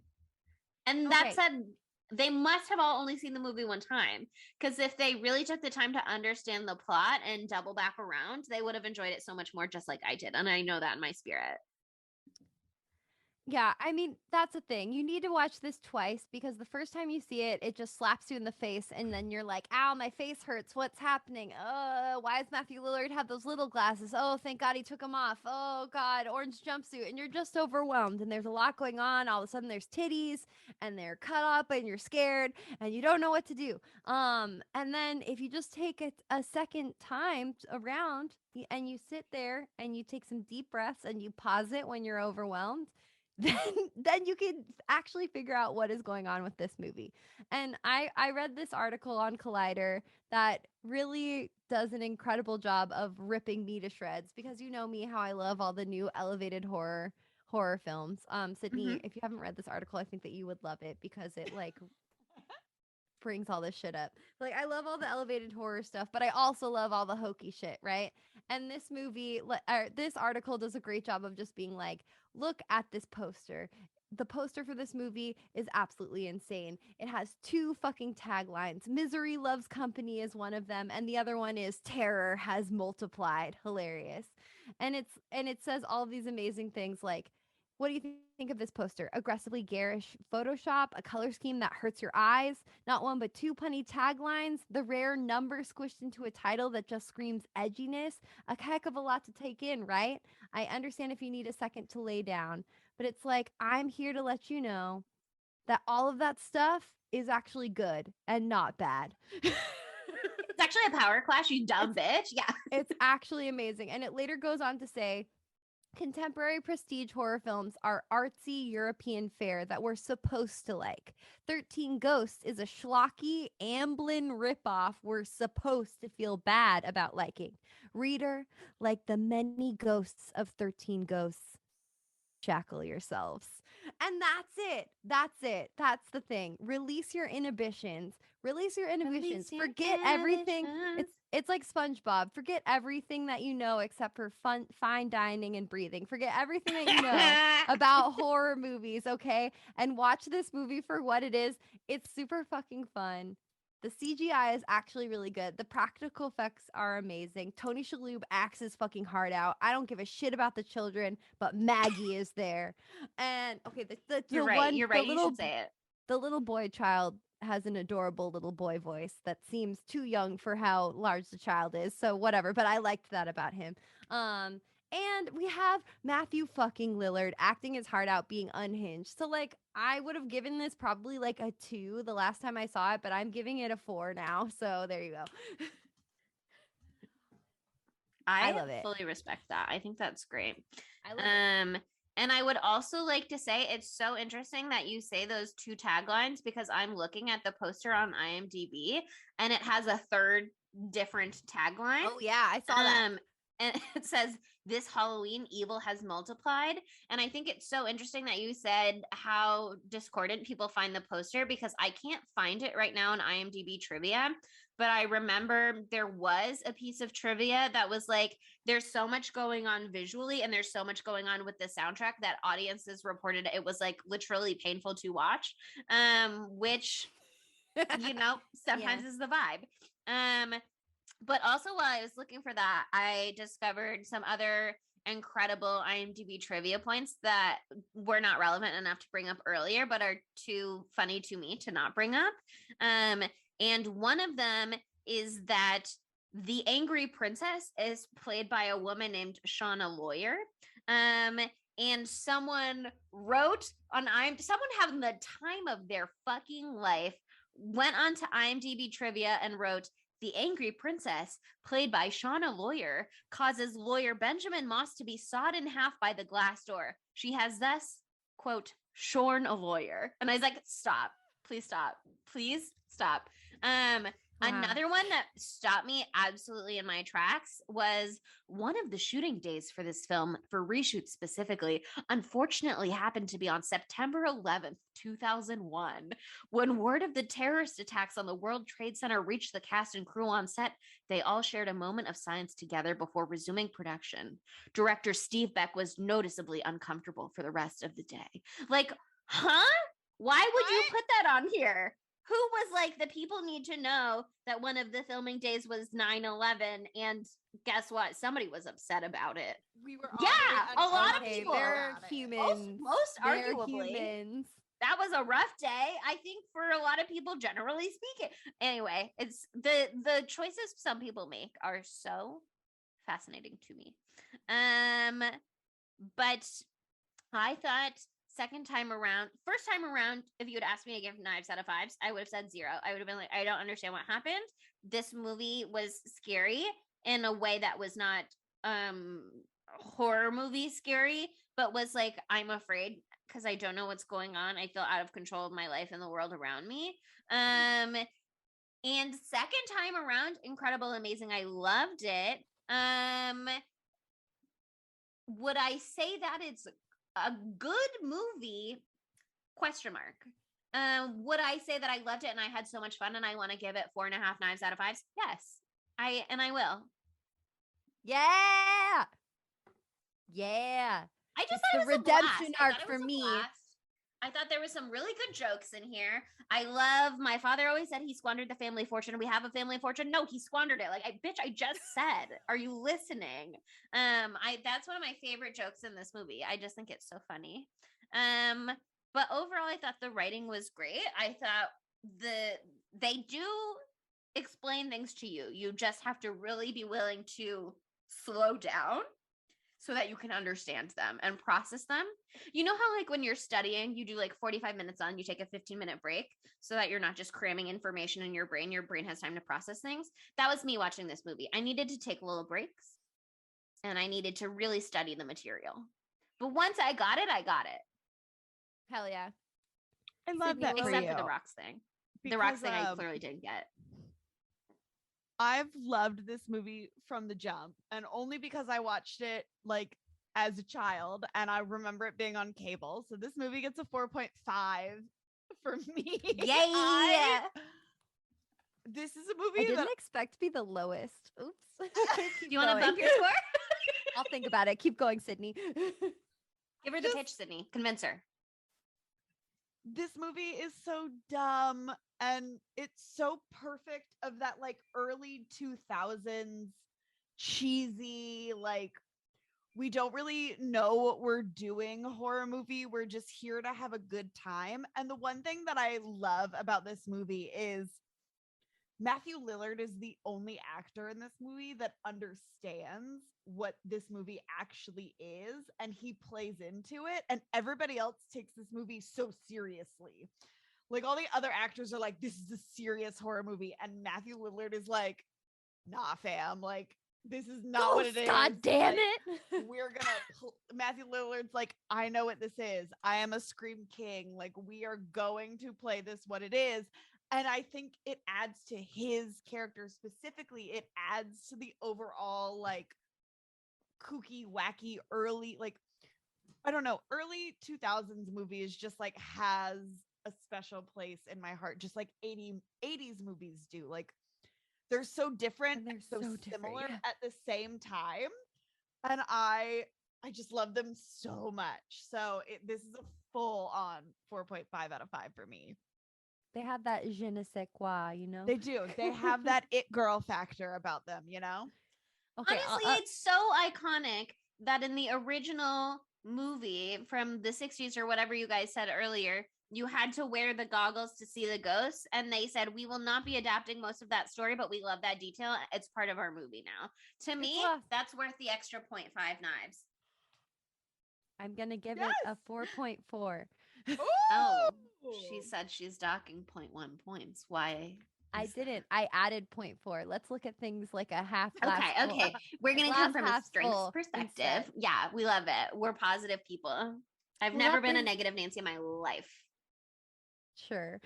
And that Okay. said, they must have all only seen the movie one time, because if they really took the time to understand the plot and double back around, they would have enjoyed it so much more, just like I did. And I know that in my spirit. Yeah, I mean, that's a thing. You need to watch this twice because the first time you see it, it just slaps you in the face, and then you're like, ow, my face hurts. What's happening? Why does Matthew Lillard have those little glasses? Oh, thank God he took them off. Oh, God, orange jumpsuit. And you're just overwhelmed, and there's a lot going on. All of a sudden, there's titties, and they're cut up, and you're scared, and you don't know what to do. And then if you just take a second time around, and you sit there, and you take some deep breaths, and you pause it when you're overwhelmed, then you can actually figure out what is going on with this movie. And I read this article on Collider that really does an incredible job of ripping me to shreds, because you know me, how I love all the new elevated horror films. Sydney, if you haven't read this article, I think that you would love it because it like brings all this shit up. Like, I love all the elevated horror stuff, but I also love all the hokey shit, right? And this movie, this article does a great job of just being like, look at this poster. The poster for this movie is absolutely insane. It has 2 fucking taglines. Misery loves company is one of them, and the other one is terror has multiplied. Hilarious. And it says all these amazing things like, what do you think of this poster? Aggressively garish Photoshop, a color scheme that hurts your eyes, not 1 but 2 punny taglines, the rare number squished into a title that just screams edginess. A heck of a lot to take in, right? I understand if you need a second to lay down, but it's like, I'm here to let you know that all of that stuff is actually good and not bad. It's actually a power clash, you dumb bitch. Yeah. It's actually amazing. And it later goes on to say, contemporary prestige horror films are artsy European fare that we're supposed to like. 13 Ghosts is a schlocky Amblin ripoff we're supposed to feel bad about liking. Reader, like the many ghosts of 13 Ghosts, shackle yourselves. And that's it. That's it. That's the thing. Release your inhibitions. Release your inhibitions. Release your Forget everything. inhibitions. It's like SpongeBob. Forget everything that you know except for fine dining and breathing. Forget everything that you know about horror movies, okay? And watch this movie for what it is. It's super fucking fun. The CGI is actually really good. The practical effects are amazing. Tony Shalhoub acts his fucking heart out. I don't give a shit about the children, but Maggie is there. And okay, You're right. You're right. You should say it. The little boy child has an adorable little boy voice that seems too young for how large the child is. So whatever, but I liked that about him. And we have Matthew fucking Lillard acting his heart out, being unhinged. So like, I would have given this probably like a 2 the last time I saw it, but I'm giving it a 4 now. So there you go. I love it. Fully respect that. I think that's great. I love it. And I would also like to say it's so interesting that you say those two taglines because I'm looking at the poster on IMDb and it has a third different tagline. Oh yeah, I saw that. And it says, "This Halloween, evil has multiplied." And I think it's so interesting that you said how discordant people find the poster because I can't find it right now in IMDb trivia. But I remember there was a piece of trivia that was like, there's so much going on visually and there's so much going on with the soundtrack that audiences reported it was like literally painful to watch, which, you know, sometimes is the vibe. But also while I was looking for that, I discovered some other incredible IMDb trivia points that were not relevant enough to bring up earlier, but are too funny to me to not bring up. And one of them is that the angry princess is played by a woman named Shauna Lawyer. And someone wrote on someone having the time of their fucking life went on to IMDb trivia and wrote, "The angry princess, played by Shauna Lawyer, causes lawyer Benjamin Moss to be sawed in half by the glass door. She has thus, quote, shorn a lawyer." And I was like, stop, please stop, please stop. Another one that stopped me absolutely in my tracks was one of the shooting days for this film, for reshoot specifically, unfortunately happened to be on September 11th, 2001. When word of the terrorist attacks on the World Trade Center reached the cast and crew on set, they all shared a moment of silence together before resuming production. Director Steve Beck was noticeably uncomfortable for the rest of the day. Like, huh? Why would you put that on here? Who was like, the people need to know that one of the filming days was 9/11, and guess what? Somebody was upset about it. We were a lot of people. They're humans. Most They're arguably. humans. That was a rough day, I think, for a lot of people, generally speaking. Anyway, it's the choices some people make are so fascinating to me. But I thought first time around, if you had asked me to give Knives out of 5s, I would have said 0. I would have been like, I don't understand what happened. This movie was scary in a way that was not horror movie scary, but was like, I'm afraid because I don't know what's going on. I feel out of control of my life and the world around me. And second time around, incredible, amazing. I loved it. Would I say that it's a good movie? Question mark. Would I say that I loved it and I had so much fun and I want to give it 4.5 Knives out of 5s? Yes, I will. Yeah. I just It's thought the it was redemption a blast. arc for me. I thought there was some really good jokes in here. I love, my father always said he squandered the family fortune. We have a family fortune. No, he squandered it. Like, I just said, are you listening? That's one of my favorite jokes in this movie. I just think it's so funny. But overall, I thought the writing was great. I thought they do explain things to you. You just have to really be willing to slow down so that you can understand them and process them. You know how, like, when you're studying, you do like 45 minutes on, you take a 15-minute break so that you're not just cramming information in your brain. Your brain has time to process things. That was me watching this movie. I needed to take little breaks and I needed to really study the material. But once I got it, I got it. Hell yeah. I love Sydney, that for Except you. for the rocks thing. Because, The rocks thing I clearly didn't get. I've loved this movie from the jump, and only because I watched it like as a child and I remember it being on cable. So this movie gets a 4.5 for me. Yay! This is a I movie didn't that expect to be the lowest. Oops. Do you want to bump your score? I'll think about it. Keep going, Sydney. Give her the pitch, Sydney. Convince her. this movie is so dumb and it's so perfect of that like early 2000s cheesy, like, we don't really know what we're doing horror movie. We're just here to have a good time. And the one thing that I love about this movie is Matthew Lillard is the only actor in this movie that understands what this movie actually is, and he plays into it. And everybody else takes this movie so seriously. Like, all the other actors are like, this is a serious horror movie. And Matthew Lillard is like, nah, fam. Like, this is not what it is. God damn Like, it. we're gonna Matthew Lillard's like, I know what this is. I am a scream king. Like, we are going to play this what it is. And I think it adds to his character specifically. It adds to the overall like kooky, wacky, early, like, I don't know, early 2000s movies just like has a special place in my heart, just like 80s movies do. Like, they're so different And they're and so so different, similar yeah. at the same time. And I just love them so much. So this is a full on 4.5 out of 5 for me. They have that je ne sais quoi, you know? They do. They have that it girl factor about them, you know? Okay, Honestly, it's so iconic that in the original movie from the 60s or whatever you guys said earlier, you had to wear the goggles to see the ghosts. And they said, we will not be adapting most of that story, but we love that detail. It's part of our movie now. To me, love. that's worth the extra 0.5 knives. I'm going to give Yes. it a 4.4. Oh, she said she's docking 0.1 points. Why? I didn't. I added 0.4. Let's look at things like a half glass full. Okay. We're going to glass come from a half strengths full perspective. instead. Yeah, we love it. We're positive people. I've Well, never that been a brings- negative Nancy in my life. Sure.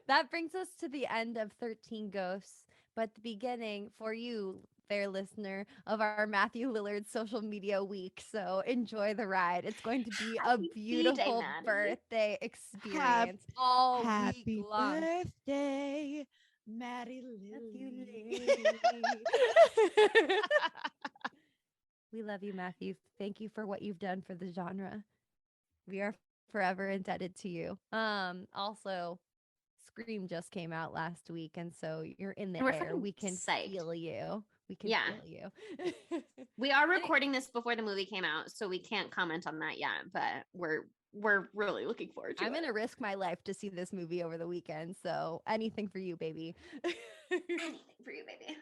That brings us to the end of 13 Ghosts, but the beginning for you, fair listener, of our Matthew Lillard social media week. So enjoy the ride. It's going to be a Happy beautiful B-Day, Maddie. birthday experience all Happy week long. birthday, Matty Matthew Lilly. Lillard. We love you, Matthew. Thank you for what you've done for the genre. We are forever indebted to you. Also, Scream just came out last week, and so you're in the We're air. fucking We can psyched. feel you. We can Yeah. feel you. We are recording this before the movie came out, so we can't comment on that yet, but we're really looking forward to I'm it. gonna risk my life to see this movie over the weekend. So anything for you, baby. Anything for you, baby.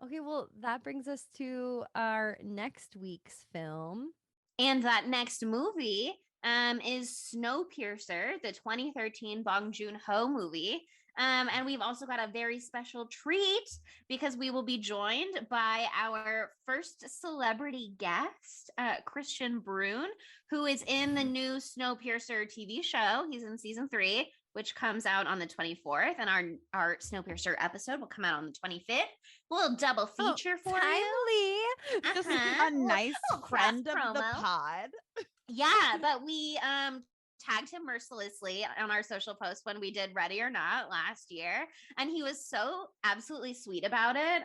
Okay, well, that brings us to our next week's film. And that next movie is Snowpiercer, the 2013 Bong Joon-ho movie. And we've also got a very special treat because we will be joined by our first celebrity guest, Christian Brune, who is in the new Snowpiercer TV show. He's in season 3, which comes out on the 24th, and our Snowpiercer episode will come out on the 25th. A little double feature for you. Timely. Just Uh-huh. a nice Little cross friend of the promo. pod. Yeah, but we tagged him mercilessly on our social post when we did Ready or Not last year, and he was so absolutely sweet about it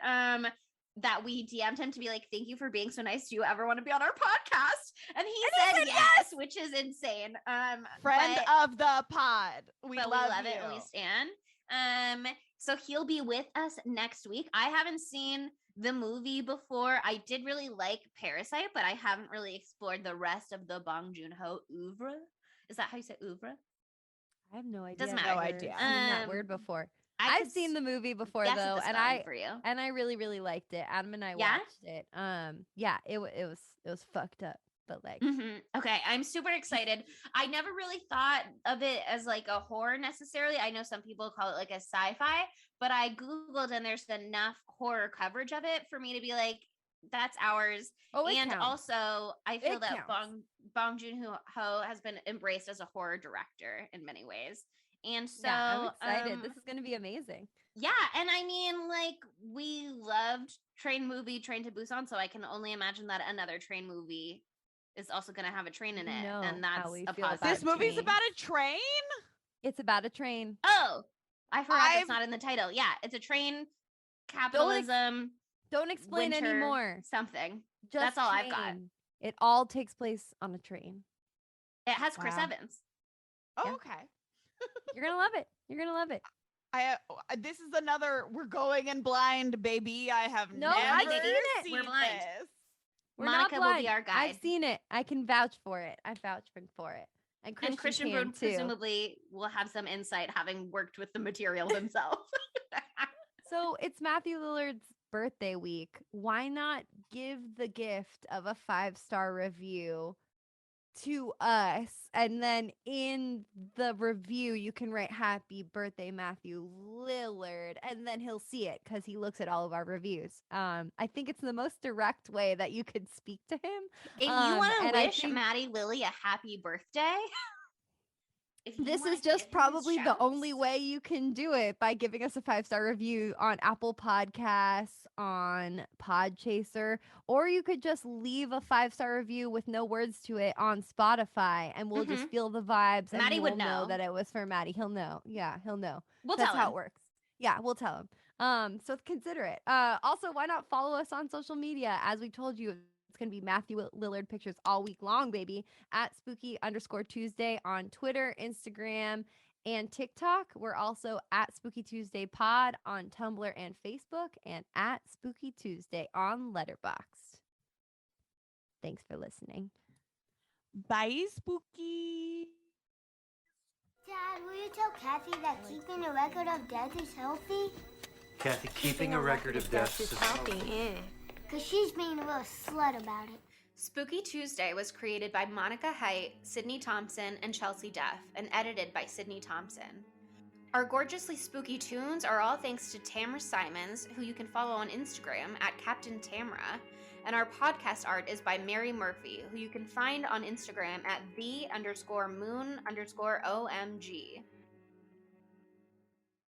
that we DM'd him to be like, thank you for being so nice. Do you ever want to be on our podcast? And he said yes, which is insane. Friend but- of the pod. We but love we love you. it and we stand. So he'll be with us next week. I haven't seen the movie before. I did really like Parasite, but I haven't really explored the rest of the Bong Joon-ho oeuvre. Is that how you say oeuvre? I have no idea. Doesn't I've matter. never idea. seen that word before. I I've seen the movie before guess though, it's a and spelling for you. I really really liked it. Adam and I Yeah? watched it. Yeah, it was fucked up, but like Okay, I'm super excited. I never really thought of it as like a horror necessarily. I know some people call it like a sci-fi, but I Googled and there's enough horror coverage of it for me to be like, that's ours. oh, it And counts. also, I feel It that counts. Bong Joon-ho has been embraced as a horror director in many ways. And so yeah, I'm excited. This is gonna be amazing. yeah, and I mean, like, we loved Train to Busan, so I can only imagine that another train movie is also going to have a train in You it, know and that's how we a feel about positive. This movie's trains. about a train? It's about a train. Oh, I forgot I've- that's not in the title. Yeah, it's a train, capitalism, Don't explain winter, anymore. something. Just That's all I've got. train. It all takes place on a train. It has Chris Wow. Evans. Oh, Yeah. okay. You're gonna love it. You're gonna love it. This is another we're going in blind, baby. I have No, never I've seen it. seen We're blind. this. We're Monica not will blind. be our guide. I've seen it. I can vouch for it. I vouch for it. And Christian can Brune too. presumably will have some insight, having worked with the material himself. So it's Matthew Lillard's birthday week. Why not give the gift of a 5-star review to us, and then in the review you can write happy birthday Matthew Lillard, and then he'll see it because he looks at all of our reviews. I think it's the most direct way that you could speak to him. If you want to And I wish think Matty Lilly a happy birthday, if you this wanna is give just him his probably the only shouts. way you can do it, by giving us a 5-star review on Apple Podcasts, on Podchaser, or you could just leave a 5-star review with no words to it on Spotify, and we'll just feel the vibes, and Maddie we'll would know know. that it was for Maddie. He'll know. Yeah, he'll know. We'll That's tell how him. it works. Yeah, we'll tell him. So consider it. Also, why not follow us on social media? As we told you, it's going to be Matthew Lillard pictures all week long, baby, at Spooky_Tuesday on Twitter, Instagram, and TikTok. We're also at Spooky Tuesday Pod on Tumblr and Facebook, and at Spooky Tuesday on Letterboxd. Thanks for listening. Bye, Spooky. Dad, will you tell Kathy that keeping a record of death is healthy? Kathy, keeping a record of deaths is healthy. Because she's being a real slut about it. Spooky Tuesday was created by Monica Height, Sydney Thompson, and Chelsea Duff, and edited by Sydney Thompson. Our gorgeously spooky tunes are all thanks to Tamara Simons, who you can follow on Instagram at Captain Tamara, and our podcast art is by Mary Murphy, who you can find on Instagram at the_moon_omg.